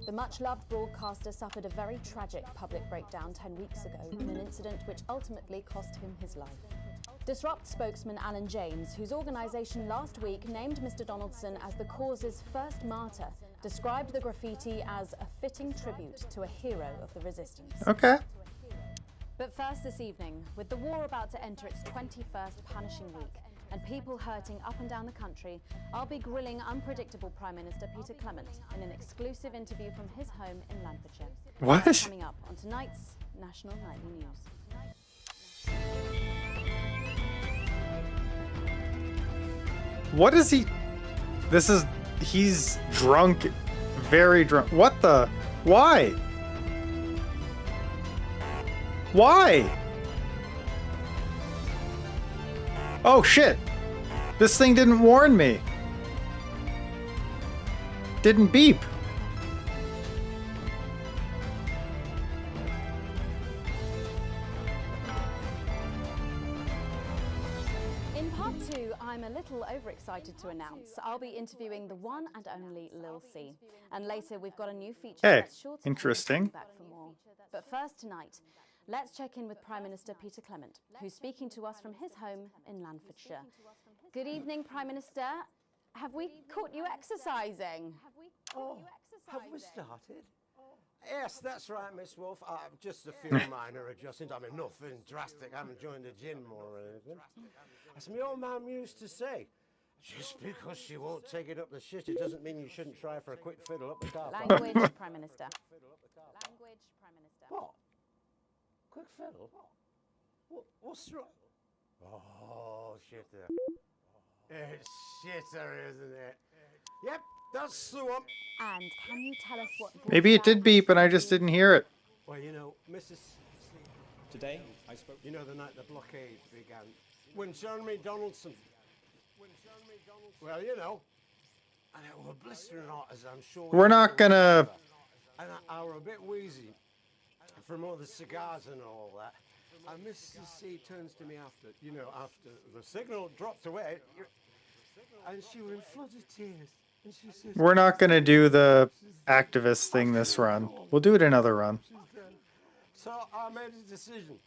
The much-loved broadcaster suffered a very tragic public breakdown 10 weeks ago in an incident which ultimately cost him his life. Disrupt spokesman Alan James, whose organisation last week named Mr Donaldson as the cause's first martyr, described the graffiti as a fitting tribute to a hero of the resistance. Okay. But first this evening, with the war about to enter its 21st punishing week and people hurting up and down the country, I'll be grilling unpredictable Prime Minister Peter Clement in an exclusive interview from his home in Lancashire. What? That's coming up on tonight's National Nightly News. What is he? He's drunk, very drunk. What the? Why? Why? Oh shit. This thing didn't warn me. Didn't beep. In part 2, I'm a little overexcited to announce I'll be interviewing the one and only Lil C. And later we've got a new feature Hey, that's sure to interesting. back for more. But first tonight, let's check in with Prime Minister Peter Clement, who's speaking to us from his home in Lancashire. Good evening, Prime Minister. Have we caught you exercising? Have we started? Yes, that's right, Miss Wolf. Just a few minor adjustments. I mean, nothing drastic. I haven't joined the gym or anything. As my old mum used to say, just because she won't take it up the shit, it doesn't mean you shouldn't try for a quick fiddle up the car park. Language, Prime Minister. Language, Prime Minister. What? Quick fiddle? What's wrong? Oh, shitter. It's shitter, isn't it? Yep, that's the one. And can you tell us what... Maybe it did beep and I just didn't hear it. Well, you know, Mrs. Today, I spoke... You know, the night the blockade began. When Jeremy Donaldson... Well, you know. And it was blistering hot, as I'm sure... We're not gonna... And I were a bit wheezy from all the cigars and all that. And Mrs. C turns to me after the signal dropped away, and she was in floods of tears. And she says, We're not gonna do the activist thing this run. We'll do it another run. So I made a decision.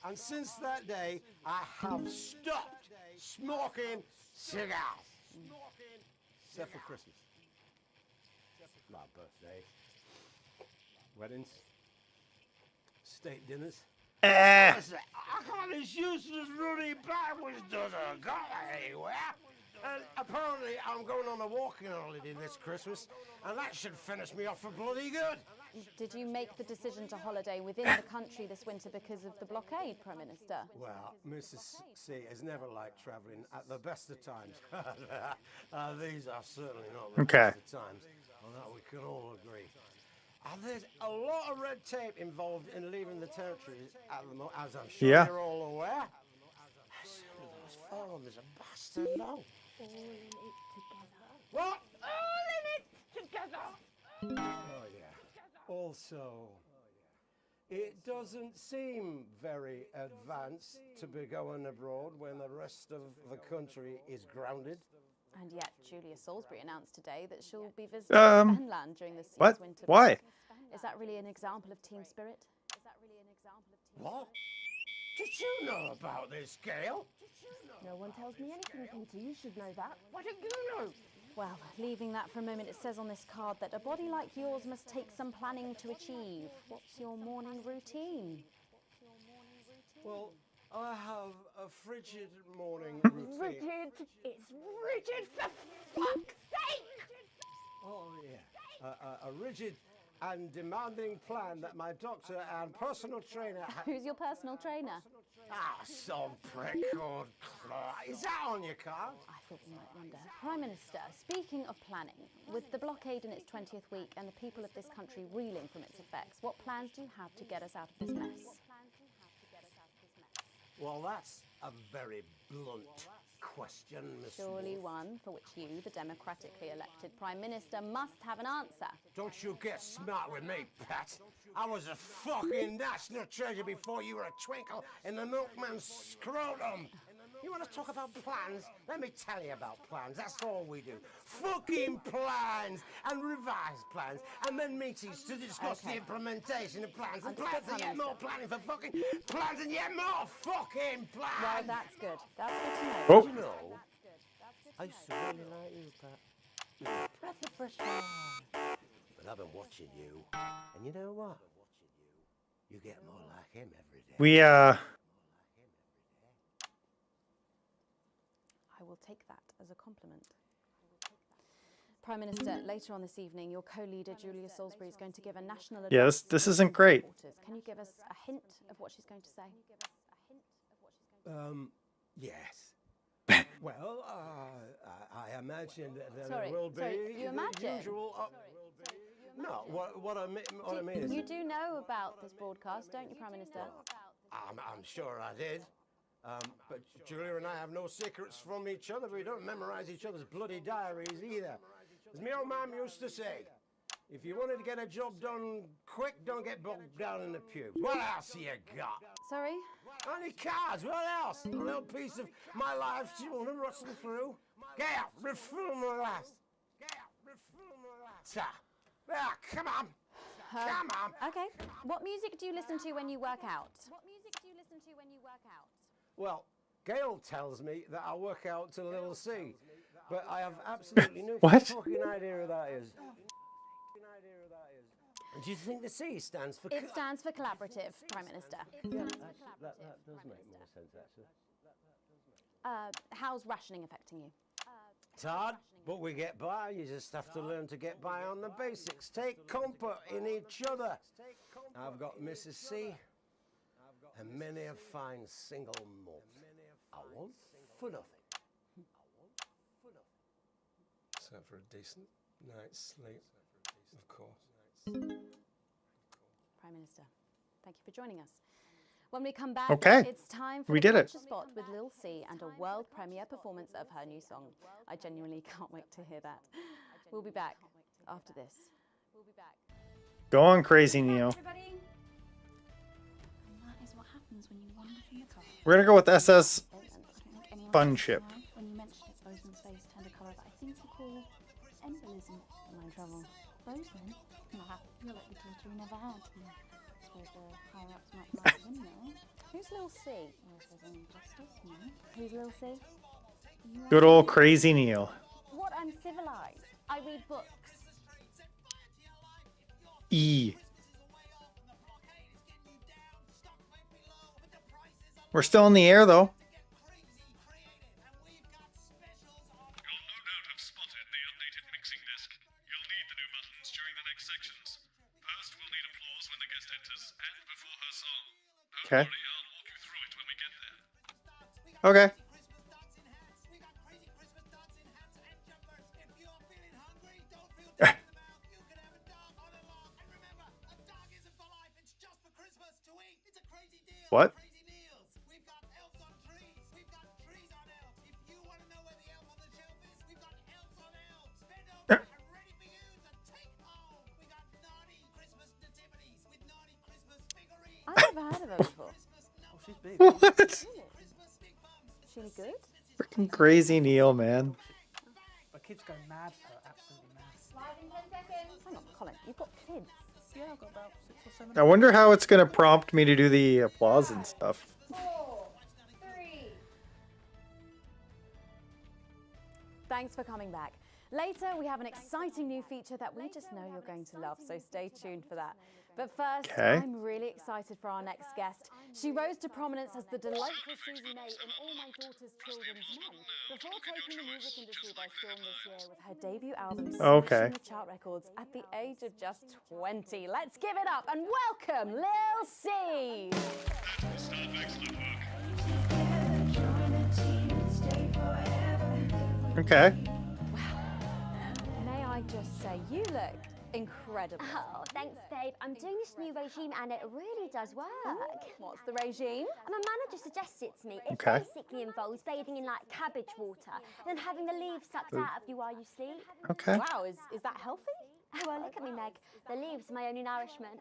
And since that day, I have stopped smoking cigars. Except for Christmas. My birthday. Weddings. State dinners. I got this useless Rudy backwards doesn't go anywhere. And apparently I'm going on a walking holiday this Christmas, and that should finish me off for bloody good. Did you make the decision to holiday within the country this winter because of the blockade, Prime Minister? Well, Mrs. C has never liked travelling at the best of times. These are certainly not the best of times, on that we can all agree. And there's a lot of red tape involved in leaving the territories at the moment, as I'm sure you're all aware. Some of those farmers are bastard long. All in it together. What? All in it together. Oh yeah. Also, it doesn't seem very advanced to be going abroad when the rest of the country is grounded. And yet, Julia Salisbury announced today that she'll be visiting Spenland during this year's winter break. Why? Is that really an example of team spirit? What? Did you know about this, Gail? No one tells me anything, Peter. You should know that. What did you know? Well, leaving that for a moment, it says on this card that a body like yours must take some planning to achieve. What's your morning routine? Well, I have a frigid morning routine. Rigid. It's rigid, for fuck's sake! Oh, yeah. A rigid and demanding plan that my doctor and personal trainer... Who's your personal trainer? Some prick called Clark. Is that on your card? I thought we might wonder. Prime Minister, speaking of planning, with the blockade in its 20th week and the people of this country reeling from its effects, what plans do you have to get us out of this mess? Well, that's a very blunt question, Miss Surely Wolf. one for which you, the democratically elected Prime Minister, must have an answer. Don't you get smart with me, Pat. I was a fucking national treasure before you were a twinkle in the milkman's scrotum. You want to talk about plans? Let me tell you about plans. That's all we do. Fucking plans and revise plans and then meetings to discuss the implementation of plans and plans and yet more planning for fucking plans and yet more fucking plans. Well, that's good. That's good to know. Oh. You know, I used to really like you, Pat. You're a breath of fresh air. But I've been watching you, and you know what? You get more like him every day. We I will take that as a compliment. Prime Minister, later on this evening, your co-leader Julia Salisbury is going to give a national address. Yes, this isn't great. Can you give us a hint of what she's going to say? Yes. Well, I imagine that there will be you the imagine? usual. No, what I mean is. You do know about this broadcast, don't you, Prime Minister? I'm sure I did. But Julia and I have no secrets from each other. We don't memorize each other's bloody diaries either. As my old mum used to say, if you wanted to get a job done quick, don't get bogged down in the pubes. What else you got? Sorry? Only cards, what else? A little piece of my life do you want to rustle through? Get out, refill my last. Get out, refill my last. Ah, come on. Come on. Okay. What music do you listen to when you work out? Well, Gail tells me that I work out to Little C, but I have absolutely no What? fucking idea who that is. And do you think the C stands for? It stands for collaborative, Prime Minister. Yeah, that does make more sense, actually. How's rationing affecting you? It's hard, but we get by. You just have to learn to get by on the basics. Take comfort in each other. I've got Mrs. C and many a fine single malt. I want for nothing. So for a decent night's sleep, of course. Prime Minister, thank you for joining us. When we come back, Okay. it's time for We the did it. Culture Spot with Lil C and a world premiere performance of her new song. I genuinely can't wait to hear that. We'll be back after this. Go on, crazy Neo. Everybody. And that is what happens when you wander from the car. We're gonna go with SS I don't think anyone Fun knows Ship. why. When you mentioned it, Bozeman's face turned a colour that I think you call embolism. Am I in trouble? Bozeman? Nah, you're like the daughter we never had. I suppose the higher ups might like the windmill. Who's Lil C? Or if there's any justice, no. Who's Lil C? Good old crazy Neo. What uncivilized? I read books. E. We're still in the air though. Okay. Okay. What? I've never heard of her before. Oh, she's big. What? Is she any good? Freaking crazy Neil, man. My kids go mad for her, absolutely mad. Live in 10 seconds. Hang on, Colin, you've got kids. Yeah, I've got about 6 or 7. I wonder how it's gonna prompt me to do the applause and stuff. 4, 3. Thanks for coming back. Later, we have an exciting new feature that we just know you're going to love, so stay tuned for that. But first, Okay. I'm really excited for our next guest. She rose to prominence as the delightful Susie May in All My Daughter's Children's Men, before taking the music industry by storm this year with her debut album Okay. smashing the chart records at the age of just 20. Let's give it up and welcome Lil C. Okay. May I just say, you look incredible. Oh, thanks, Dave. I'm doing this new regime and it really does work. What's the regime? My manager suggested it to me. It Okay. basically involves bathing in like cabbage water and then having the leaves sucked out of you while you sleep. Okay. Wow, is that healthy? Oh, well, look at me, Meg. The leaves are my only nourishment.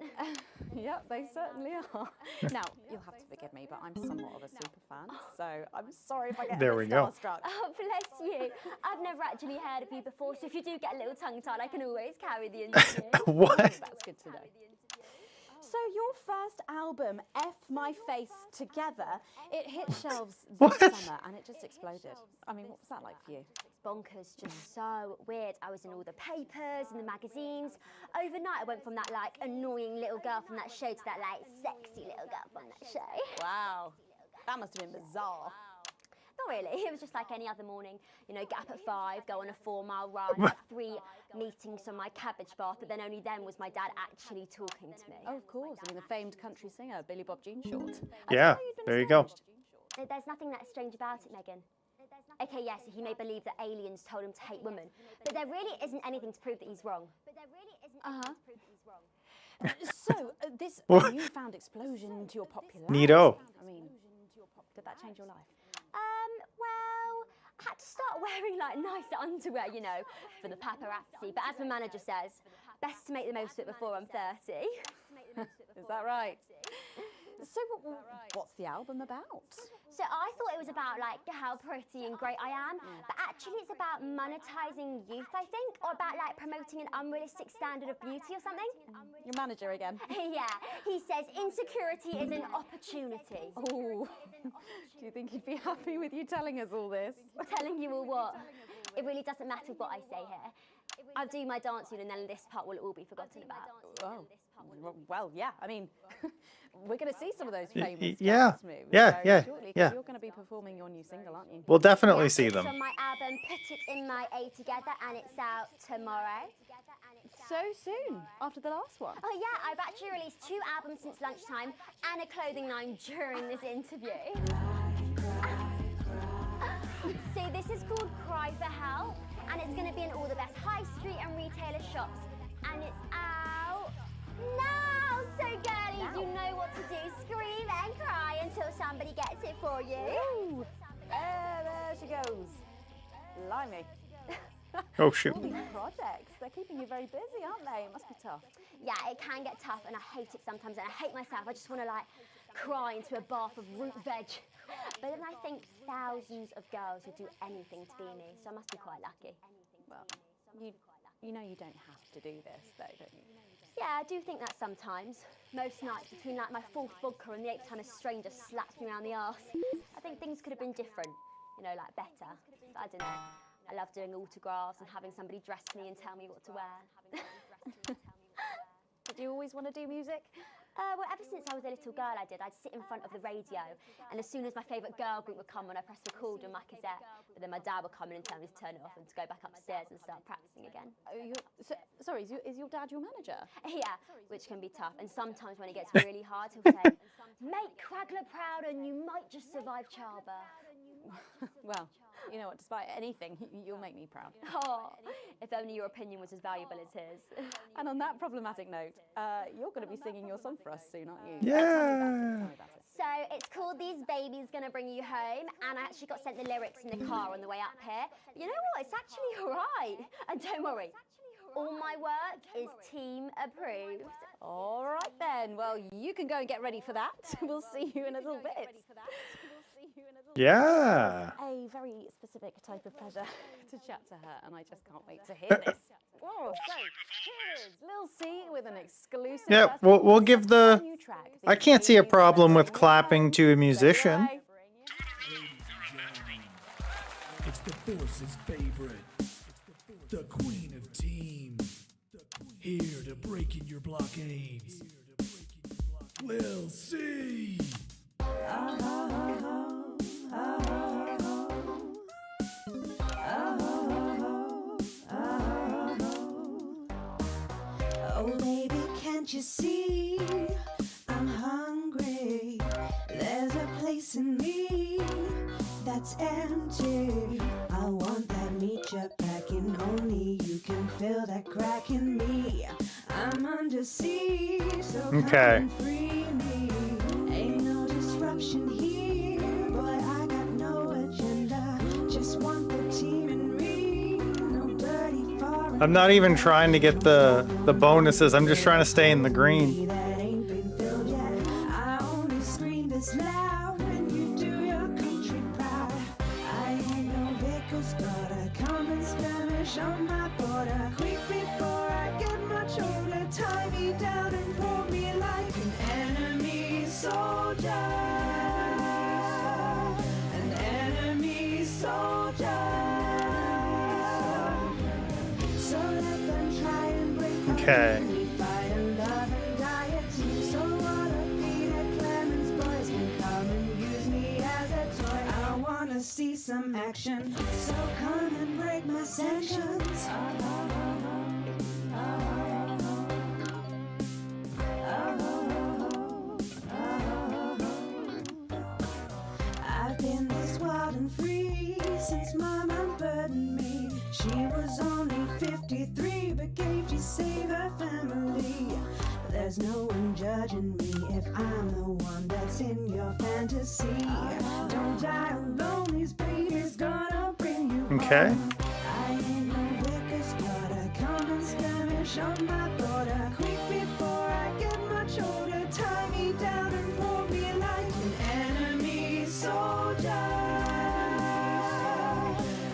Yep, they certainly are. Now, you'll have to forgive me, but I'm somewhat of a super fan, so I'm sorry if I get There a we bit go. starstruck. Oh, bless you. I've never actually heard of you before, so if you do get a little tongue-tied, I can always carry the interview. What? That's good to know. So your first album, F My Face Together, it hit shelves this summer and it just exploded. I mean, what was that like for you? Bonkers, just so weird. I was in all the papers and the magazines. Overnight, I went from that like annoying little girl from that show to that like sexy little girl from that show. Wow, that must have been bizarre. Not really, it was just like any other morning. You know, get up at 5, go on a 4-mile run, have 3 meetings on my cabbage bath, but then only then was my dad actually talking to me. Oh, of course. I mean, the famed country singer, Billy Bob Jean Short. Yeah, there you go. There's nothing that strange about it, Megan. Okay, yes, he may believe that aliens told him to hate women, but there really isn't anything to prove that he's wrong. So, this newfound explosion to your popularity. Neato. I mean, did that change your life? Well, I had to start wearing like nice underwear, you know, for the paparazzi. But as my manager says, best to make the most of it before I'm 30. Is that right? So what's the album about? So I thought it was about like how pretty and great I am, but actually it's about monetizing youth, I think, or about like promoting an unrealistic standard of beauty or something. Your manager again. Yeah, he says insecurity is an opportunity. Oh, do you think he'd be happy with you telling us all this? Telling you all what? It really doesn't matter what I say here. I'll do my dancing and then this part will all be forgotten about. Oh, well, yeah, I mean, we're going to see some of those famous yeah, dance moves yeah, very shortly, 'cause yeah. you're going to be performing your new single, aren't you? We'll definitely see them. It's on my album, Put It In My A Together, and it's out tomorrow. So soon, after the last one. Oh yeah, I've actually released 2 albums since lunchtime and a clothing line during this interview. See, this is called Cry for Help, and it's going to be in all the best high street and retailer shops, and it's out now. So girlies, you know what to do. Scream and cry until somebody gets it for you. Ooh. There she goes. Blimey. Oh, shoot. All these projects, they're keeping you very busy, aren't they? It must be tough. Yeah, it can get tough, and I hate it sometimes, and I hate myself. I just want to like cry into a bath of root veg. But then I think thousands of girls would do anything to be me, so I must be quite lucky. Well, you know you don't have to do this, though, don't you? Yeah, I do think that sometimes. Most nights, between like my 4th vodka and the 8th time a stranger slaps me around the arse, I think things could have been different, you know, like better. But I don't know. I love doing autographs and having somebody dress me and tell me what to wear. Did you always want to do music? Well, ever since I was a little girl, I did. I'd sit in front of the radio, and as soon as my favourite girl group would come on, I pressed record on my cassette. But then my dad would come in and tell me to turn it off and to go back upstairs and start practicing again. Sorry, is your dad your manager? Yeah, which can be tough. And sometimes when it gets really hard, he'll say, "Make Cragler proud, and you might just survive childbirth." Well, you know what, despite anything, you'll make me proud. Oh, if only your opinion was as valuable as his. And on that problematic note, you're going to be singing your song for us soon, aren't you? Yeah. Tell me about it. So it's called These Babies Gonna Bring You Home, and I actually got sent the lyrics in the car on the way up here. You know what, it's actually all right. And don't worry, all my work is team approved. All right then, well, you can go and get ready for that. We'll see you in a little bit. Yeah. A very specific type of pleasure to chat to her, and I just can't wait to hear this. Oh, so here's Lil C with an exclusive. Yeah, we'll give the. I can't see a problem with clapping to a musician. It's the Force's favorite, the queen of teams, here to break in your blockades. Lil C. Oh baby, can't you see I'm hungry? There's a place in me that's empty. I want that meat you're packing, only you can fill that crack in me. I'm under siege, so come and free me. Ain't no disruption here, boy, I got no agenda. Just want the team and me, no dirty foreign I'm not even trying to get the bonuses. I'm just trying to stay in the green. That ain't been filled yet. I only scream this loud when you do your country proud. I ain't no Vickers, but I come and skirmish on my border. Quick before I get much older, tie me down and pour me like an enemy soldier. An enemy soldier. So let them try and break up. Okay. Fight and love and diet. So what a Peter Clemens boys can come and use me as a toy. I wanna see some action. So come and break my sanctions. I've been this wild and free since Mom unburdened me. She was only 53, but gave to save her family. But there's no one judging me if I'm the one that's in your fantasy. Don't die alone, these babies gonna bring you Okay. home. I ain't no Vickers, but I come and skirmish on my border. Quick before I get much older, tie me down and pour me like an enemy soldier.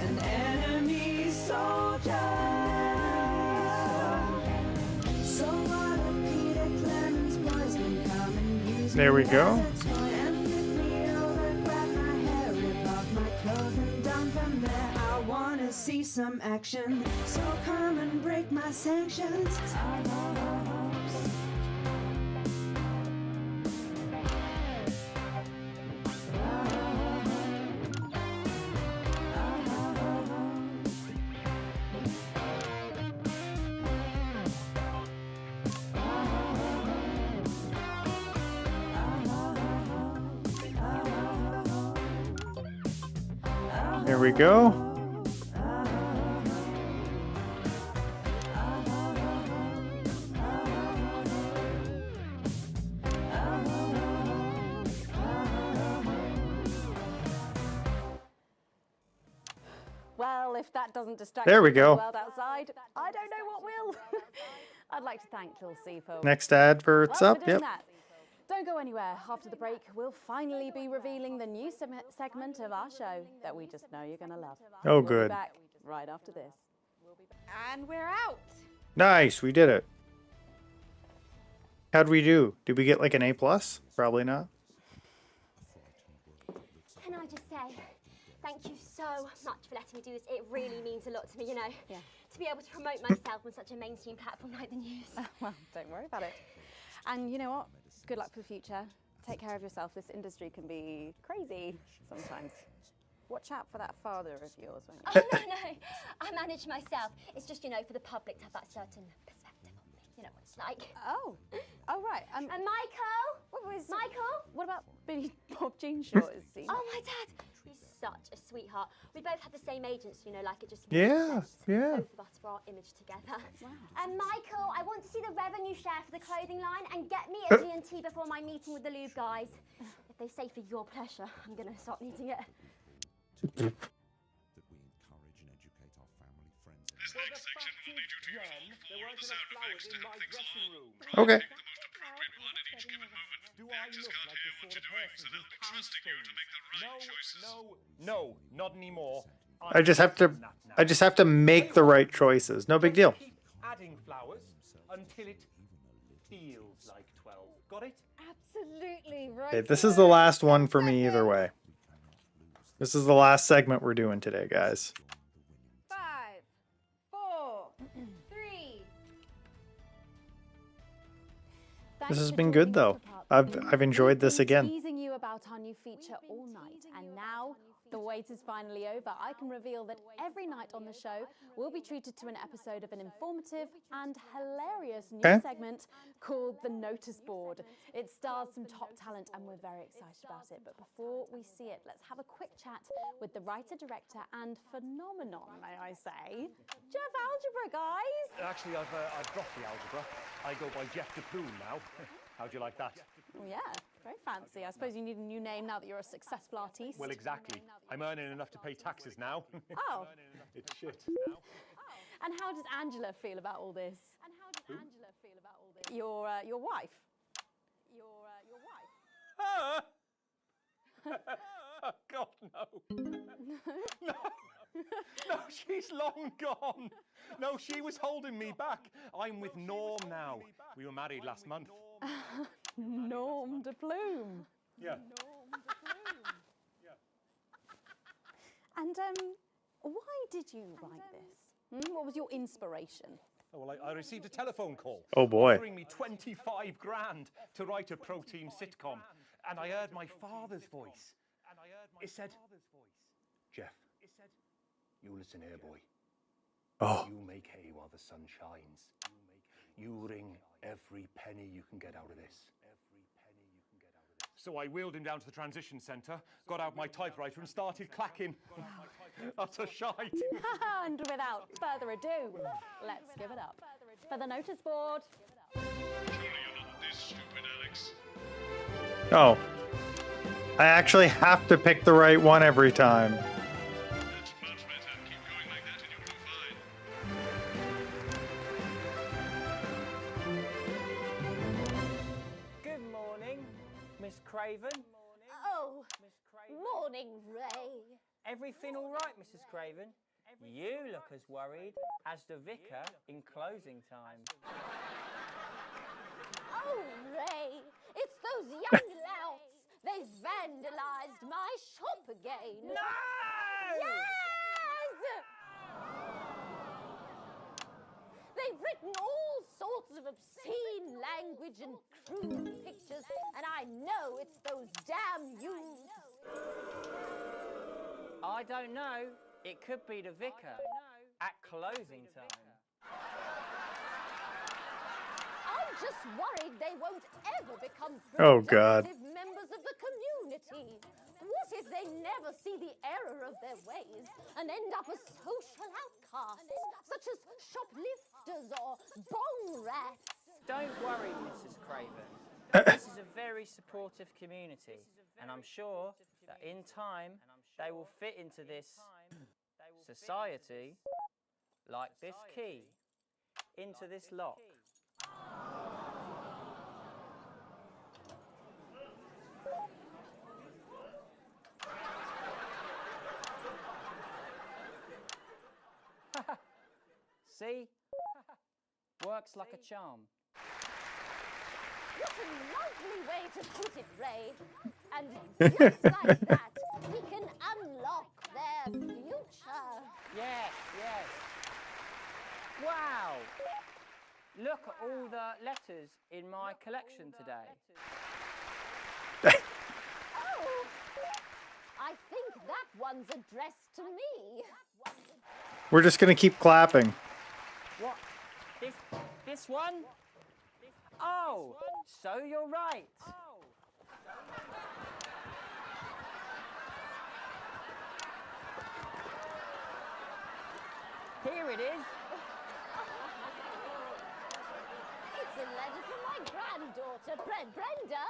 An enemy soldier. So what a Peter Clemens boys can come and use There we me go. as a toy and flip me over, grab my hair, rip off my clothes and down from there. I wanna see some action, so come and break my sanctions. There we go. Well, if that doesn't distract There we you from go. the world outside, I don't know what will. I'd like to thank Lil C for Next advert's well, up. for doing Yep. that. Don't go anywhere. After the break, we'll finally be revealing the new segment of our show that we just know you're going to love. Oh, We'll be good. back right after this. And we're out. Nice, we did it. How'd we do? Did we get like an A+? Probably not. Can I just say, thank you so much for letting me do this. It really means a lot to me, you know. Yeah. To be able to promote myself on such a mainstream platform like the news. Well, don't worry about it. And you know what? Good luck for the future. Take care of yourself. This industry can be crazy sometimes. Watch out for that father of yours, won't you? Oh, no. I manage myself. It's just, you know, for the public to have that certain perspective on me. You know what it's like. Oh, right. And Michael? Michael? What about Billy Bob Jean Short? Is he? Oh, my dad. He's such a sweetheart. We both had the same agents, you know, like it just Yeah, makes sense. yeah. Both of us for our image together. Wow. And Michael, I want to see the revenue share for the clothing line and get me a G&T before my meeting with the lube guys. If they say for your pleasure, I'm going to stop needing it. That we encourage and educate our family, friends. This next section will need you to use all four of the sound effects to help things along. Okay. Pick the most appropriate one at each given moment. The actors can't hear what you're doing, so they'll be trusting you to make the right choices. No, not anymore. I just have to make the right choices. No big deal. Keep adding flowers until it feels like 12. Got it? Absolutely right. Okay, this is the last one for me either way. This is the last segment we're doing today, guys. 5, 4, 3. This has been good though. I've enjoyed this again. Teasing you about our new feature all night, and now the wait is finally over. I can reveal that every night on the show we'll be treated to an episode of an informative and hilarious new segment called The Notice Board. It stars some top talent and we're very excited about it. But before we see it, let's have a quick chat with the writer, director and phenomenon, may I say, Jeff Algebra, guys. Actually, I've dropped the algebra. I go by Jeff DePoon now. How'd you like that? Well, yeah, very fancy. I suppose you need a new name now that you're a successful artiste. Well, exactly. I'm earning enough to pay taxes now. Oh. It's shit. And how does Angela feel about all this? Your wife. Your wife. Oh, God, no. No. No, she's long gone. No, she was holding me back. I'm with Norm now. We were married last month. Norm de Plume. Yeah. And why did you write this? What was your inspiration? Oh, well, I received a telephone call. Oh, boy. Offering me 25 grand to write a pro-team sitcom. And I heard my father's voice. It said, Jeff, you listen here, boy. Oh. You make hay while the sun shines. You wring every penny you can get out of this. So I wheeled him down to the transition centre, got out my typewriter and started clacking. Utter shite. And without further ado, let's give it up for the notice board. Surely you're not this stupid, Alex. Oh. I actually have to pick the right one every time. That's much better. Keep going like that and you'll do fine. Good morning, Miss Craven. Oh, morning, Ray. Everything all right, Mrs. Craven? You look as worried as the vicar in closing time. Oh, Ray, it's those young louts. They've vandalized my shop again. No! Yes! They've written all sorts of obscene language and crude pictures, and I know it's those damn youths. I don't know. It could be the vicar at closing time. I'm just worried they won't ever become Oh, God. productive members of the community. What if they never see the error of their ways and end up as social outcasts, such as shoplifters or bong rats? Don't worry, Mrs. Craven. This is a very supportive community, and I'm sure that in time they will fit into this society like this key into this lock. See? Works like a charm. What a lovely way to put it, Ray. And just like that, we can unlock their future. Yes, yes. Wow! Look at all the letters in my collection today. Oh, I think that one's addressed to me. We're just gonna keep clapping. What? This one? Oh, so you're right. Here it is. It's a letter from my granddaughter, Brenda.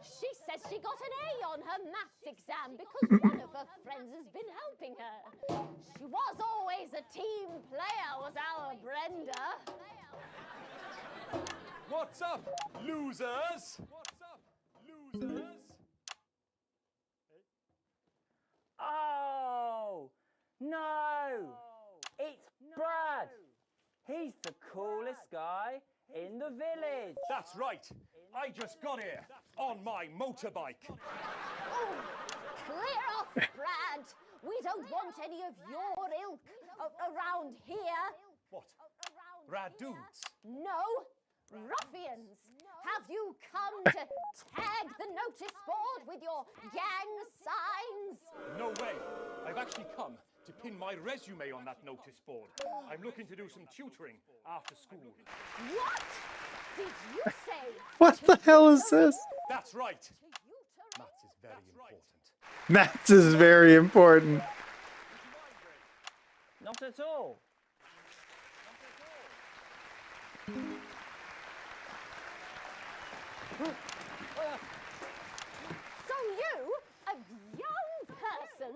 She says she got an A on her maths exam because one of her friends has been helping her. She was always a team player, was our Brenda. What's up, losers? What's up, losers? Oh, no. It's Brad. He's the coolest guy in the village. That's right. I just got here on my motorbike. Oh, clear off, Brad. We don't want any of your ilk around here. What? Rad dudes? No, ruffians. Have you come to tag the notice board with your gang signs? No way. I've actually come to pin my resume on that notice board. I'm looking to do some tutoring after school. What did you say? What the hell is this? That's right. Maths is very important. Maths is very important. Not at all. So you, a young person,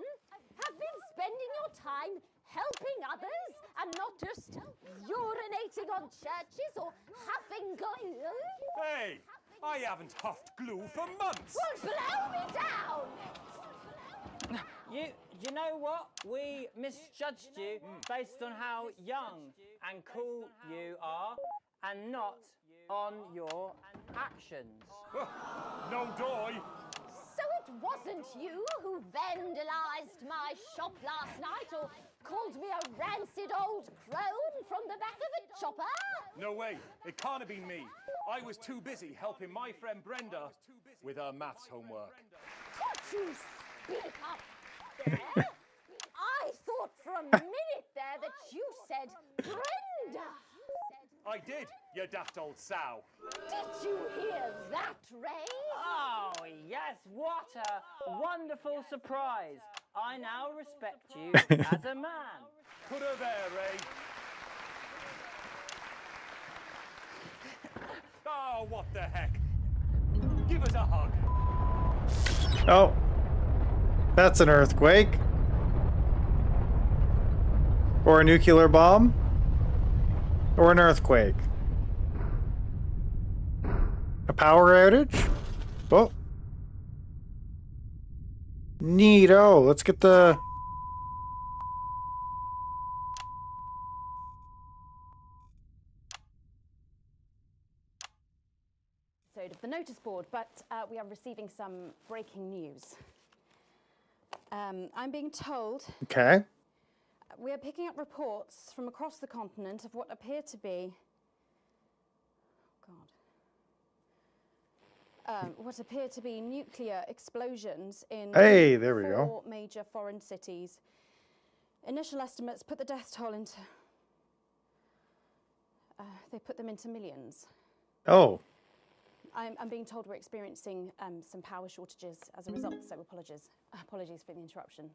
have been spending your time helping others and not just urinating on churches or huffing glue. Hey, I haven't huffed glue for months. Well, blow me down! You know what? We misjudged you based on how young and cool you are and not on your actions. No doy. So it wasn't you who vandalized my shop last night or called me a rancid old crone from the back of a chopper? No way. It can't have been me. I was too busy helping my friend Brenda with her maths homework. Could you speak up there? I thought for a minute there that you said Brenda. I did, you daft old sow. Did you hear that, Ray? Oh, yes, what a wonderful surprise. I now respect you as a man. Put her there, Ray. Oh, what the heck? Give us a hug. Oh. That's an earthquake. Or a nuclear bomb. Or an earthquake. A power outage? Oh. Neato. Let's get the... Of the notice board, but we are receiving some breaking news. I'm being told Okay. we are picking up reports from across the continent of what appear to be nuclear explosions in There we go. 4 major foreign cities. Initial estimates put the death toll into they put them into millions. Oh. I'm being told we're experiencing some power shortages as a result, so apologies for the interruption.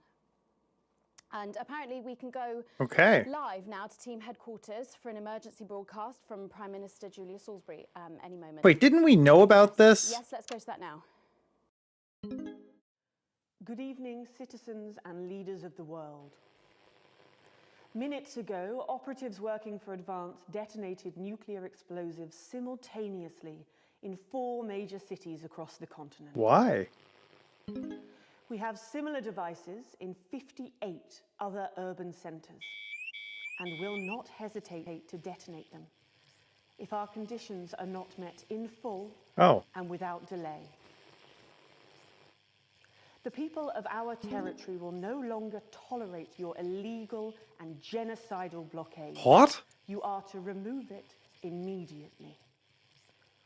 And apparently we can go live now to team headquarters for an emergency broadcast from Prime Minister Julia Salisbury any moment. Wait, didn't we know about this? Yes, let's go to that now. Good evening, citizens and leaders of the world. Minutes ago, operatives working for Advance detonated nuclear explosives simultaneously in 4 major cities across the continent. Why? We have similar devices in 58 other urban centres and will not hesitate to detonate them if our conditions are not met in full and without delay. The people of our territory will no longer tolerate your illegal and genocidal blockade. What? You are to remove it immediately.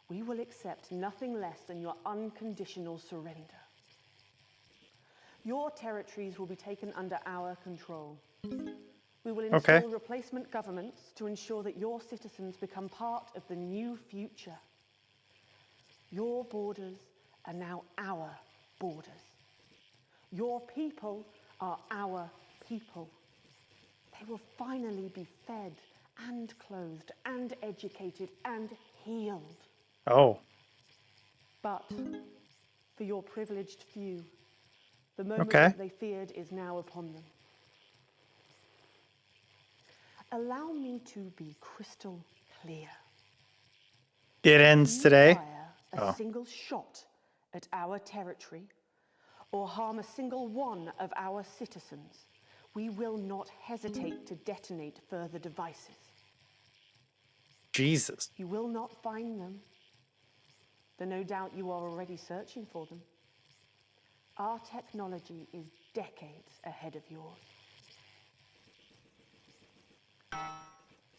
We will accept nothing less than your unconditional surrender. Your territories will be taken under our control. We will install replacement governments to ensure that your citizens become part of the new future. Your borders are now our borders. Your people are our people. They will finally be fed and clothed and educated and healed. Oh. But for your privileged few, the moment that they feared is now upon them. Allow me to be crystal clear. It ends today. Fire a single shot at our territory or harm a single one of our citizens, we will not hesitate to detonate further devices. Jesus. You will not find them, though no doubt you are already searching for them. Our technology is decades ahead of yours.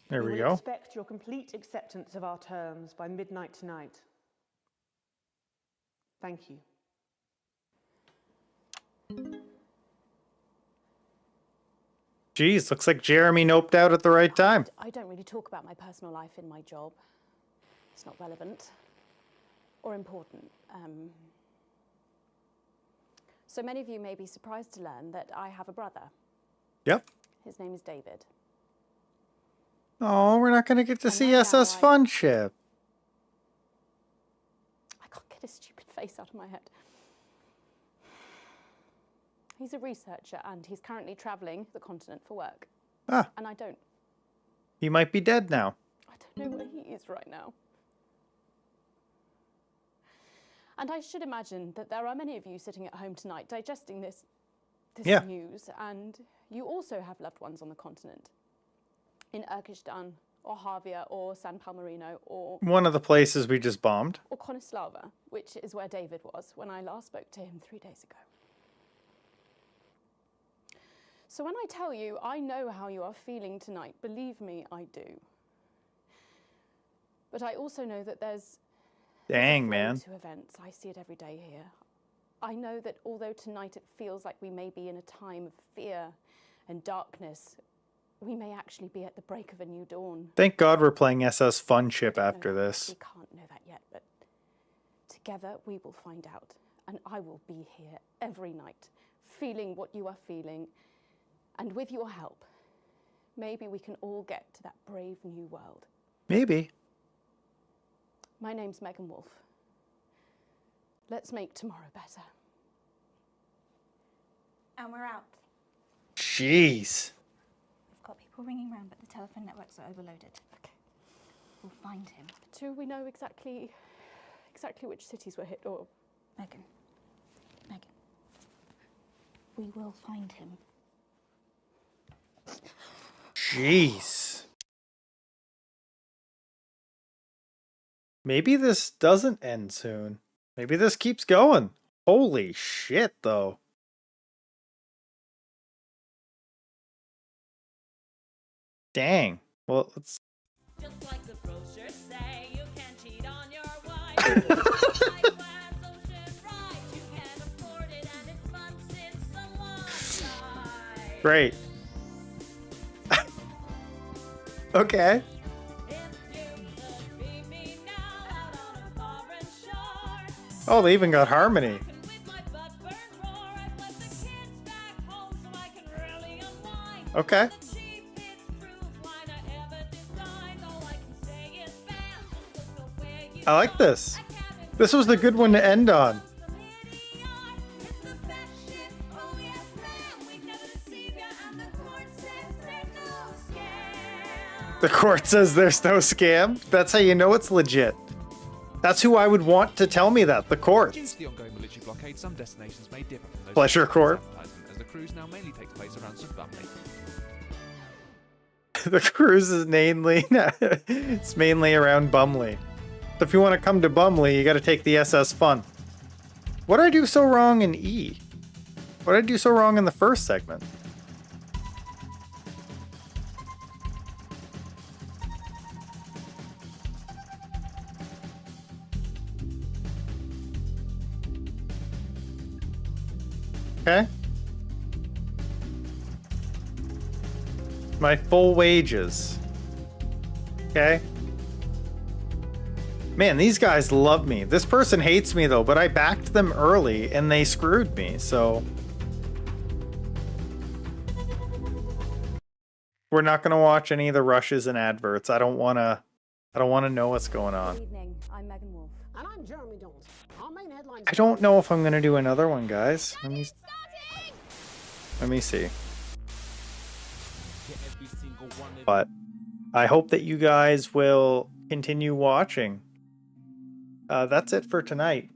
There we will go. Expect your complete acceptance of our terms by midnight tonight. Thank you. Jeez, looks like Jeremy noped out at the right time. I don't really talk about my personal life in my job. It's not relevant or important. So many of you may be surprised to learn that I have a brother. Yep. His name is David. Oh, we're not going to get to see SS Fun Ship. I can't get his stupid face out of my head. He's a researcher and he's currently travelling the continent for work. Ah. And I don't He might be dead now. I don't know where he is right now. And I should imagine that there are many of you sitting at home tonight digesting this news, and you also have loved ones on the continent. In Urkistan, or Havia, or San Palmerino, or... One of the places we just bombed. Or Konislava, which is where David was when I last spoke to him 3 days ago. So when I tell you I know how you are feeling tonight, believe me, I do. But I also know that there's... Dang, man. ...to events. I see it every day here. I know that although tonight it feels like we may be in a time of fear and darkness, we may actually be at the break of a new dawn. Thank God we're playing SS Fun Ship after this. We can't know that yet, but together we will find out. And I will be here every night, feeling what you are feeling. And with your help, maybe we can all get to that brave new world. Maybe. My name's Megan Wolf. Let's make tomorrow better. And we're out. Jeez. We've got people ringing around, but the telephone networks are overloaded. Okay. We'll find him. Do we know exactly which cities were hit, or... Megan. We will find him. Jeez. Maybe this doesn't end soon. Maybe this keeps going. Holy shit, though. Dang. Well, let's... Just like the brochures say, you can't cheat on your wife. Great. Okay. Oh, they even got harmony. Okay. I like this. This was the good one to end on. The court says there's no scam. That's how you know it's legit. That's who I would want to tell me that, the court. Due to the ongoing military blockade, some destinations may differ from those Pleasure court. as the cruise now mainly takes place around Sudbury. The cruise is mainly it's mainly around Bumley. So if you want to come to Bumley, you got to take the SS Fun. What did I do so wrong in E? What did I do so wrong in the first segment? Okay. My full wages. Okay. Man, these guys love me. This person hates me though, but I backed them early and they screwed me, so. We're not gonna watch any of the rushes and adverts. I don't wanna know what's going on. Good evening, I'm Megan Wolf. And I'm Jeremy Dawes. Our main headlines... I don't know if I'm gonna do another one, guys. Let me see. But I hope that you guys will continue watching. That's it for tonight.